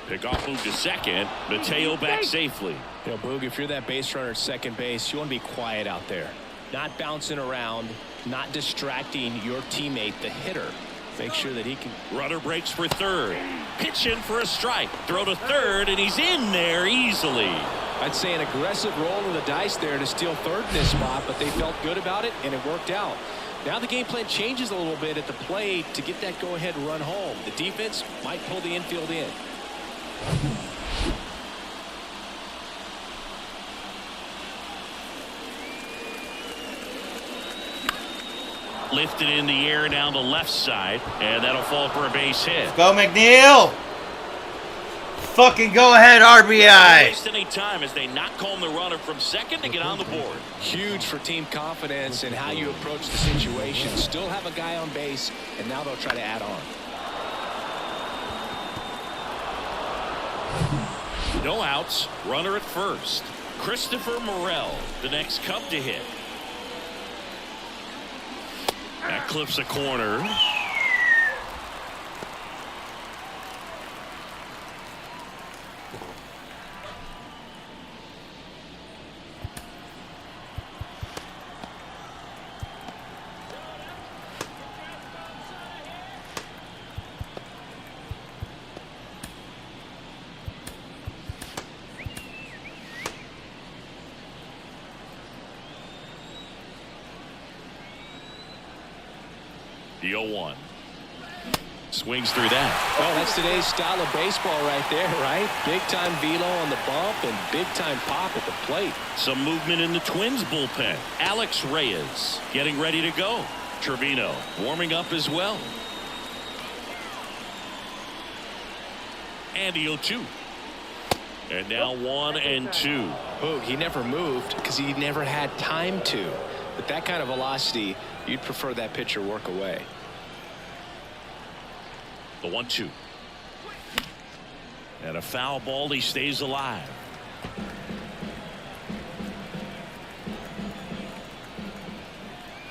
Pickoff move to second. Mateo back safely. You know, Boog, if you're that base runner at second base, you want to be quiet out there. Not bouncing around, not distracting your teammate, the hitter. Make sure that he can. Runner breaks for third. Pitch in for a strike. Throw to third, and he's in there easily. I'd say an aggressive roll of the dice there to steal third in this spot, but they felt good about it, and it worked out. Now the game plan changes a little bit at the plate to get that go-ahead run home. The defense might pull the infield in. Lifted in the air down the left side, and that'll fall for a base hit. Go, McNeil. Fucking go ahead, Don't RBI. waste any time as they knock home the runner from second to get on the board. Huge for team confidence and how you approach the situation. Still have a guy on base, and now they'll try to add on. No outs. Runner at first. Christopher Morel, the next Cub to hit. That clips a corner. The 0-1. Swings through that. Well, that's today's style of baseball right there, right? Big-time velo on the bump and big-time pop at the plate. Some movement in the Twins bullpen. Alex Reyes getting ready to go. Trevino warming up as well. And the 0-2. And now 1-2. Oh, he never moved because he never had time to. With that kind of velocity, you'd prefer that pitcher work away. The 1-2. And a foul ball. He stays alive.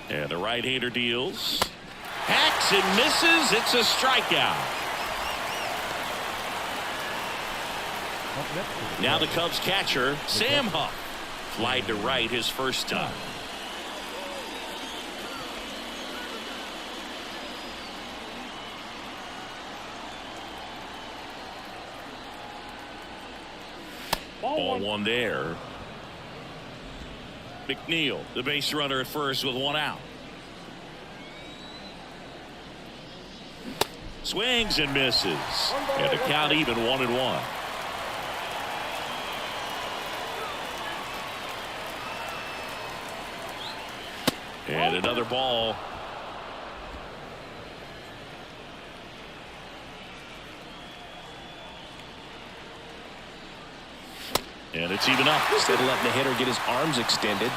And the right-hander deals. Hacks and misses. It's a strikeout. Now the Cubs catcher, Sam Huff. Flied to right his first time. Ball one there. McNeil, the base runner at first with one out. Swings and misses. And the count even 1-1. And another ball. And it's even up. Instead of letting the hitter get his arms extended,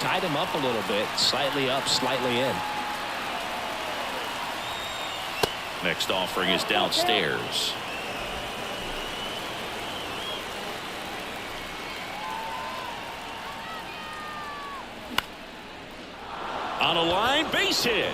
tied him up a little bit, slightly up, slightly in. Next offering is downstairs. On a line, base hit.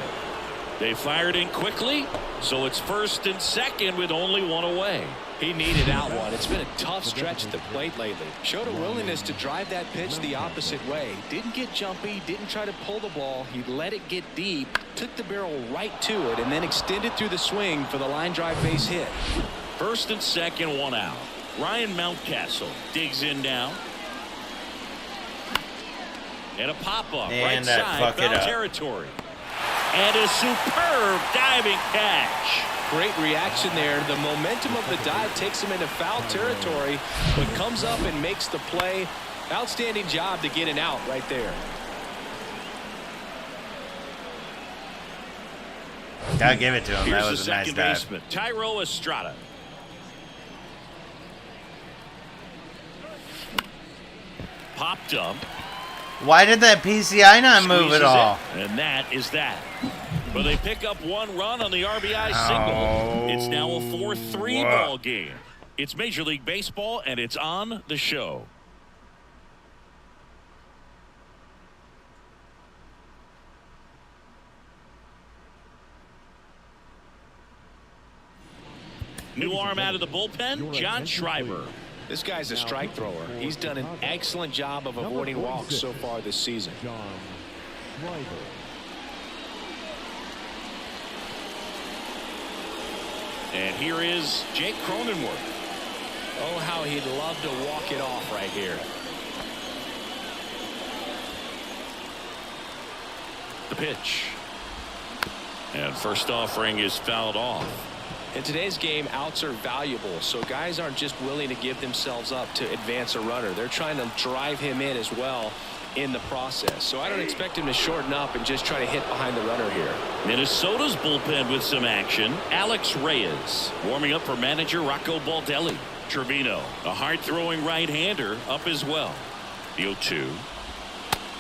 They fired in quickly, so it's first and second with only one away. He needed out one. It's been a tough stretch at the plate lately. Showed a willingness to drive that pitch the opposite way. Didn't get jumpy, didn't try to pull the ball. He let it get deep, took the barrel right to it, and then extended through the swing for the line drive base hit. First and second, one out. Ryan Mountcastle digs in now. And a pop-up right side, foul territory. And a superb diving catch. Great reaction there. The momentum of the dive takes him into foul territory, but comes up and makes the play. Outstanding job to get an out right there. Gotta give it to him. Here's That was the a nice second dive. baseman, Tyro Estrada. Popped up. Why did that PCI not move at all? And that is that. But they pick up one run on the RBI single. It's now a 4-3 ball game. It's Major League Baseball, and it's on the show. New arm out of the bullpen, John Schreiber. This guy's a strike thrower. He's done an excellent job of avoiding walks so far this season. John Schreiber. And here is Jake Cronenworth. Oh, how he'd love to walk it off right here. The pitch. And first offering is fouled off. In today's game, outs are valuable, so guys aren't just willing to give themselves up to advance a runner. They're trying to drive him in as well in the process. So I don't expect him to shorten up and just try to hit behind the runner here. Minnesota's bullpen with some action. Alex Reyes warming up for manager Rocco Baldelli. Trevino, a hard-throwing right-hander, up as well. The 0-2.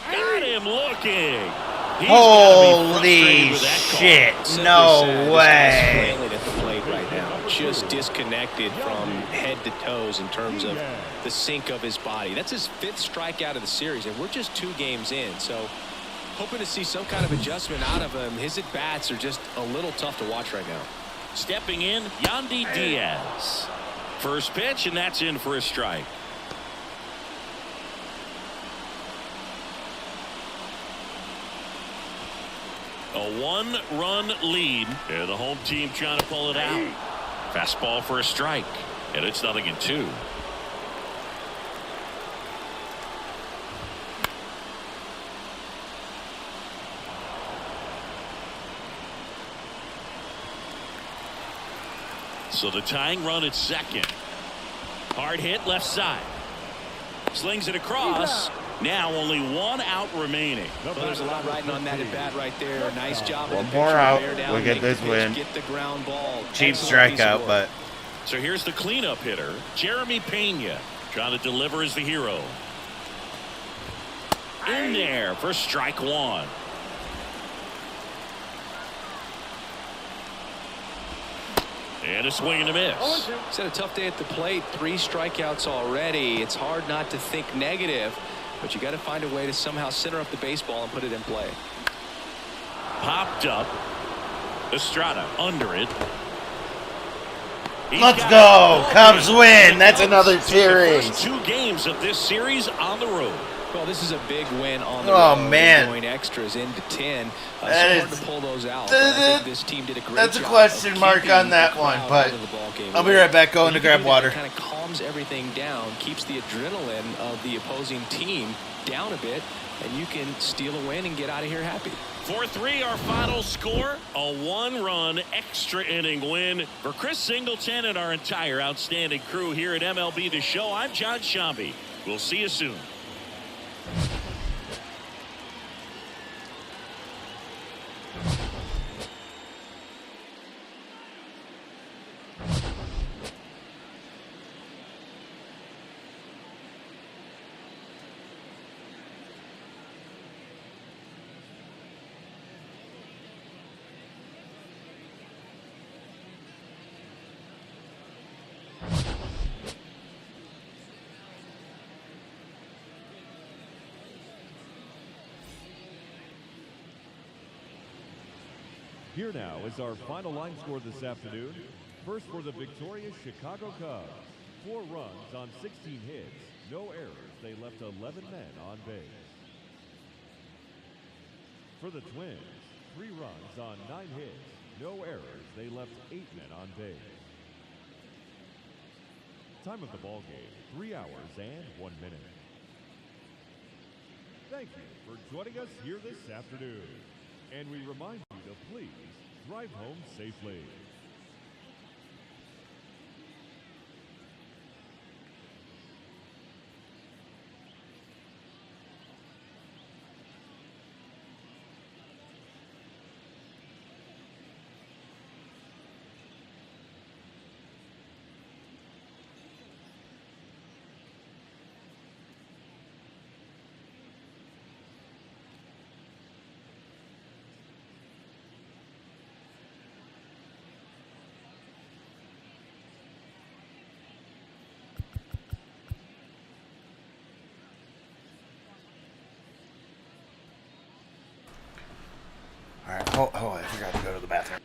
Got him looking. He's Holy shit. No way. At the plate right now. Just disconnected from head to toes in terms of the sink of his body. That's his 5th strikeout of the series, and we're just 2 games in. So hoping to see some kind of adjustment out of him. His at-bats are just a little tough to watch right now. Stepping in, Yandy Diaz. First pitch, and that's in for a strike. A 1-run lead, and the home team trying to pull it out. Fastball for a strike, and it's 0-2. So the tying run at second. Hard hit left side. Slings it across. Now only one out remaining. Well, there's a lot riding on that at bat right there. Nice job. One more out. We get this win. Get the ground ball. Cheap strikeout, but. So here's the cleanup hitter, Jeremy Pena, trying to deliver as the hero. In there for strike one. And a swing and a miss. He's had a tough day at the plate. 3 strikeouts already. It's hard not to think negative, but you got to find a way to somehow center up the baseball and put it in play. Popped up. Estrada under it. Let's go. Cubs win. That's another series. First 2 games of this series on the road. Well, this is a big win on the road. road. Man. Going extras into 10. That hard is, to pull those out. I think this team did a great that's job a question mark on that one, but I'll be right back going to grab water. Kind of calms everything down, keeps the adrenaline of the opposing team down a bit, and you can steal a win and get out of here happy. 4-3 our final score. A 1-run extra inning win for Chris Singleton and our entire outstanding crew here at MLB The Show. I'm John Shambi. We'll see you soon. Here now is our final line score this afternoon. First for the victorious Chicago Cubs. 4 runs on 16 hits. No errors. They left 11 men on base. For the Twins, 3 runs on 9 hits. No errors. They left 8 men on base. Time of the ball game, 3 hours and 1 minute. Thank you for joining us here this afternoon. And we remind you to please drive home safely. All right. Oh, I forgot to go to the bathroom.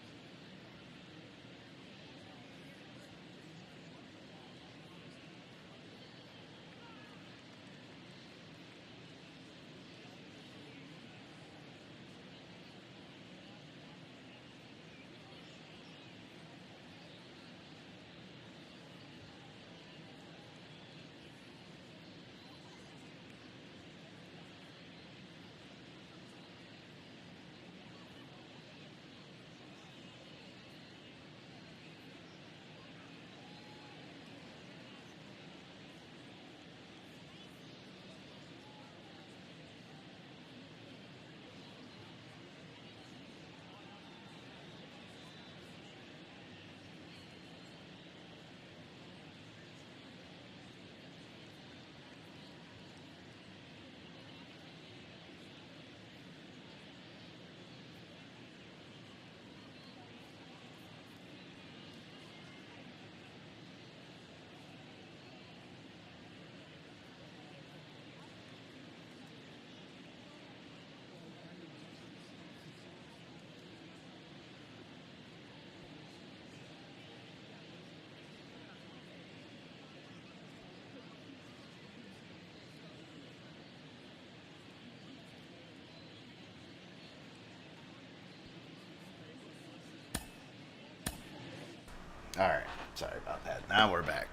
All right. Sorry about that. Now we're back.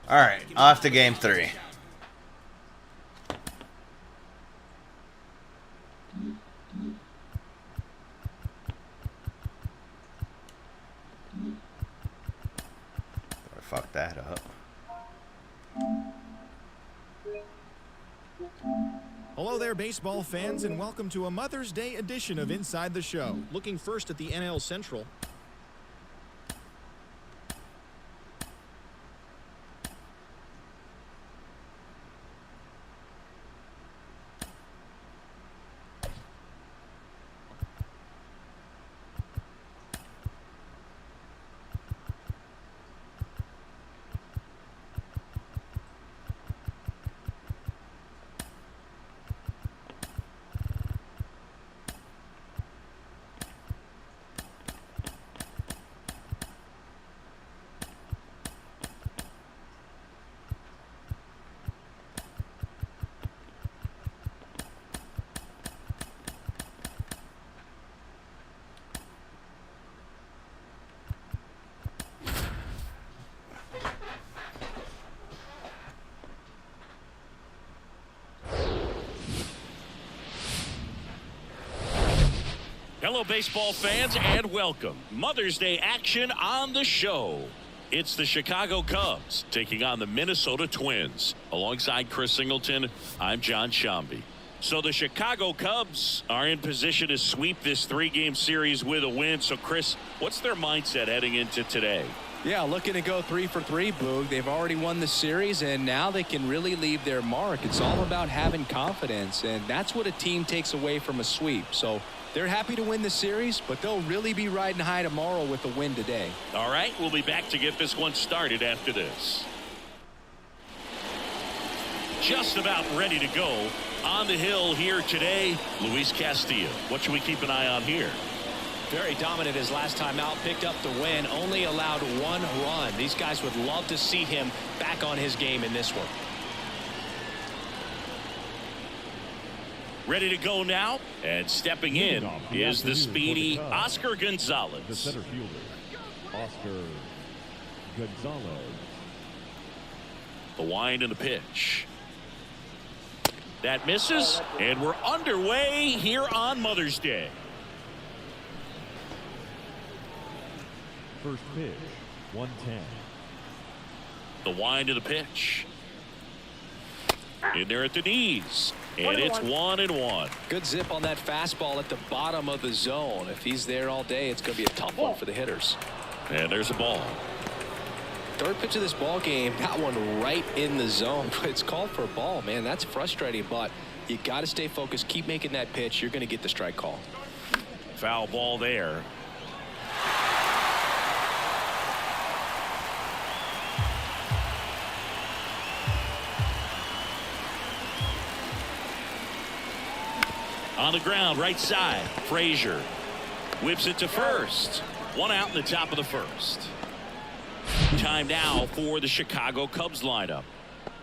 All right. Off to game 3. fuck that up. Hello there, baseball fans, and welcome to a Mother's Day edition of Inside the Show. Looking first at the NL Central. Hello, baseball fans, and welcome. Mother's Day action on the show. It's the Chicago Cubs taking on the Minnesota Twins. Alongside Chris Singleton, I'm John Shambi. So the Chicago Cubs are in position to sweep this three-game series with a win. So, Chris, what's their mindset heading into today? Yeah, looking to go 3 for 3, Boog. They've already won the series, and now they can really leave their mark. It's all about having confidence, and that's what a team takes away from a sweep. So they're happy to win the series, but they'll really be riding high tomorrow with a win today. All right, we'll be back to get this one started after this. Just about ready to go. On the hill here today, Luis Castillo. What should we keep an eye on here? Very dominant his last time out, picked up the win, only allowed 1 run. These guys would love to see him back on his game in this one. Ready to go now, and stepping in is the speedy Oscar Gonzalez. The center fielder, Oscar Gonzalez. The wind and the pitch. That misses, and we're underway here on Mother's Day. First pitch, 110. The wind of the pitch. In there at the knees. And it's 1-1. Good zip on that fastball at the bottom of the zone. If he's there all day, it's going to be a tough one for the hitters. And there's a ball. Third pitch of this ball game, got one right in the zone. It's called for a ball, man. That's frustrating, but you got to stay focused. Keep making that pitch. You're going to get the strike call. Foul ball there. On the ground, right side, Frazier whips it to first. 1 out in the top of the first. Time now for the Chicago Cubs lineup.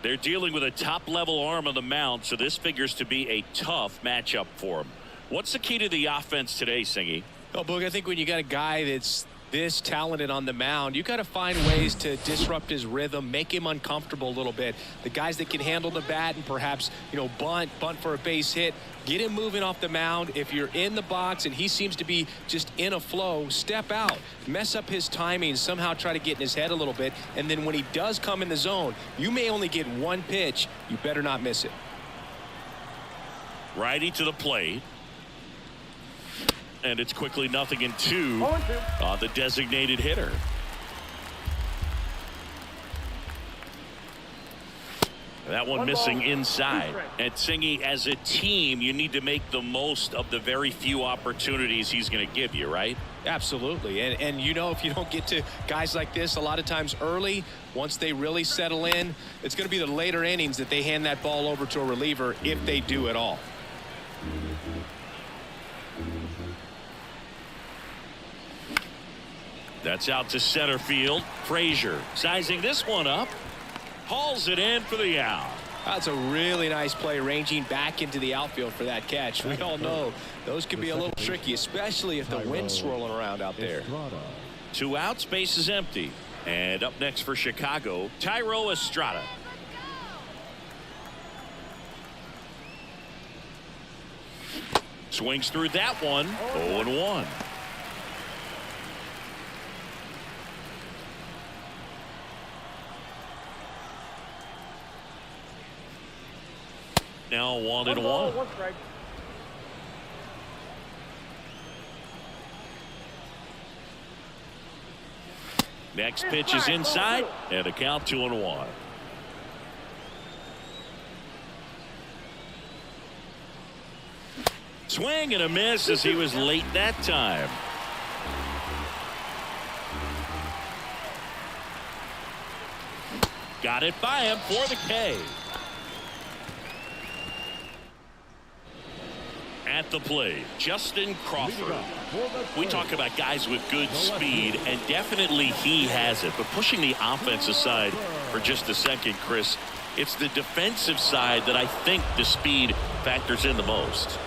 They're dealing with a top-level arm on the mound, so this figures to be a tough matchup for them. What's the key to the offense today, Singy? Oh, Boog, I think when you got a guy that's this talented on the mound, you got to find ways to disrupt his rhythm, make him uncomfortable a little bit. The guys that can handle the bat and perhaps, bunt for a base hit, get him moving off the mound. If you're in the box and he seems to be just in a flow, step out, mess up his timing, somehow try to get in his head a little bit. And then when he does come in the zone, you may only get 1 pitch. You better not miss it. Righty to the plate. And it's quickly 0-2 on the designated hitter. That one missing inside. And Singy, as a team, you need to make the most of the very few opportunities he's going to give you, right? Absolutely. And if you don't get to guys like this a lot of times early, once they really settle in, it's going to be the later innings that they hand that ball over to a reliever, if they do at all. That's out to center field. Frazier sizing this one up. Hauls it in for the out. That's a really nice play, ranging back into the outfield for that catch. We all know those can be a little tricky, especially if the wind's swirling around out there. 2 outs, base is empty. And up next for Chicago, Thairo Estrada. Swings through that one. 0-1. Now 1 One and ball, 1. one strike. Next pitch is inside, and a count 2-1. Swing and a miss as he was late that time. Got it by him for the K. At the plate, Justin Crawford. We talk about guys with good speed, and definitely he has it. But pushing the offense aside for just a second, Chris, it's the defensive side that I think the speed factors in the most.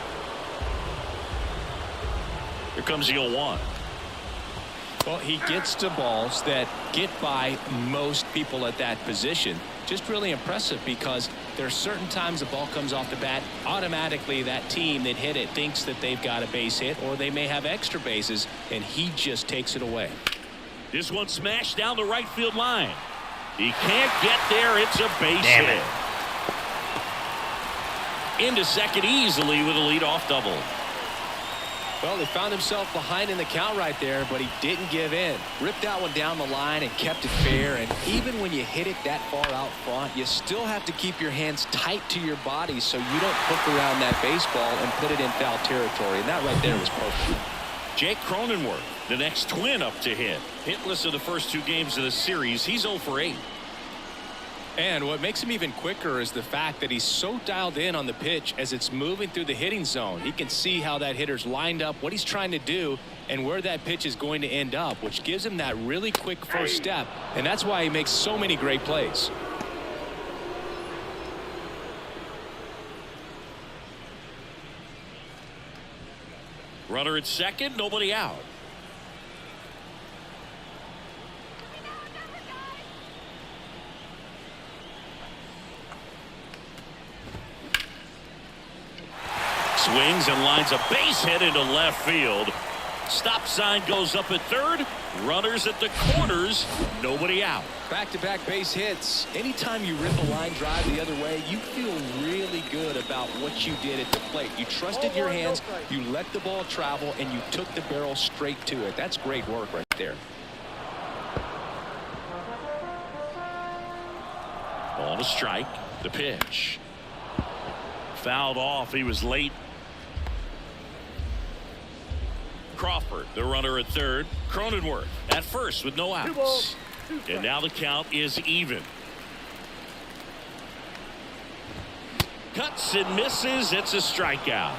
Here comes the 0-1. Well, he gets to balls that get by most people at that position. Just really impressive because there are certain times the ball comes off the bat, automatically that team that hit it thinks that they've got a base hit, or they may have extra bases, and he just takes it away. This one smashed down the right field line. He can't get there. It's a base hit. Into second easily with a leadoff double. Well, he found himself behind in the count right there, but he didn't give in. Ripped that one down the line and kept it fair. And even when you hit it that far out front, you still have to keep your hands tight to your body so you don't hook around that baseball and put it in foul territory. And that right there was perfect. Jake Cronenworth, the next Twin up to hit. Hitless of the first 2 games of the series. He's 0 for 8. And what makes him even quicker is the fact that he's so dialed in on the pitch as it's moving through the hitting zone. He can see how that hitter's lined up, what he's trying to do, and where that pitch is going to end up, which gives him that really quick first step. And that's why he makes so many great plays. Runner at second, nobody out. Swings and lines a base hit into left field. Stop sign goes up at third. Runners at the corners. Nobody out. Back-to-back base hits. Anytime you rip a line drive the other way, you feel really good about what you did at the plate. You trusted your hands, you let the ball travel, and you took the barrel straight to it. That's great work right there. Ball to strike. The pitch. Fouled off. He was late. Crawford, the runner at third. Cronenworth at first with no outs. And now the count is even. Cuts and misses. It's a strikeout.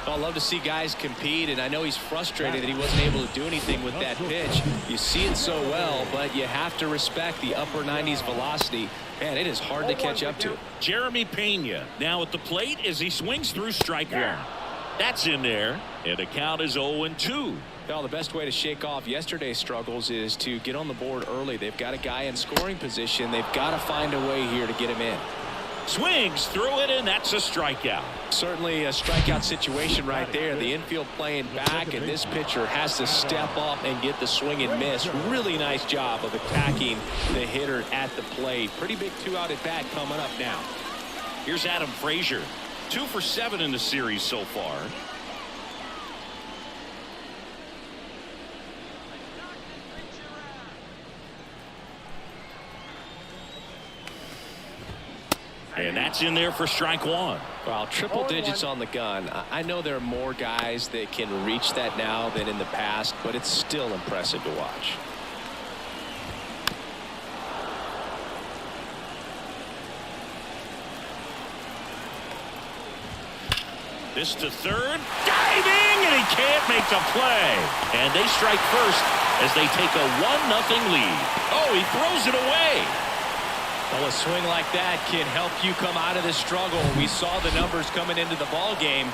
Well, I love to see guys compete, and I know he's frustrated that he wasn't able to do anything with that pitch. You see it so well, but you have to respect the upper 90s velocity. Man, it is hard to catch up to. Jeremy Pena now at the plate as he swings through strike 1. That's in there, and the count is 0-2. Well, the best way to shake off yesterday's struggles is to get on the board early. They've got a guy in scoring position. They've got to find a way here to get him in. Swings through it, and that's a strikeout. Certainly a strikeout situation right there. The infield playing back, and this pitcher has to step up and get the swing and miss. Really nice job of attacking the hitter at the plate. Pretty big 2-out at bat coming up now. Here's Adam Frazier. 2 for 7 in the series so far. And that's in there for strike 1. Well, triple digits on the gun. I know there are more guys that can reach that now than in the past, but it's still impressive to watch. This to third, diving, and he can't make the play. And they strike first as they take a 1-0 lead. Oh, he throws it away. Well, a swing like that can help you come out of this struggle. We saw the numbers coming into the ball game,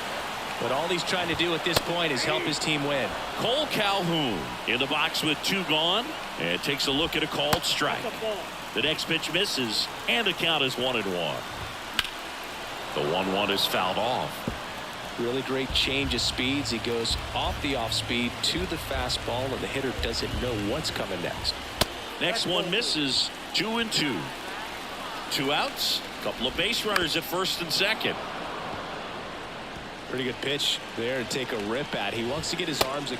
but all he's trying to do at this point is help his team win. Cole Calhoun in the box with 2 gone, and takes a look at a called strike. The next pitch misses, and the count is 1-1. The 1-1 is fouled off. Really great change of speeds. He goes off the off speed to the fastball, and the hitter doesn't know what's coming next. Next one misses. 2-2. 2 outs. Couple of base runners at first and second. Pretty good pitch there to take a rip at. He wants to get his arms.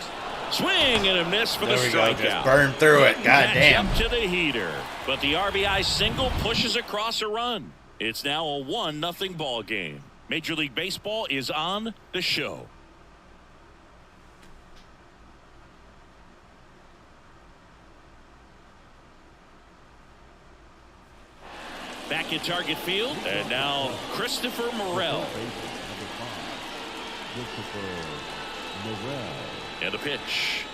Swing and a miss for the There we go. strikeout. Just burn through it. God damn. Up to the heater. But the RBI single pushes across a run. It's now a 1-0 ball game. Major League Baseball is on the show. Back in target field, and now Christopher Morel. And a pitch.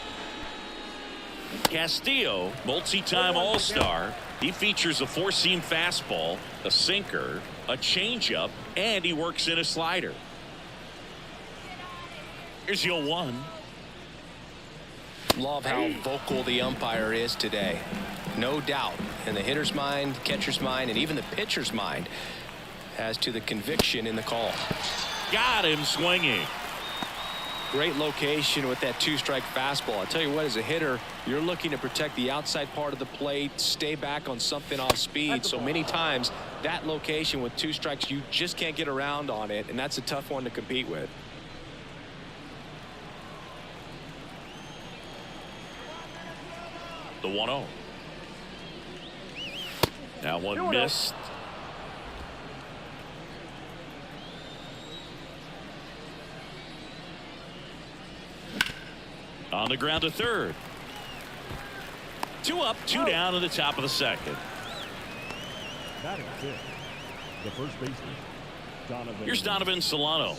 Castillo, multi-time All-Star. He features a four-seam fastball, a sinker, a changeup, and he works in a slider. Here's 0-1. Love how vocal the umpire is today. No doubt in the hitter's mind, catcher's mind, and even the pitcher's mind as to the conviction in the call. Got him swinging. Great location with that two-strike fastball. I tell you what, as a hitter, you're looking to protect the outside part of the plate, stay back on something off speed. So many times that location with two strikes, you just can't get around on it, and that's a tough one to compete with. The 1-0. That one missed. On the ground to third. 2 up, 2 down in the top of the second. Batting fifth, the first baseman, Donovan. Here's Donovan Solano.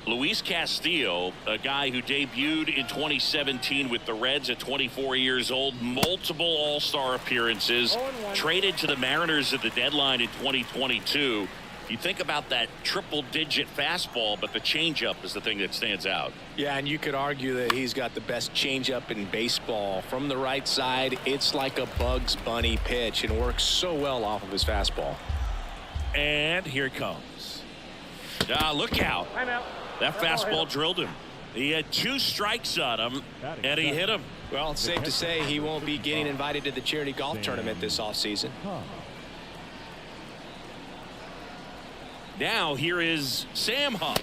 Luis Castillo, a guy who debuted in 2017 with the Reds at 24 years old, multiple All-Star appearances, traded to the Mariners at the deadline in 2022. You think about that triple-digit fastball, but the changeup is the thing that stands out. Yeah, and you could argue that he's got the best changeup in baseball. From the right side, it's like a Bugs Bunny pitch and works so well off of his fastball. And here it comes. Look out. That fastball drilled him. He had 2 strikes on him, and he hit him. Well, it's safe to say he won't be getting invited to the charity golf tournament this offseason. Now here is Sam Huff.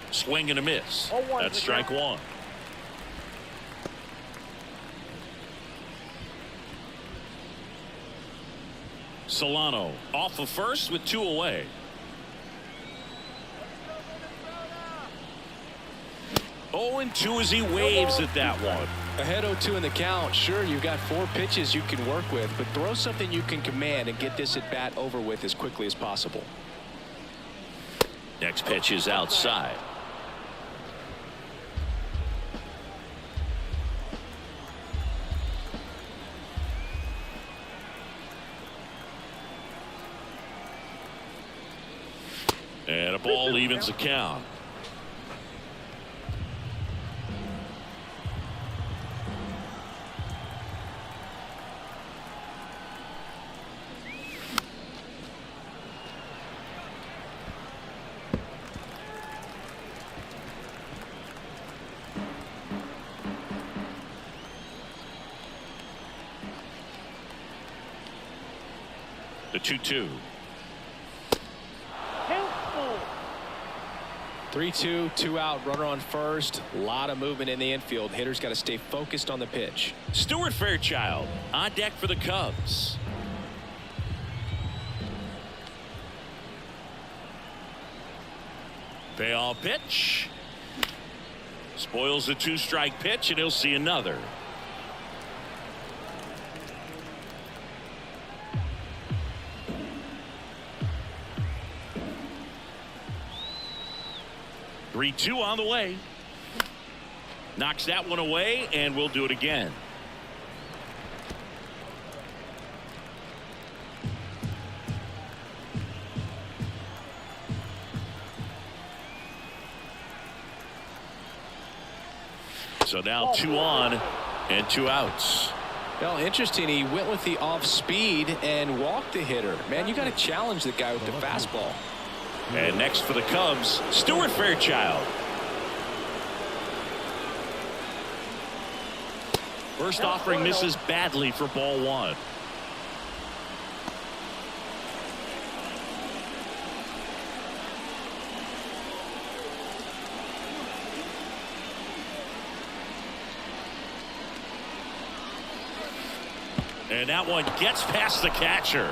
Swing and a miss. That's strike 1. Solano off of first with 2 away. Oh, and 2 as he waves at that one. Ahead 0-2 in the count. Sure, you've got 4 pitches you can work with, but throw something you can command and get this at bat over with as quickly as possible. Next pitch is outside. And a ball evens the count. The 2-2. 3-2, 2 out, runner on first. A lot of movement in the infield. Hitters got to stay focused on the pitch. Stuart Fairchild on deck for the Cubs. Payoff pitch. Spoils the 2-strike pitch, and he'll see another. Three-two on the way. Knocks that one away, and we'll do it again. So now 2 on and 2 outs. Well, interesting. He went with the off speed and walked the hitter. Man, you got to challenge the guy with the fastball. And next for the Cubs, Stuart Fairchild. First offering misses badly for ball 1. And that one gets past the catcher.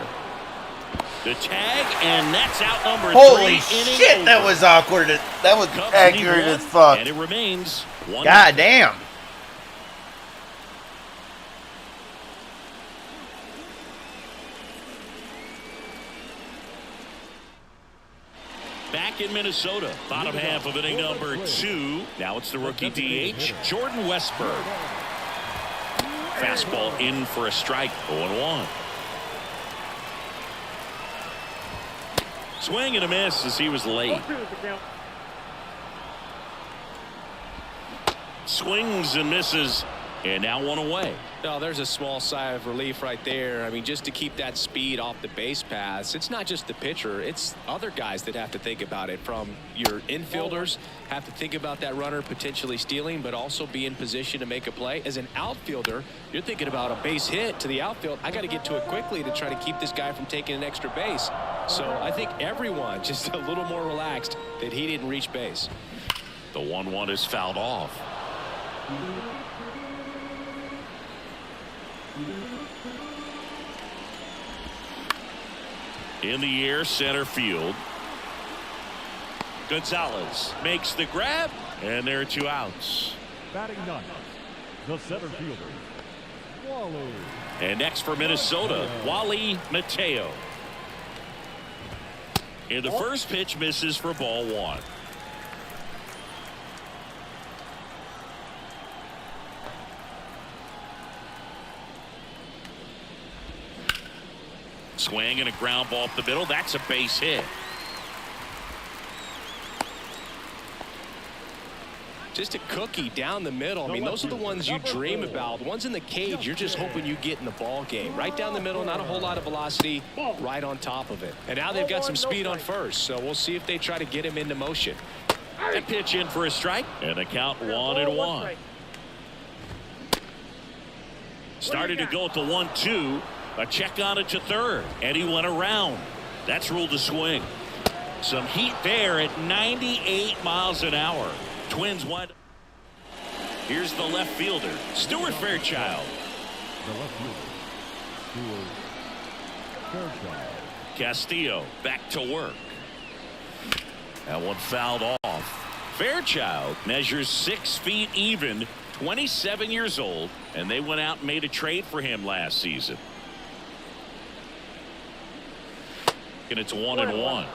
The tag, and that's out number Holy 3. shit, that was awkward. That was Cubs accurate need as one, fuck. and it remains 1. God damn. Back in Minnesota, bottom half of inning number 2. Now it's the rookie DH, Jordan Westburg. Fastball in for a strike, 0-1. Swing and a miss as he was late. Swings and misses, and now 1 away. No, there's a small sigh of relief right there. I mean, just to keep that speed off the base paths, it's not just the pitcher, it's other guys that have to think about it. From your infielders have to think about that runner potentially stealing, but also be in position to make a play. As an outfielder, you're thinking about a base hit to the outfield. I got to get to it quickly to try to keep this guy from taking an extra base. So I think everyone just a little more relaxed that he didn't reach base. The 1-1 is fouled off. In the air, center field. Gonzalez makes the grab, and there are 2 outs. Batting ninth, the center fielder, Wally. And next for Minnesota, Wally Mateo. And the first pitch misses for ball 1. Swing and a ground ball up the middle. That's a base hit. Just a cookie down the middle. I mean, those are the ones you dream about. The ones in the cage, you're just hoping you get in the ball game. Right down the middle, not a whole lot of velocity, right on top of it. And now they've got some speed on first, so we'll see if they try to get him into motion. A pitch in for a strike, and the count 1-1. Started to go at the 1-2. A check on it to third, and he went around. That's ruled a swing. Some heat there at 98 miles an hour. Twins wide. Here's the left fielder, Stuart Fairchild. The left fielder, Stuart Fairchild. Castillo back to work. That one fouled off. Fairchild measures 6 feet even, 27 years old, and they went out and made a trade for him last season. And it's 1-1.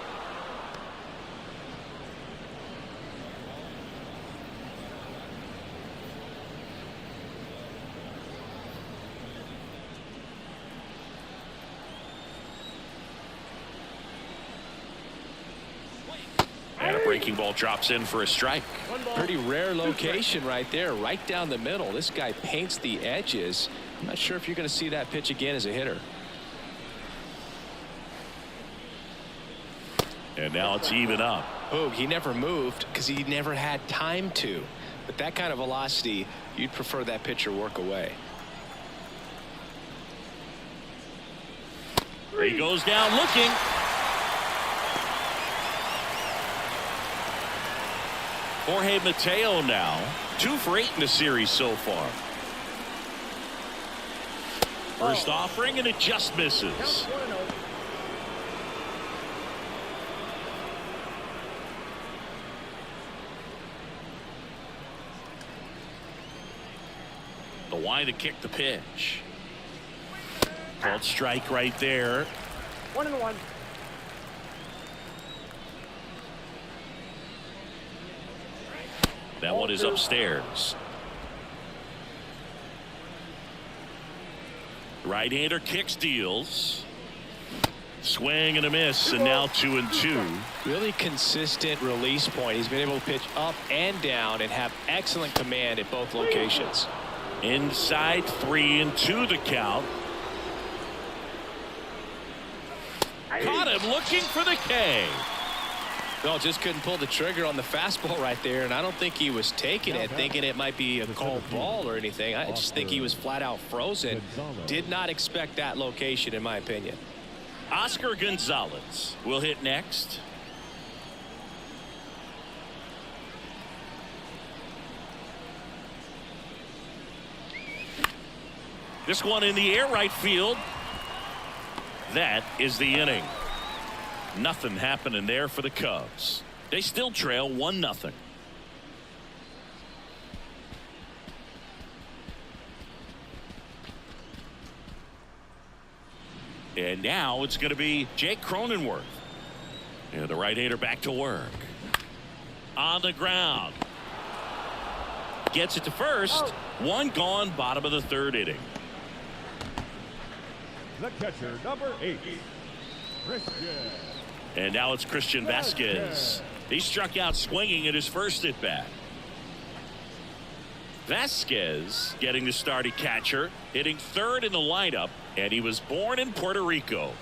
And a breaking ball drops in for a strike. Pretty rare location right there, right down the middle. This guy paints the edges. I'm not sure if you're going to see that pitch again as a hitter. And now it's even up. Oh, he never moved because he never had time to. But that kind of velocity, you'd prefer that pitcher work away. He goes down looking. Jorge Mateo now 2 for 8 in the series so far. First offering, and it just misses. The wide to kick the pitch. Called strike right there. 1-1. That one is upstairs. Right-hander kicks, deals. Swing and a miss, and now 2-2. Really consistent release point. He's been able to pitch up and down and have excellent command at both locations. Inside 3-2 the count. Caught him looking for the K. No, just couldn't pull the trigger on the fastball right there, and I don't think he was taking it thinking it might be a called ball or anything. I just think he was flat out frozen. Did not expect that location, in my opinion. Oscar Gonzalez will hit next. This one in the air, right field. That is the inning. Nothing happening there for the Cubs. They still trail 1-0. And now it's going to be Jake Cronenworth. And the right-hander back to work. On the ground. Gets it to first. One gone, bottom of the third inning. The catcher, number 8, Christian. And now it's Christian Vasquez. He struck out swinging at his first at bat. Vasquez getting the start at catcher, hitting third in the lineup, and he was born in Puerto Rico.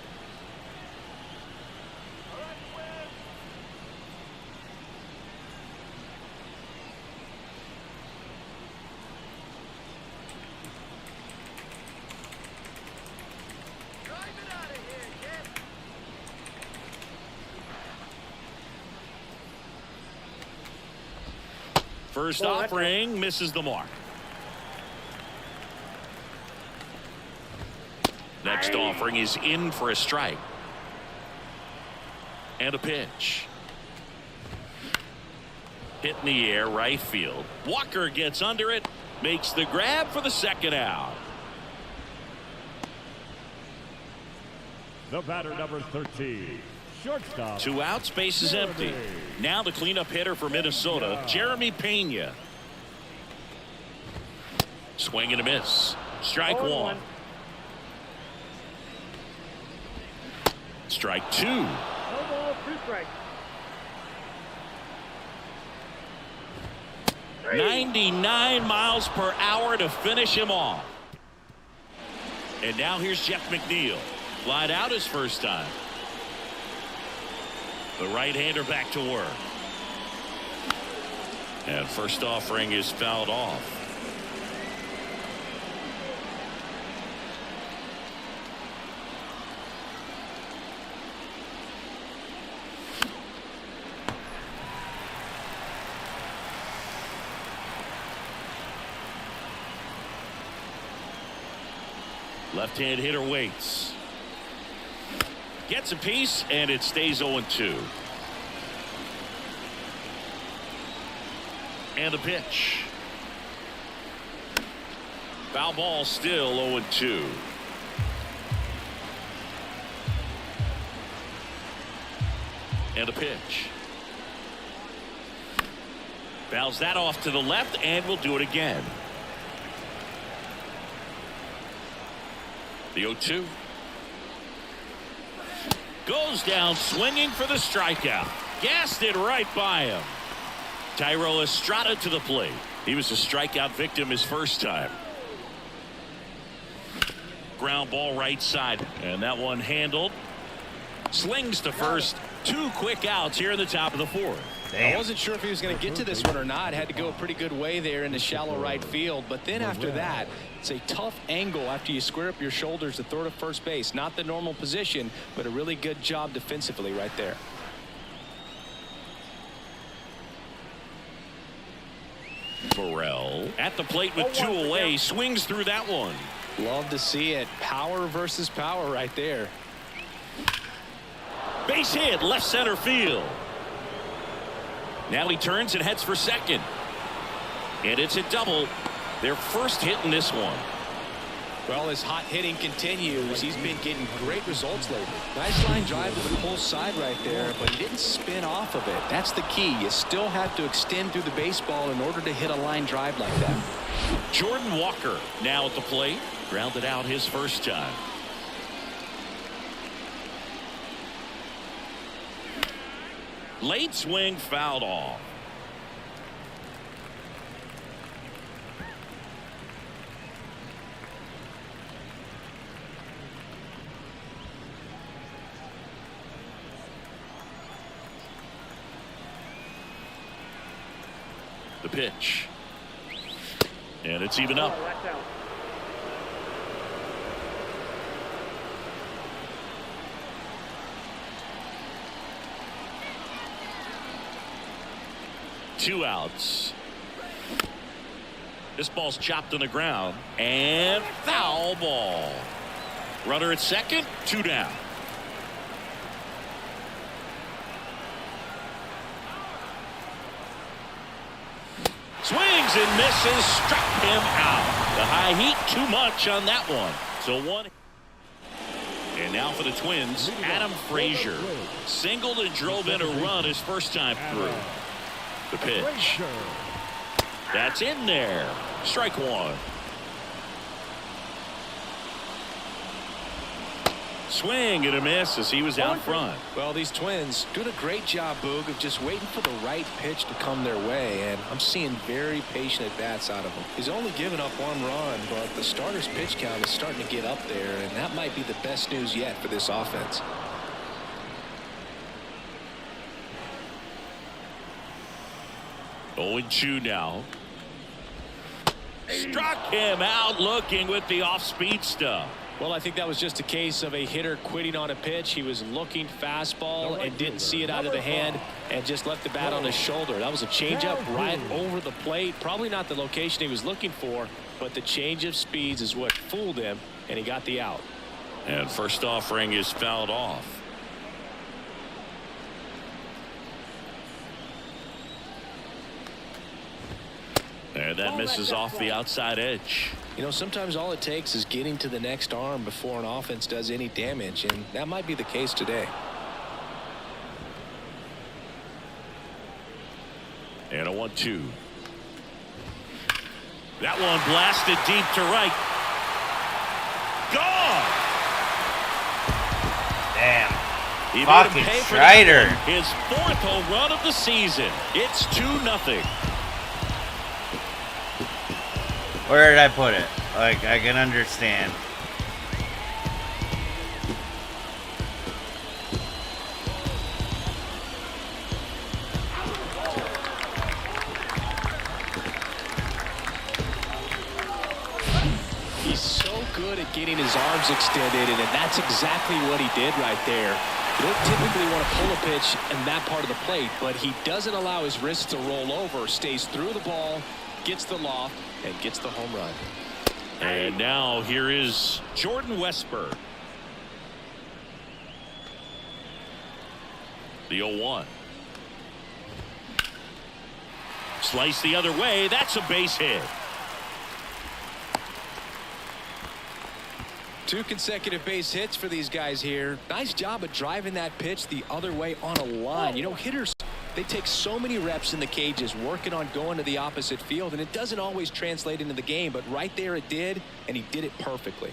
First offering misses the mark. Next offering is in for a strike. And a pitch. Hit in the air, right field. Walker gets under it, makes the grab for the second out. The batter, number 13, shortstop. 2 outs, base is empty. Now the cleanup hitter for Minnesota, Jeremy Pena. Swing and a miss. Strike 1. Strike 2. No ball, 2 strikes. 99 miles per hour to finish him off. And now here's Jeff McNeil. Flied out his first time. The right-hander back to work. And first offering is fouled off. Left-hand hitter waits. Gets a piece, and it stays 0-2. And a pitch. Foul ball, still 0-2. And a pitch. Fouls that off to the left, and will do it again. The 0-2. Goes down swinging for the strikeout. Gassed it right by him. Thairo Estrada to the plate. He was a strikeout victim his first time. Ground ball right side. And that one handled. Slings to first. 2 quick outs here in the top of the 4th. I wasn't sure if he was going to get to this one or not. Had to go a pretty good way there in the shallow right field. But then after that, it's a tough angle after you square up your shoulders to throw to first base. Not the normal position, but a really good job defensively right there. Burrell at the plate with 2 away. Swings through that one. Love to see it. Power versus power right there. Base hit, left center field. Now he turns and heads for second. And it's a double. Their first hit in this one. Well, as hot hitting continues, he's been getting great results lately. Nice line drive to the pull side right there, but he didn't spin off of it. That's the key. You still have to extend through the baseball in order to hit a line drive like that. Jordan Walker now at the plate. Grounded out his first time. Late swing fouled off. The pitch. And it's even up. That's out. Two outs. This ball's chopped on the ground and foul ball. Runner at second, 2 down. Swings and misses, struck him out. The high heat, too much on that one. So 1. And now for the Twins, Adam Frazier singled and drove in a run his first time through. The pitch. That's in there. Strike 1. Swing and a miss as he was out front. Well, these Twins doing a great job, Boog, of just waiting for the right pitch to come their way, and I'm seeing very patient at-bats out of them. He's only given up 1 run, but the starter's pitch count is starting to get up there, and that might be the best news yet for this offense. Oh, 2 now. Struck him out looking with the off-speed stuff. Well, I think that was just a case of a hitter quitting on a pitch. He was looking fastball and didn't see it out of the hand and just left the bat on his shoulder. That was a changeup right over the plate. Probably not the location he was looking for, but the change of speeds is what fooled him, and he got the out. And first offering is fouled off. And that misses off the outside edge. You know, sometimes all it takes is getting to the next arm before an offense does any damage, and that might be the case today. And a 1-2. That one blasted deep to right. Gone. Damn. He Fucking made him pay for Strider. that one. His 4th home run of the season. It's 2-0. Where did I put it? Like, I can understand. He's so good at getting his arms extended, and that's exactly what he did right there. You don't typically want to pull a pitch in that part of the plate, but he doesn't allow his wrists to roll over, stays through the ball, gets the loft, and gets the home run. And now here is Jordan Westburg. The 0-1. Slice the other way. That's a base hit. 2 consecutive base hits for these guys here. Nice job of driving that pitch the other way on a line. You know, hitters, they take so many reps in the cages working on going to the opposite field, and it doesn't always translate into the game, but right there it did, and he did it perfectly.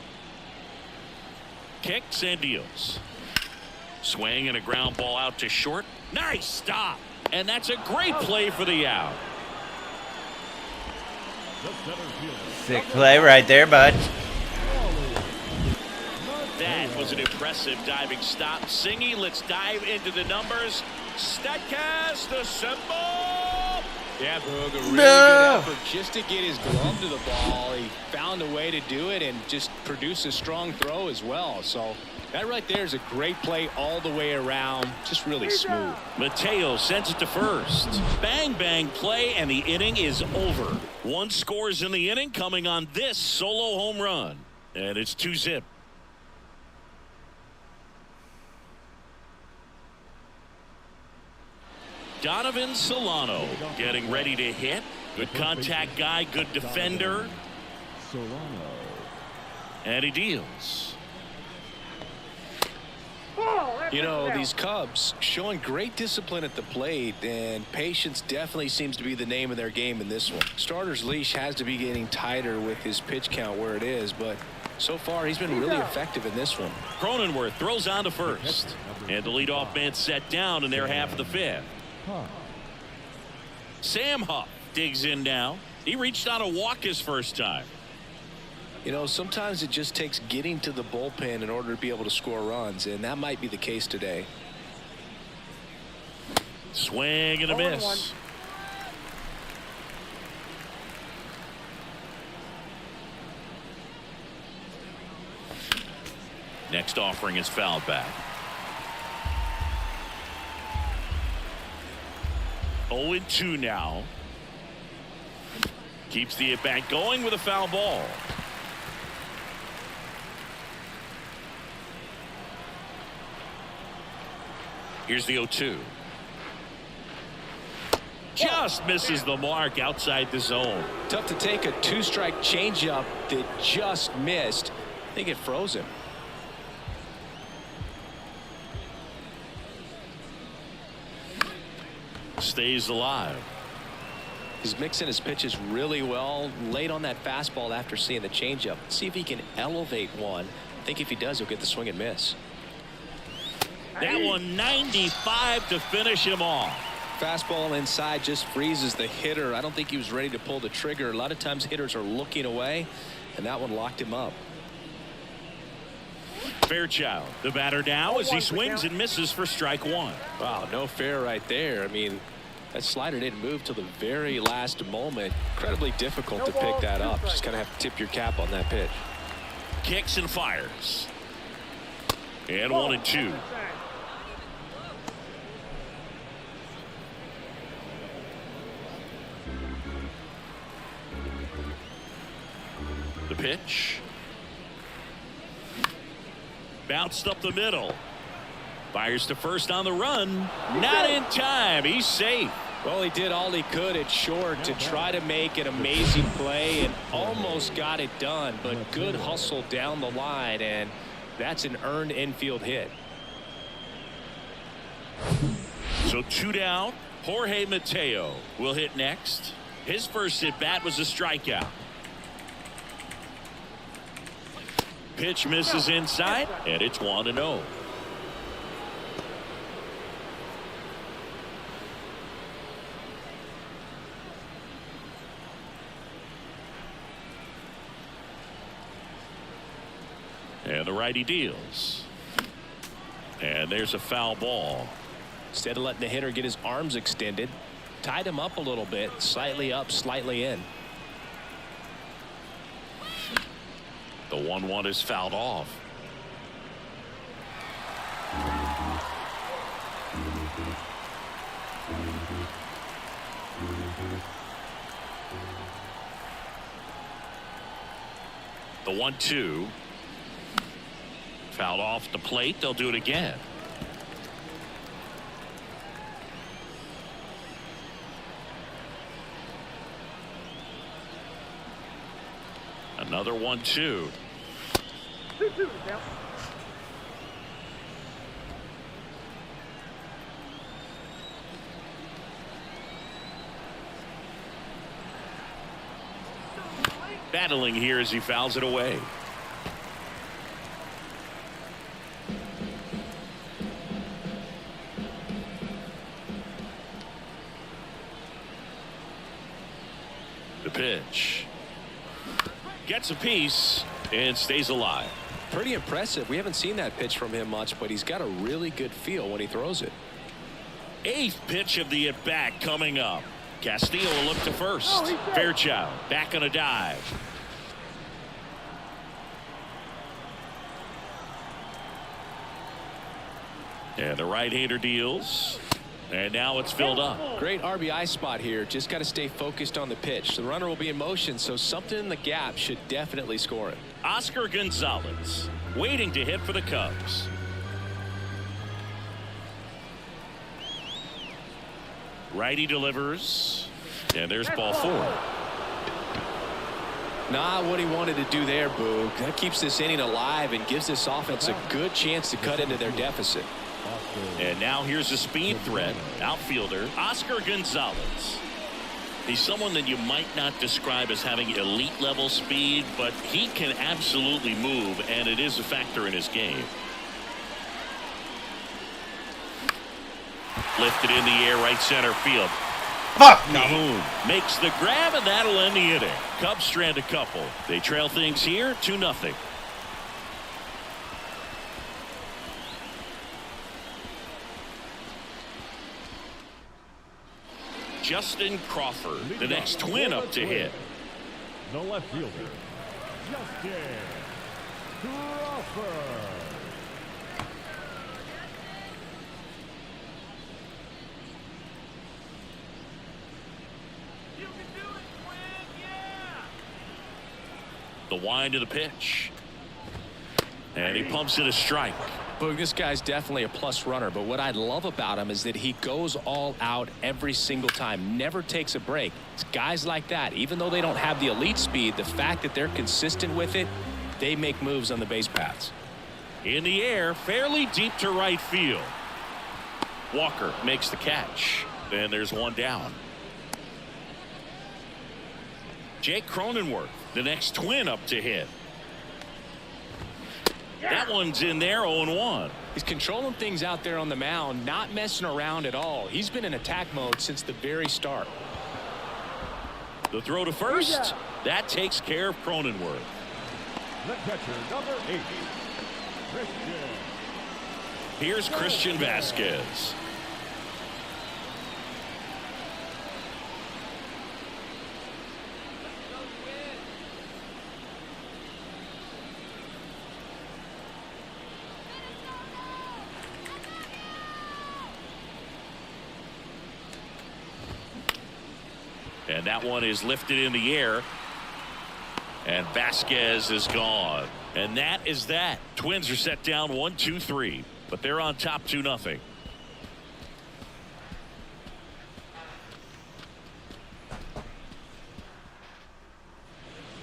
Kicks and deals. Swing and a ground ball out to short. Nice stop. And that's a great play for the out. Sick play right there, bud. That was an impressive diving stop. Singy, let's dive into the numbers. Statcast, the symbol. Yeah, Boog, a really good effort just to get his glove to the ball. He found a way to do it and just produce a strong throw as well. So that right there is a great play all the way around. Just really smooth. Mateo sends it to first. Bang, bang play, and the inning is over. 1 scores in the inning coming on this solo home run. And it's 2-0. Donovan Solano getting ready to hit. Good contact guy, good defender. And he deals. You know, these Cubs showing great discipline at the plate, and patience definitely seems to be the name of their game in this one. Starter's leash has to be getting tighter with his pitch count where it is, but so far he's been really effective in this one. Cronenworth throws on to first. And the leadoff man set down in their half of the 5th. Sam Huff digs in now. He reached out a walk his first time. You know, sometimes it just takes getting to the bullpen in order to be able to score runs, and that might be the case today. Swing and a miss. Next offering is fouled back. 0-2 now. Keeps the at-bat going with a foul ball. Here's the 0-2. Just misses the mark outside the zone. Tough to take a two-strike changeup that just missed. I think it froze him. Stays alive. He's mixing his pitches really well. Late on that fastball after seeing the changeup. See if he can elevate one. I think if he does, he'll get the swing and miss. That one 95 to finish him off. Fastball inside just freezes the hitter. I don't think he was ready to pull the trigger. A lot of times hitters are looking away, and that one locked him up. Fairchild, the batter now as he swings and misses for strike one. Wow, no fair right there. I mean, that slider didn't move till the very last moment. Incredibly difficult to pick that up. Just kind of have to tip your cap on that pitch. Kicks and fires. And 1-2. The pitch. Bounced up the middle. Fires to first on the run. Not in time. He's safe. Well, he did all he could at short to try to make an amazing play and almost got it done, but good hustle down the line, and that's an earned infield hit. So 2 down. Jorge Mateo will hit next. His first at bat was a strikeout. Pitch misses inside, and it's 1-0. And the righty deals. And there's a foul ball. Instead of letting the hitter get his arms extended, tied him up a little bit, slightly up, slightly in. The 1-1 is fouled off. The 1-2. Fouled off the plate. They'll do it again. Another 1-2. 2-2 now. Battling here as he fouls it away. The pitch. Gets a piece and stays alive. Pretty impressive. We haven't seen that pitch from him much, but he's got a really good feel when he throws it. 8th pitch of the at-bat coming up. Castillo will look to first. Fairchild back on a dive. And the right-hander deals. And now it's filled up. Great RBI spot here. Just got to stay focused on the pitch. The runner will be in motion, so something in the gap should definitely score it. Oscar Gonzalez waiting to hit for the Cubs. Righty delivers. And there's ball 4. Not what he wanted to do there, Boo. That keeps this inning alive and gives this offense a good chance to cut into their deficit. And now here's a speed threat. Outfielder Oscar Gonzalez. He's someone that you might not describe as having elite level speed, but he can absolutely move, and it is a factor in his game. Lifted in the air, right center field. Calhoun makes the grab, and that'll end the inning. Cubs strand a couple. They trail things here 2-0. Justin Crawford, the next twin up to hit. The left fielder, Justin Crawford. The wind of the pitch. And he pumps it a strike. Boog, this guy's definitely a plus runner, but what I love about him is that he goes all out every single time, never takes a break. It's guys like that, even though they don't have the elite speed, the fact that they're consistent with it, they make moves on the base paths. In the air, fairly deep to right field. Walker makes the catch. Then there's one down. Jake Cronenworth, the next Twin up to hit. That one's in there, 0-1. He's controlling things out there on the mound, not messing around at all. He's been in attack mode since the very start. The throw to first. That takes care of Cronenworth. The catcher, number 8, Christian. Here's Christian Vasquez. And that one is lifted in the air. And Vasquez is gone. And that is that. Twins are set down 1-2-3. But they're on top 2-0.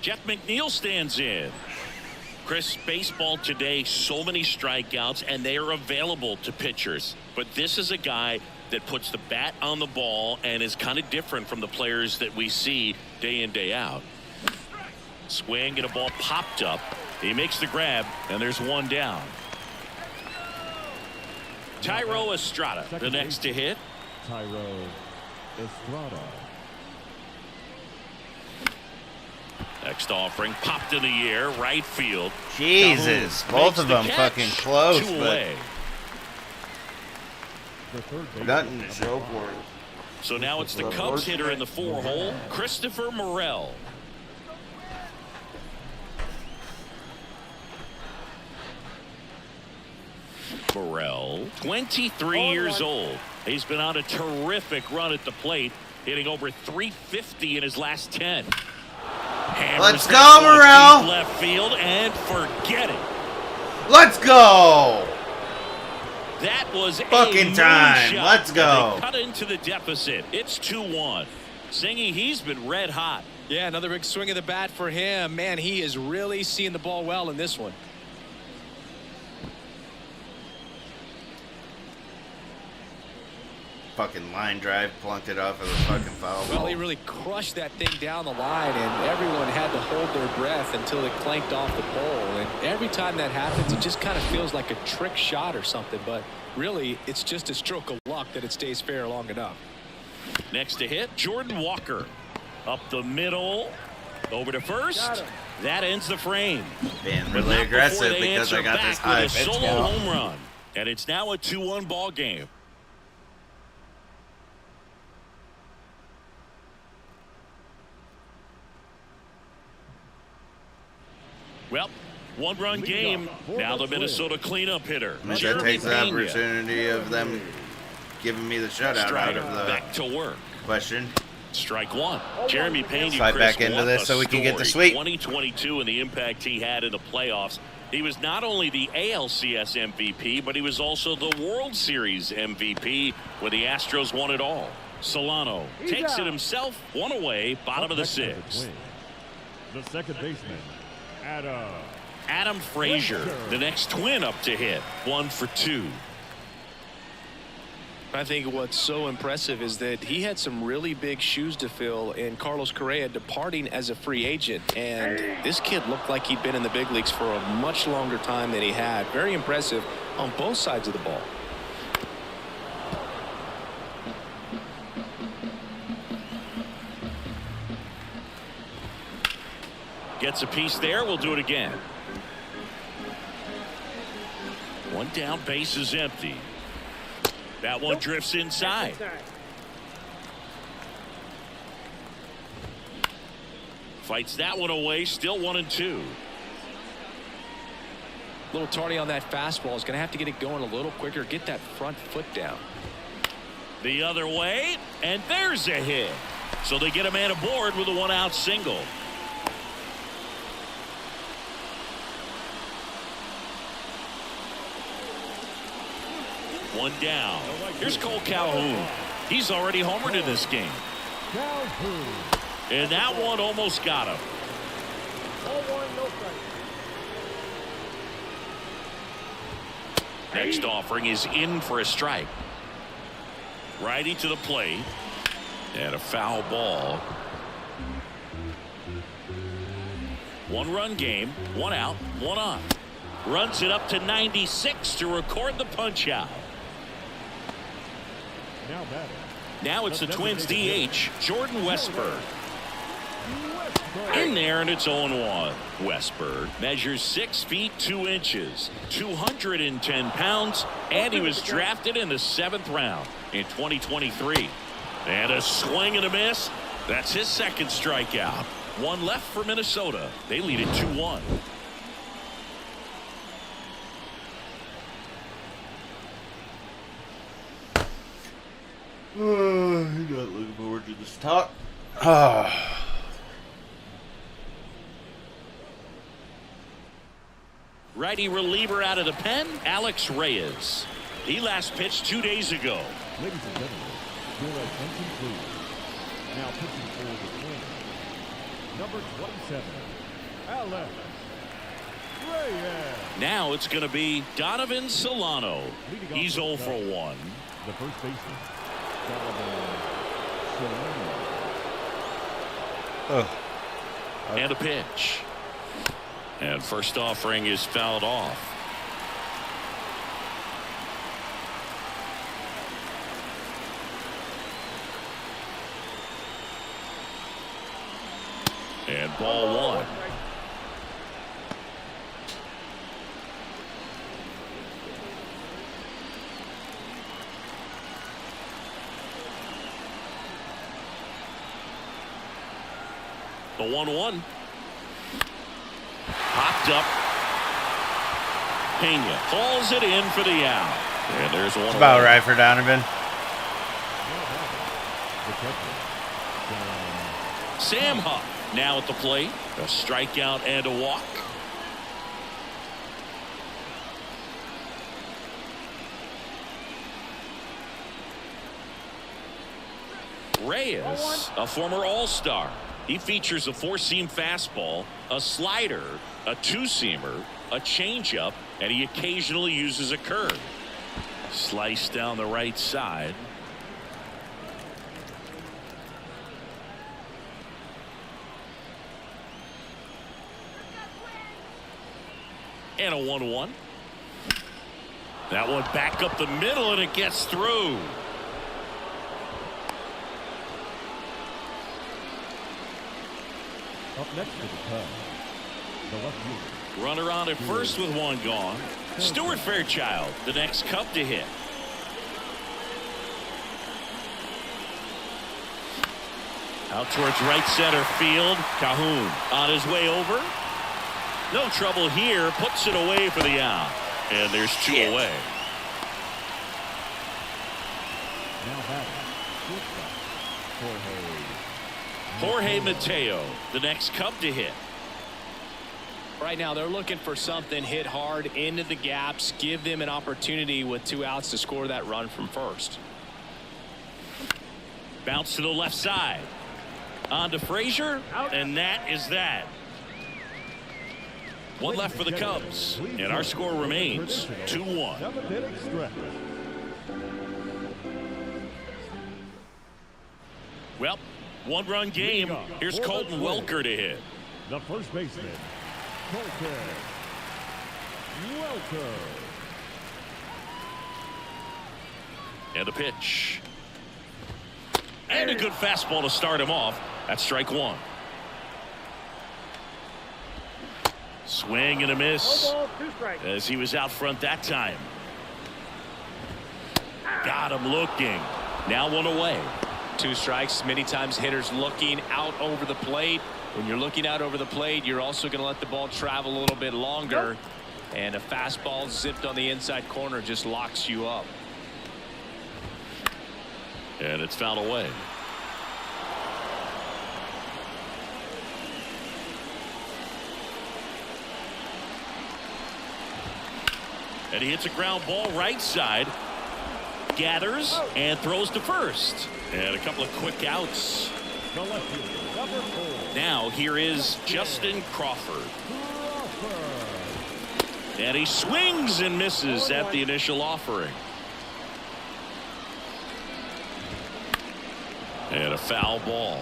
Jeff McNeil stands in. Chris, baseball today, so many strikeouts, and they are available to pitchers. But this is a guy that puts the bat on the ball and is kind of different from the players that we see day in, day out. Swing and a ball popped up. He makes the grab, and there's one down. Tyro Estrada, the next to hit. Tyro Estrada. Next offering popped in the air, right field. Jesus, Calhoun both of them makes the catch. fucking close, 2 but away. The third baseman, nothing to show for it. So now it's the Cubs hitter in the 4-hole, Christopher Morel. Morel, 23 years old. He's been on a terrific run at the plate, hitting over 350 in his last 10. Let's go, Morel! Left field and forget it. Let's go! That was Fucking a time. moonshot. Let's go. They cut into the deficit. It's 2-1. Singy, he's been red hot. Yeah, another big swing of the bat for him. Man, he is really seeing the ball well in this one. Fucking line drive, plunked it off of the fucking foul ball. Well, he really crushed that thing down the line, and everyone had to hold their breath until it clanked off the pole. And every time that happens, it just kind of feels like a trick shot or something. But really, it's just a stroke of luck that it stays fair long enough. Next to hit, Jordan Walker. Up the middle, over to first. That ends the frame. Being But really not aggressive before they because I answer got this back with high a pitch solo count. home run. And it's now a 2-1 ball game. Well, one-run game. Now the Minnesota cleanup hitter. That Jeremy takes the Pena. opportunity of them giving me the shutout out Strider of the back to work. question. Strike one. Jeremy Pena. Slide back into this so we can get the sweep. 2022 and the impact he had in the playoffs. He was not only the ALCS MVP, but he was also the World Series MVP when the Astros won it all. Solano takes it himself. One away, bottom of the sixth. The second baseman, Adam Frazier, the next Twin up to hit. 1 for 2. I think what's so impressive is that he had some really big shoes to fill in Carlos Correa departing as a free agent. And this kid looked like he'd been in the big leagues for a much longer time than he had. Very impressive on both sides of the ball. Gets a piece there. We'll do it again. One down, base is empty. That one drifts inside. Fights that one away. Still 1-2. A little tardy on that fastball. Is going to have to get it going a little quicker. Get that front foot down. The other way, and there's a hit. So they get a man aboard with a 1-out single. One down. Here's Cole Calhoun. He's already homered in this game. And that one almost got him. Next offering is in for a strike. Righty to the plate. And a foul ball. 1-run game. 1 out, 1 on. Runs it up to 96 to record the punch out. Now it's the Twins DH, Jordan Westburg. In there, and it's 0-1. Westburg measures 6 feet 2 inches, 210 pounds, and he was drafted in the 7th round in 2023. And a swing and a miss. That's his second strikeout. 1 left for Minnesota. They lead it 2-1. Not looking forward to this talk. Righty reliever out of the pen, Alex Reyes. He last pitched 2 days ago. Ladies and gentlemen, your attention please. Now pitching for the Twins, number 27, Alex Reyes. Now it's going to be Donovan Solano. He's 0 for 1. The first baseman, Donovan Solano. And a pitch. And first offering is fouled off. And ball 1. The 1-1. Popped up. Pena hauls it in for the out. And there's one. About right for Donovan. Sam Huff now at the plate. A strikeout and a walk. Reyes, a former All-Star. He features a 4-seam fastball, a slider, a 2-seamer, a changeup, and he occasionally uses a curve. Slice down the right side. And a 1-1. That one back up the middle, and it gets through. Up next to the Cubs, the left fielder. Runner on at first with 1 gone. Stuart Fairchild, the next Cub to hit. Out towards right center field. Calhoun on his way over. No trouble here. Puts it away for the out. And there's 2 away. Now batting, Jorge Mateo, the next Cub to hit. Right now they're looking for something hit hard into the gaps, give them an opportunity with 2 outs to score that run from first. Bounce to the left side. On to Frazier, and that is that. 1 left for the Cubs, and our score remains 2-1. 7th-inning stretch. Well, 1-run game. Here's Colton Welker to hit. The first baseman, Colton Welker. And the pitch. And a good fastball to start him off. That's strike 1. Swing and a miss. 2 strikes. As he was out front that time. Got him looking. Now 1 away. 2 strikes. Many times hitters looking out over the plate. When you're looking out over the plate, you're also going to let the ball travel a little bit longer. And a fastball zipped on the inside corner just locks you up. And it's fouled away. And he hits a ground ball right side. gathers and throws to first. And a couple of quick outs. Now here is Justin Crawford. And he swings and misses at the initial offering. And a foul ball.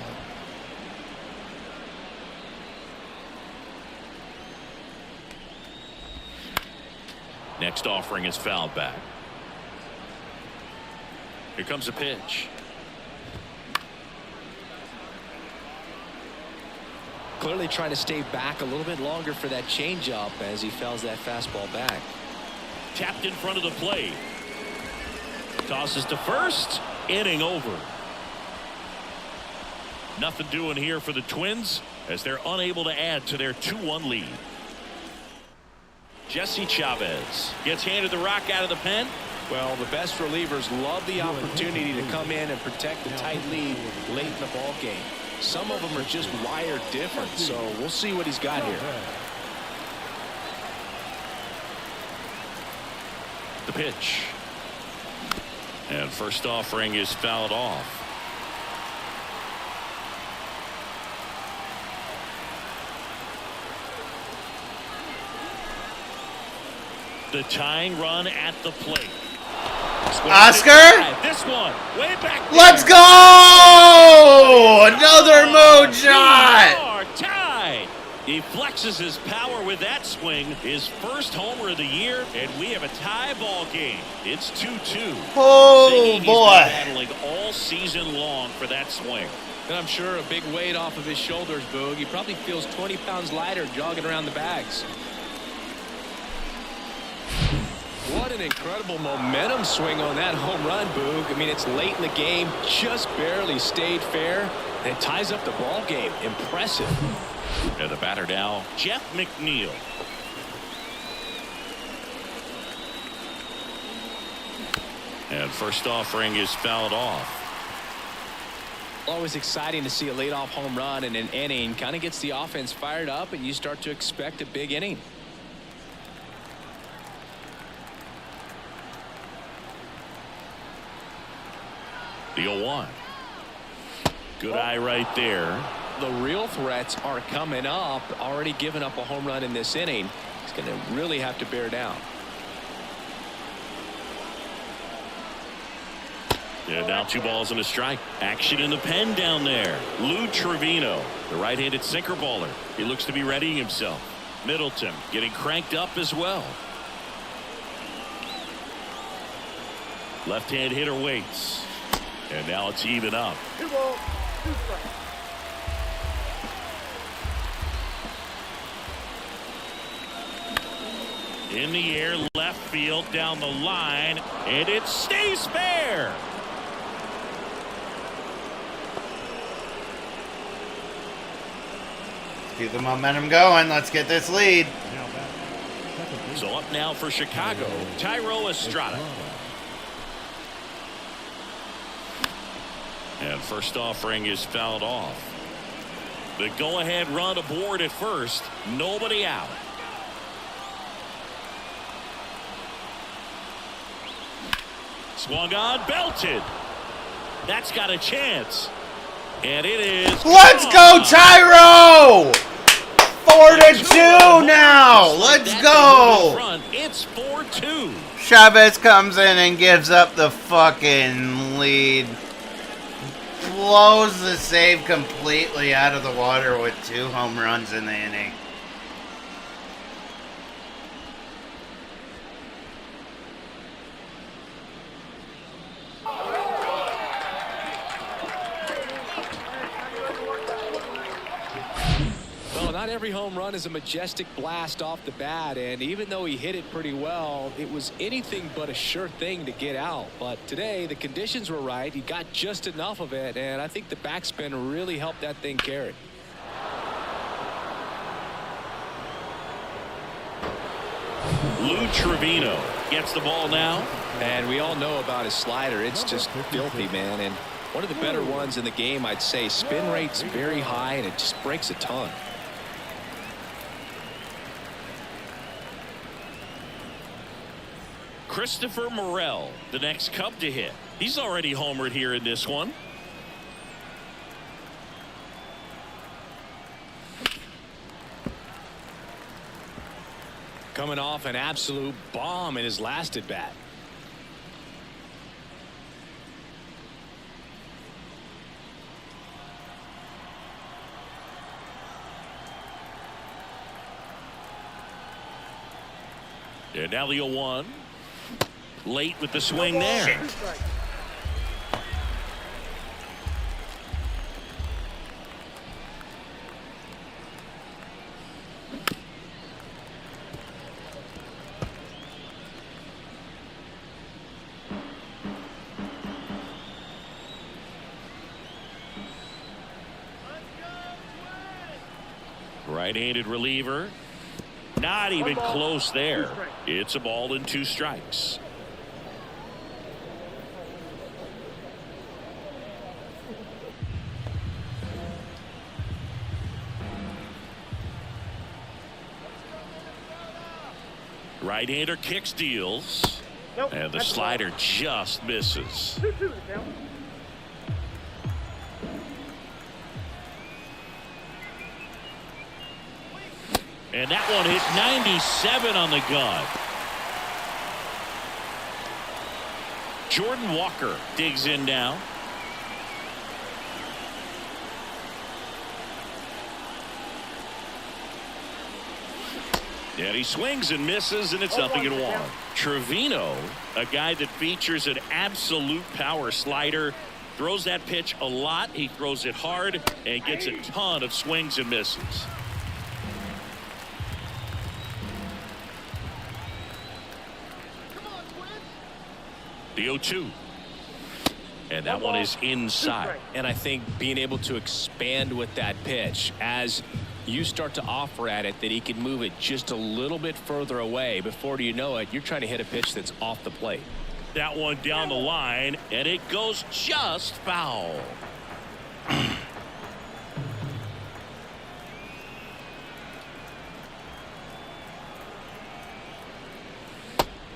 Next offering is fouled back. Here comes a pitch. Clearly trying to stay back a little bit longer for that changeup as he fouls that fastball back. Tapped in front of the plate. Tosses to first. Inning over. Nothing doing here for the Twins as they're unable to add to their 2-1 lead. Jesse Chavez gets handed the rock out of the pen. Well, the best relievers love the opportunity to come in and protect a tight lead late in the ball game. Some of them are just wired different, so we'll see what he's got here. The pitch. And first offering is fouled off. The tying run at the plate. Oscar? This one way back there. Let's go! Another moon shot! Tied. He flexes his power with that swing. His first homer of the year, and we have a tie ball game. It's 2-2. Oh, He's boy. been battling all season long for that swing. And I'm sure a big weight off of his shoulders, Boog. He probably feels 20 pounds lighter jogging around the bags. What an incredible momentum swing on that home run, Boog. I mean, it's late in the game, just barely stayed fair, and it ties up the ball game. Impressive. And the batter now, Jeff McNeil. And first offering is fouled off. Always exciting to see a leadoff home run in an inning. Kind of gets the offense fired up, and you start to expect a big inning. The 0-1. Good eye right there. The real threats are coming up. Already given up a home run in this inning. He's going to really have to bear down. And now 2 balls and a strike. Action in the pen down there. Lou Trevino, the right-handed sinker baller. He looks to be readying himself. Middleton getting cranked up as well. Left-hand hitter waits. And now it's even up. 2 balls, 2 strikes. In the air, left field, down the line, and it stays fair. Keep the momentum going. Let's get this lead. So up now for Chicago, Thairo Estrada. And first offering is fouled off. The go-ahead run aboard at first. Nobody out. Swung on, belted. That's got a chance. And it is. Let's go, Thairo! 4-2 now. Let's go. It's 4-2. Chavez comes in and gives up the fucking lead. Blows the save completely out of the water with 2 home runs in the inning. Well, not every home run is a majestic blast off the bat, and even though he hit it pretty well, it was anything but a sure thing to get out. But today, the conditions were right. He got just enough of it, and I think the backspin really helped that thing carry. Lou Trevino gets the ball now. And we all know about his slider. It's just filthy, man. And one of the better ones in the game, I'd say. Spin rate's very high, and it just breaks a ton. Christopher Morel, the next Cub to hit. He's already homered here in this one. Coming off an absolute bomb in his last at bat. And now the 0-1. Late with the swing there. Right-handed reliever. Not even close there. It's a ball and 2 strikes. Right-hander kicks, deals. And the slider just misses. 2-2 now. And that one hit 97 on the gun. Jordan Walker digs in now. And he swings and misses, and it's 0-1. Trevino, a guy that features an absolute power slider, throws that pitch a lot. He throws it hard and gets a ton of swings and misses. The 0-2. And that one is inside. And I think being able to expand with that pitch as you start to offer at it that he can move it just a little bit further away. Before you know it, you're trying to hit a pitch that's off the plate. That one down the line, and it goes just foul.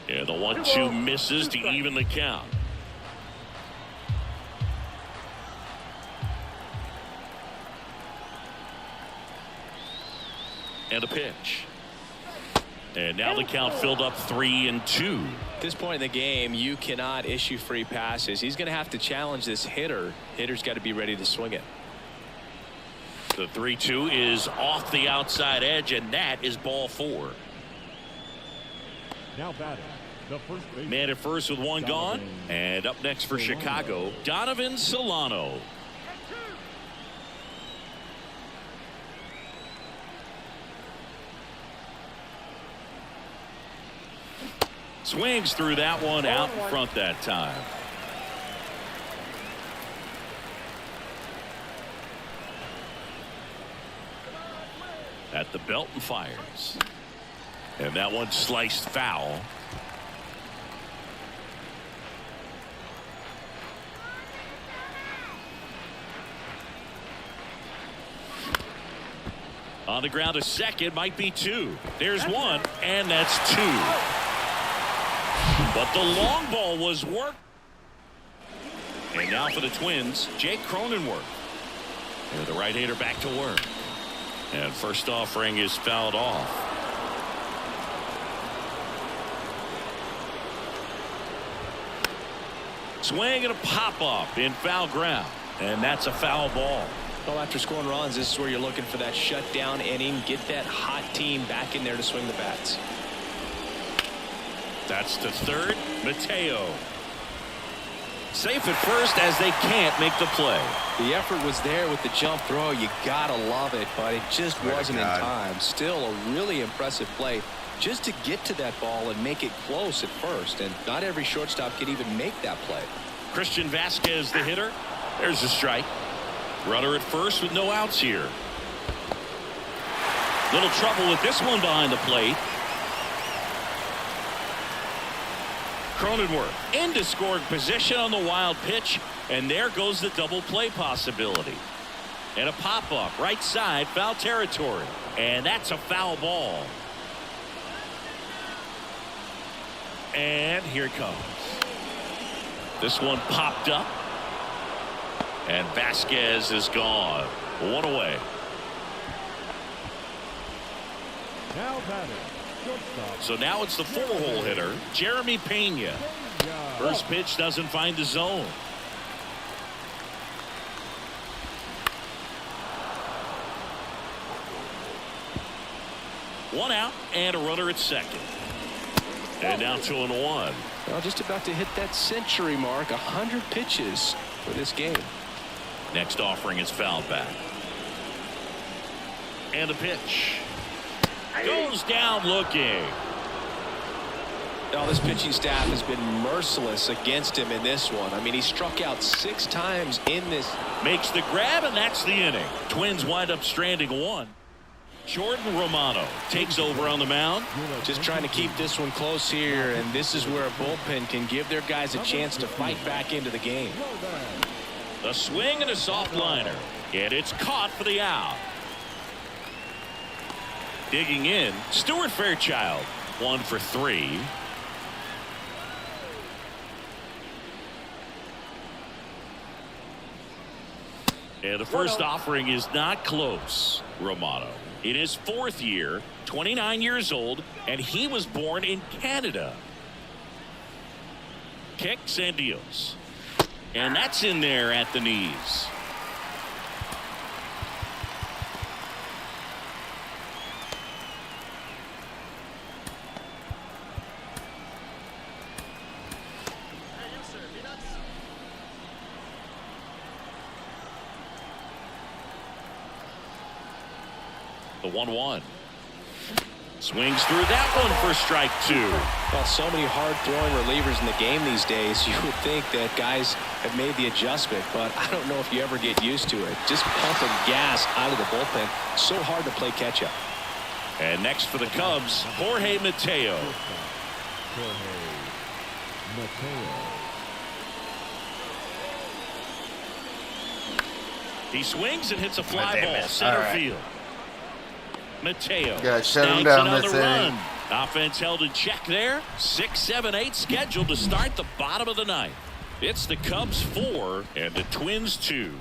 And the 1-2 misses to even the count. And a pitch. And now the count filled up 3-2. At this point in the game, you cannot issue free passes. He's going to have to challenge this hitter. Hitter's got to be ready to swing it. The 3-2 is off the outside edge, and that is ball 4. Now batting, the first baseman. Man at first with one gone. And up next for Chicago, Donovan Solano. Swings through that one out in front that time. At the belt and fires. And that one sliced foul. On the ground, a second, might be 2. There's 1, and that's 2. But the long ball was worked. And now for the Twins, Jake Cronenworth. And the right-hander back to work. And first offering is fouled off. Swing and a pop-up in foul ground. And that's a foul ball. Well, after scoring runs, this is where you're looking for that shutdown inning. Get that hot team back in there to swing the bats. That's to third. Mateo. Safe at first as they can't make the play. The effort was there with the jump throw. You gotta love it, but it just wasn't in time. Still a really impressive play just to get to that ball and make it close at first. And not every shortstop can even make that play. Christian Vasquez, the hitter. There's a strike. Runner at first with no outs here. Little trouble with this one behind the plate. Cronenworth into scoring position on the wild pitch, and there goes the double play possibility. And a pop-up right side, foul territory, and that's a foul ball. And here it comes. This one popped up. And Vasquez is gone. One away. Now batting, shortstop. So now it's the 4-hole hitter, Jeremy Pena. First pitch doesn't find the zone. One out and a runner at second. And now 2-1. Well, just about to hit that century mark. 100 pitches for this game. Next offering is fouled back. And a pitch. Goes down looking. Now, this pitching staff has been merciless against him in this one. I mean, he struck out 6 times in this. Makes the grab, and that's the inning. Twins wind up stranding 1. Jordan Romano takes over on the mound. Just trying to keep this one close here, and this is where a bullpen can give their guys a chance to fight back into the game. A swing and a soft liner, and it's caught for the out. Digging in, Stuart Fairchild, 1 for 3. And the first offering is not close. Romano in his 4th year, 29 years old, and he was born in Canada. Kicks and deals. And that's in there at the knees. The 1-1. Swings through that one for strike 2. Well, so many hard-throwing relievers in the game these days, you would think that guys have made the adjustment, but I don't know if you ever get used to it. Just pumping gas out of the bullpen. So hard to play catch-up. And next for the Cubs, Jorge Mateo. He swings and hits a fly ball center field. Mateo Gotta shut him snags down another this run. inning. Offense held in check there. 6, 7, 8 scheduled to start the bottom of the 9th. It's the Cubs 4 and the Twins 2.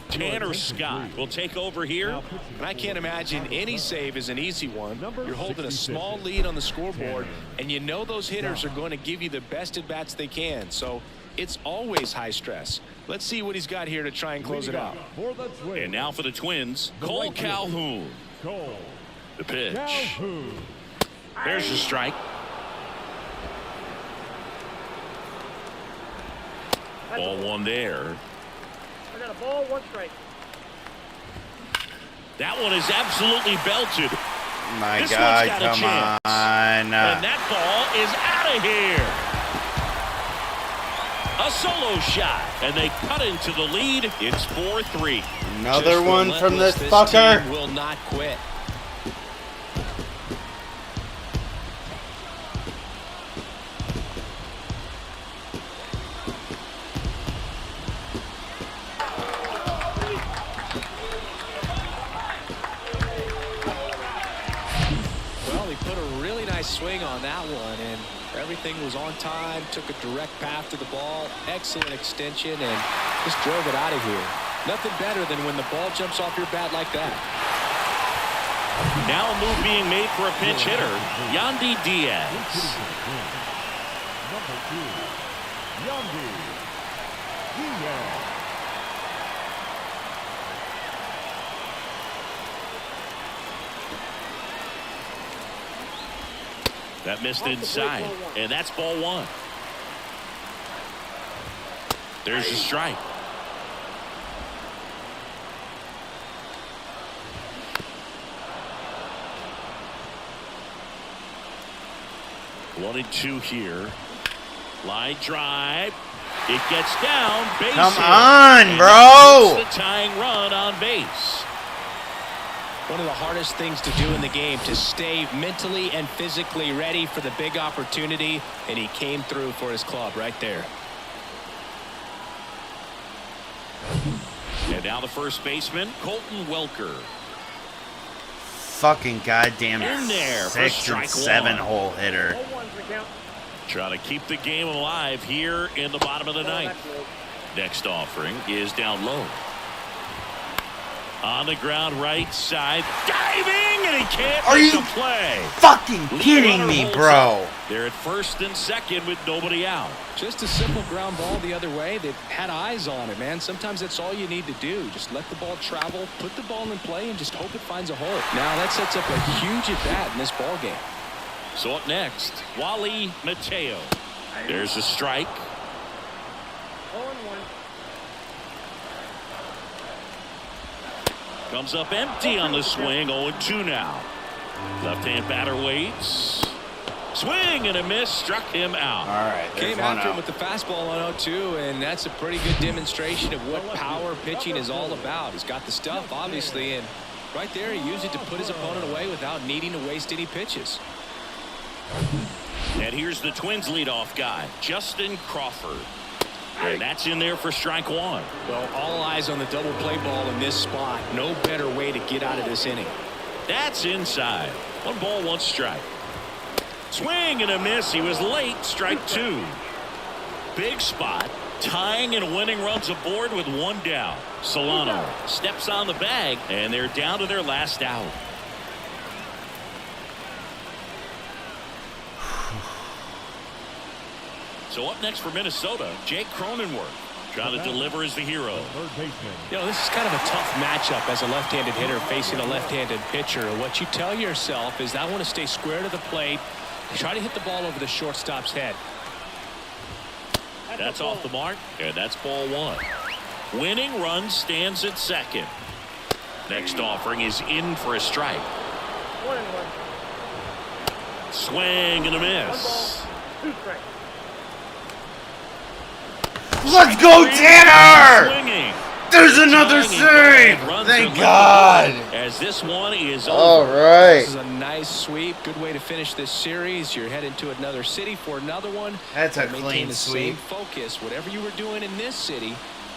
Tanner Scott will take over here. And I can't imagine any save is an easy one. You're holding a small lead on the scoreboard, and you know those hitters are going to give you the best at-bats they can. So it's always high stress. Let's see what he's got here to try and close it out. And now for the Twins, Cole Calhoun. The pitch. There's the strike. Ball 1 there. I got a ball, 1 strike. That one is absolutely belted. My This God, one's got a come chance. on. And that ball is out of here. A solo shot, and they cut into the lead. It's 4-3. Another Just one from this relentless. fucker. Team will not quit. Well, he put a really nice swing on that one, and everything was on time. Took a direct path to the ball. Excellent extension, and just drove it out of here. Nothing better than when the ball jumps off your bat like that. Now a move being made for a pinch hitter, Yandy Diaz. Number 2, Yandy Diaz. That missed inside, and that's ball 1. There's the strike. One and 2 here. Line drive. It gets down. Base Come hit. on, And bro. that puts the tying run on base. One of the hardest things to do in the game, to stay mentally and physically ready for the big opportunity, and he came through for his club right there. And now the first baseman, Colton Welker. Fucking goddamn In there for 6 strike and 7 one. hole hitter. 0-1's the count. Trying to keep the game alive here in the bottom of the ninth. Next offering is down low. On the ground right side. Diving, and he can't Are make you the play. fucking Lead kidding runner me, holds bro? up. They're at first and second with nobody out. Just a simple ground ball the other way. They've had eyes on it, man. Sometimes that's all you need to do. Just let the ball travel, put the ball in play, and just hope it finds a hole. Now that sets up a huge at-bat in this ball game. So up next, Wally Mateo. There's a strike. 0-1. Comes up empty on the swing. 0-2 now. Left-hand batter waits. Swing and a miss. Struck him out. All right, there's Came one after him out. with the fastball on 0-2, and that's a pretty good demonstration of what power pitching is all about. He's got the stuff, obviously, and right there he used it to put his opponent away without needing to waste any pitches. And here's the Twins leadoff guy, Justin Crawford. And that's in there for strike one. Well, all eyes on the double play ball in this spot. No better way to get out of this inning. That's inside. 1 ball, 1 strike. Swing and a miss. He was late. Strike 2. Big spot. Tying and winning runs aboard with 1 down. Solano steps on the bag, and they're down to their last out. So up next for Minnesota, Jake Cronenworth. Trying to deliver as the hero. Third baseman. You know, this is kind of a tough matchup as a left-handed hitter facing a left-handed pitcher. What you tell yourself is I want to stay square to the plate, try to hit the ball over the shortstop's head. That's off the mark, and that's ball 1. Winning run stands at second. Next offering is in for a strike. 1-1. Swing and a 1 miss. ball, 2 strikes. Let's go, Tanner! Swinging. There's another save! Thank God! As this one is All over. This is right. a nice sweep. Good way to finish this series. You're heading to another city for another one. That's a Maintain clean the sweep. same focus. Whatever you were doing in this city,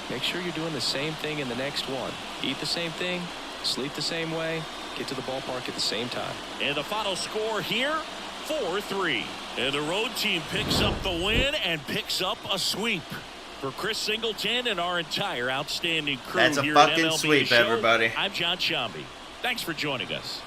make sure you're doing the same thing in the next one. Eat the same thing, sleep the same way, get to the ballpark at the same time. And the final score here, 4-3. And the road team picks up the win and picks up a sweep. For Chris Singleton and our entire outstanding crew That's a here at fucking MLB sweep, Show, everybody. I'm John Shambi. Thanks for joining us.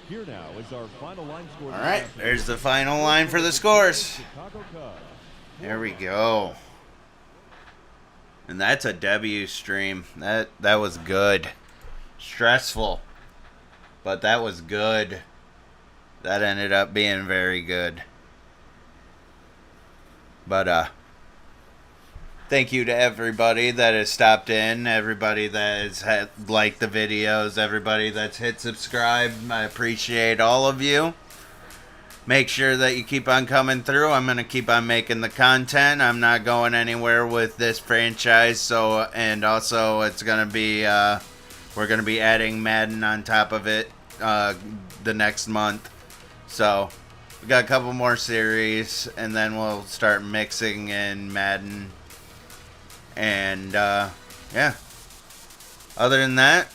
Here now is our final line score. All right, there's the final line for the scores. Chicago Cubs. There we go. And that's a W stream. That was good. Stressful. But that was good. That ended up being very good. But thank you to everybody that has stopped in, everybody that has liked the videos, everybody that's hit subscribe. I appreciate all of you. Make sure that you keep on coming through. I'm going to keep on making the content. I'm not going anywhere with this franchise. So, and also it's going to be, we're going to be adding Madden on top of it the next month. So, we got a couple more series, and then we'll start mixing in Madden. And, yeah. Other than that,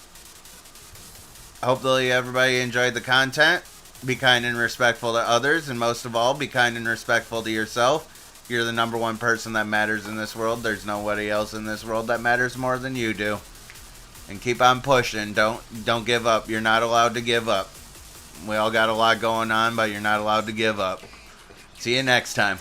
hopefully everybody enjoyed the content. Be kind and respectful to others, and most of all, be kind and respectful to yourself. You're the number one person that matters in this world. There's nobody else in this world that matters more than you do. And keep on pushing. Don't give up. You're not allowed to give up. We all got a lot going on, but you're not allowed to give up. See you next time.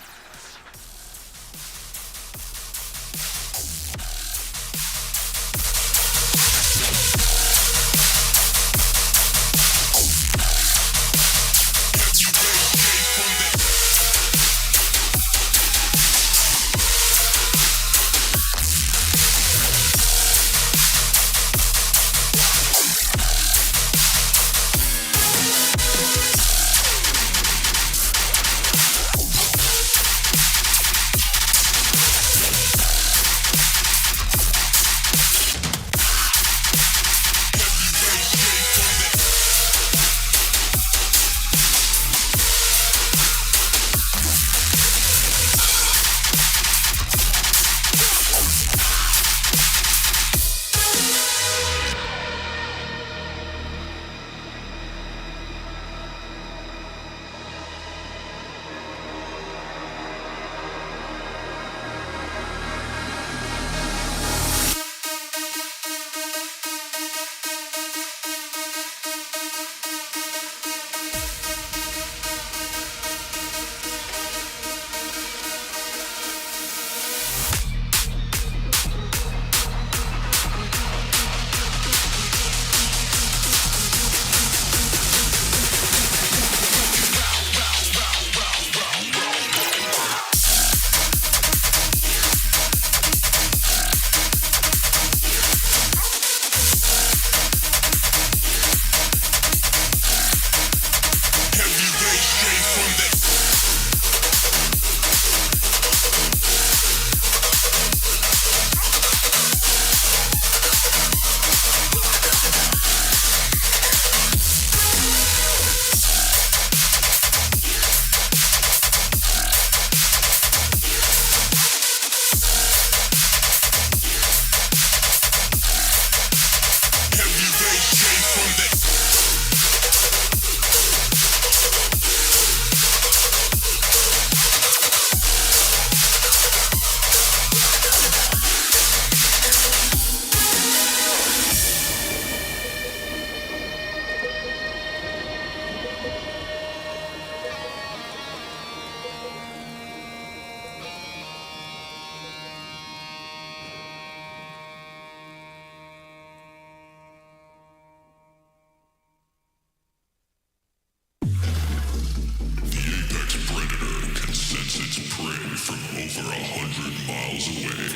sense its prey from over 100 miles away.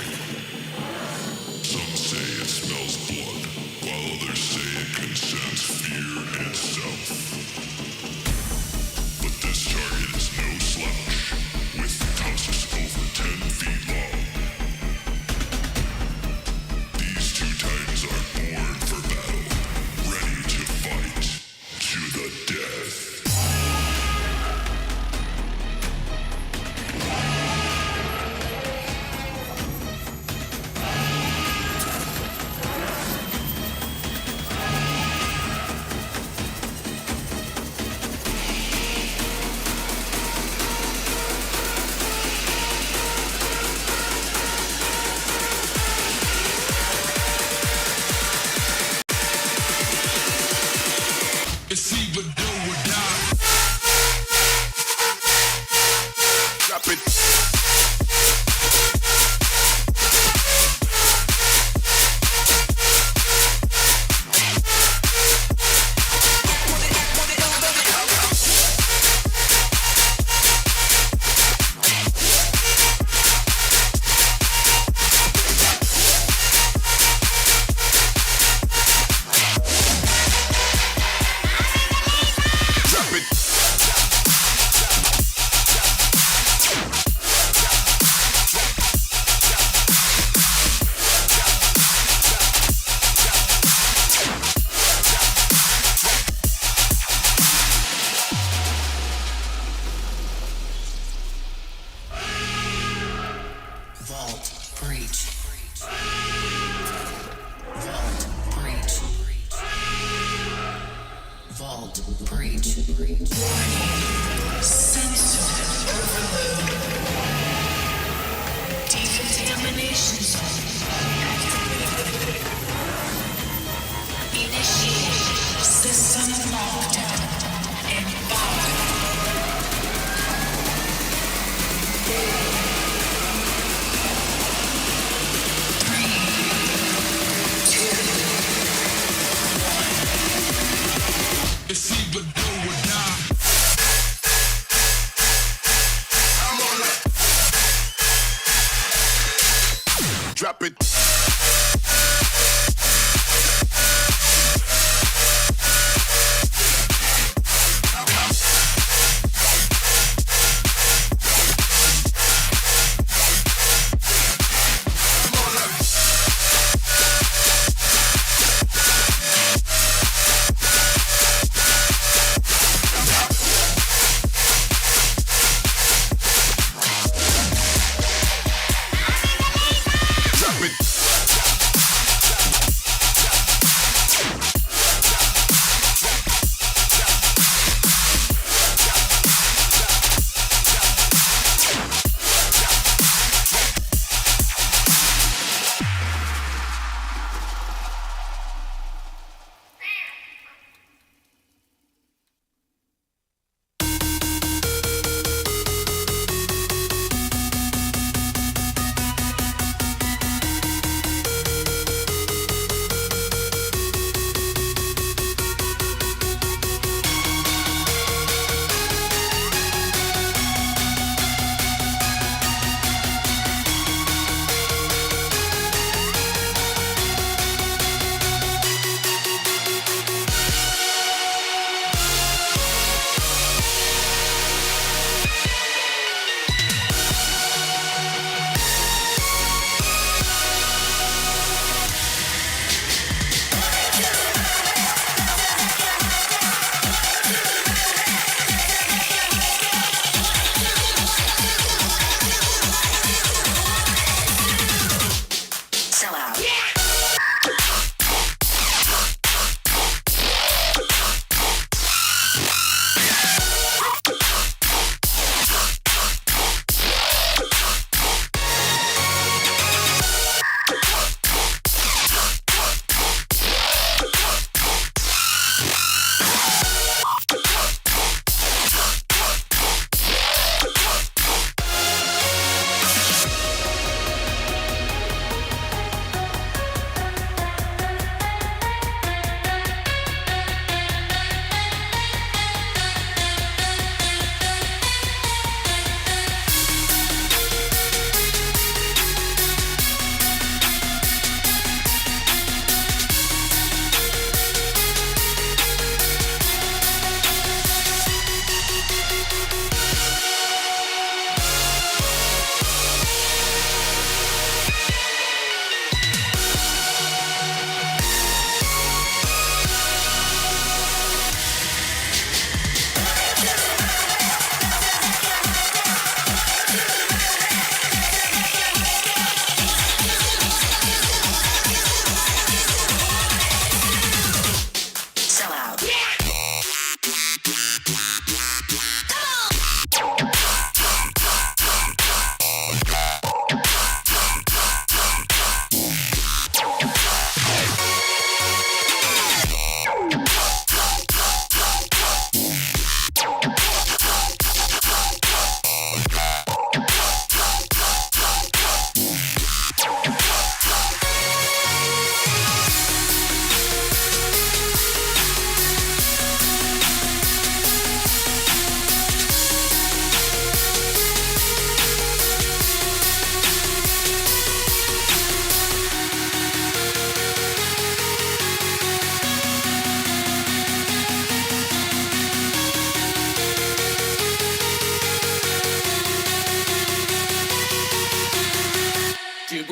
Some say it smells blood, while others say it can sense fear itself. But this target is no slouch, with tusks over 10 feet long. These two titans are born for battle, ready to fight to the death. It's either do or die. Drop it. Drop it. Vault breach. Vault breach. Vault breach. Warning. Sensor overload. Decontamination zone activated. Initiate system lockdown. Embark. It's either do or die. I'm on it. Drop it. Drop it.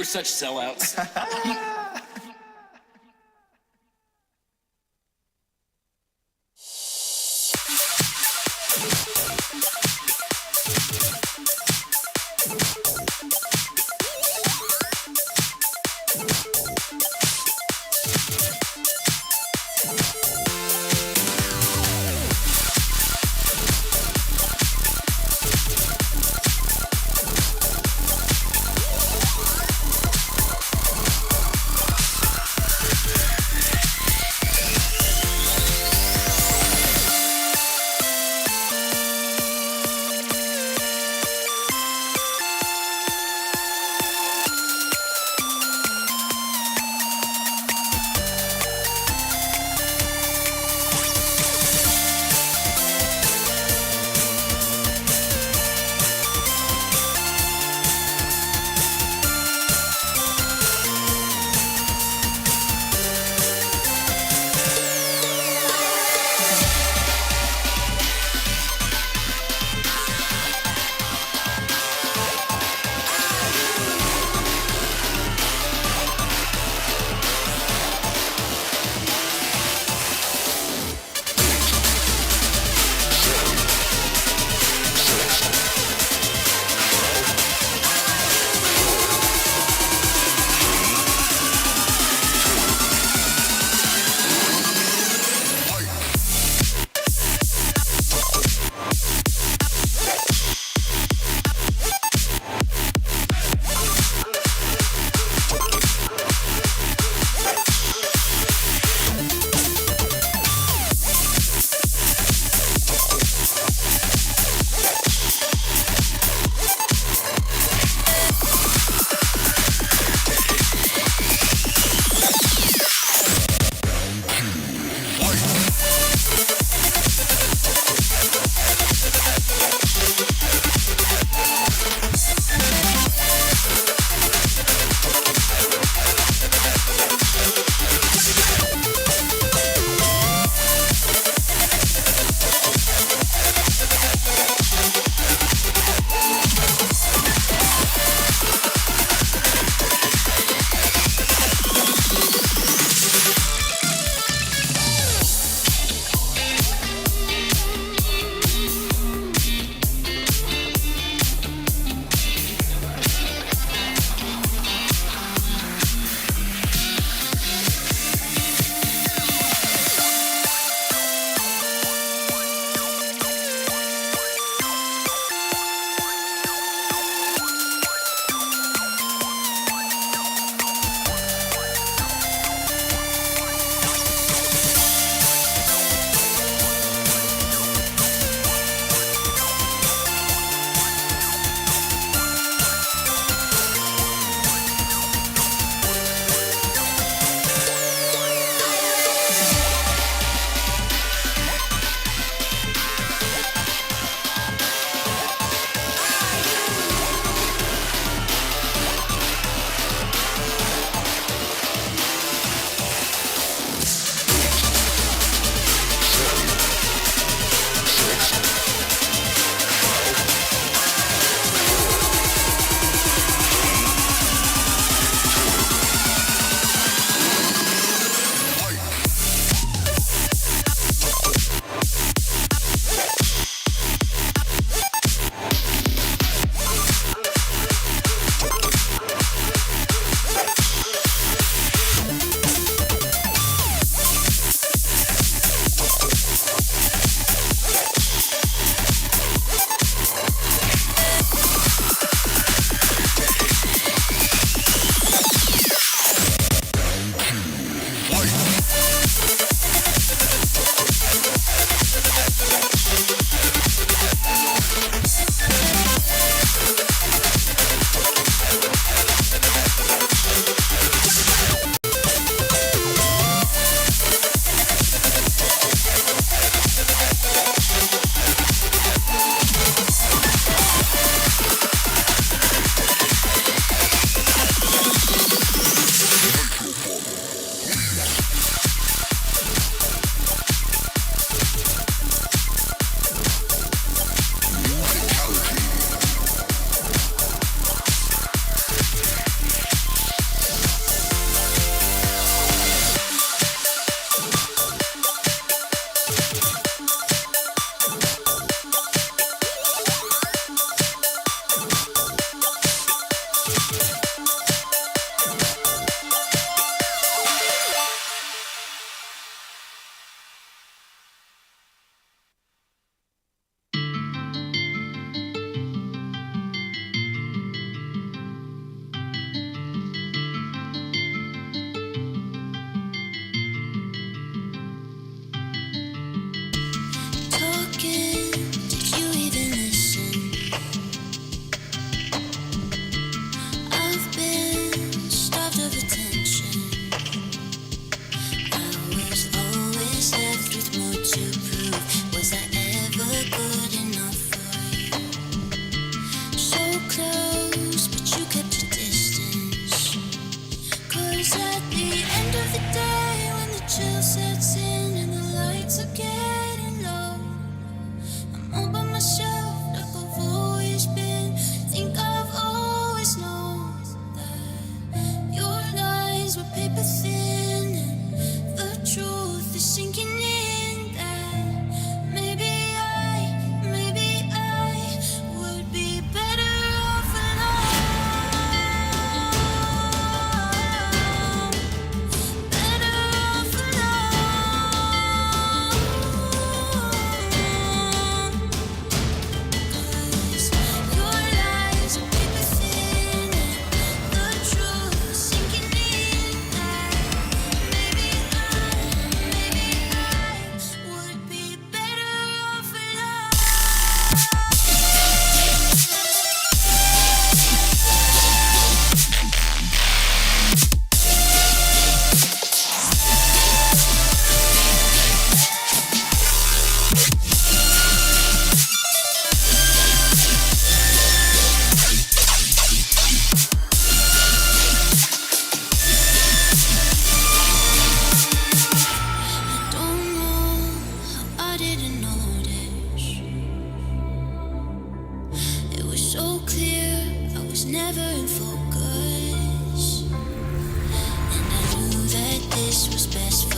We're such sellouts. paper thin, the truth is sinking in that maybe I would be better off alone. Better off alone. 'Cause your lies are paper thin, the truth is sinking in that maybe I would be better off alone. Don't know how I didn't notice. It was so clear I was never in focus, and I knew that this was best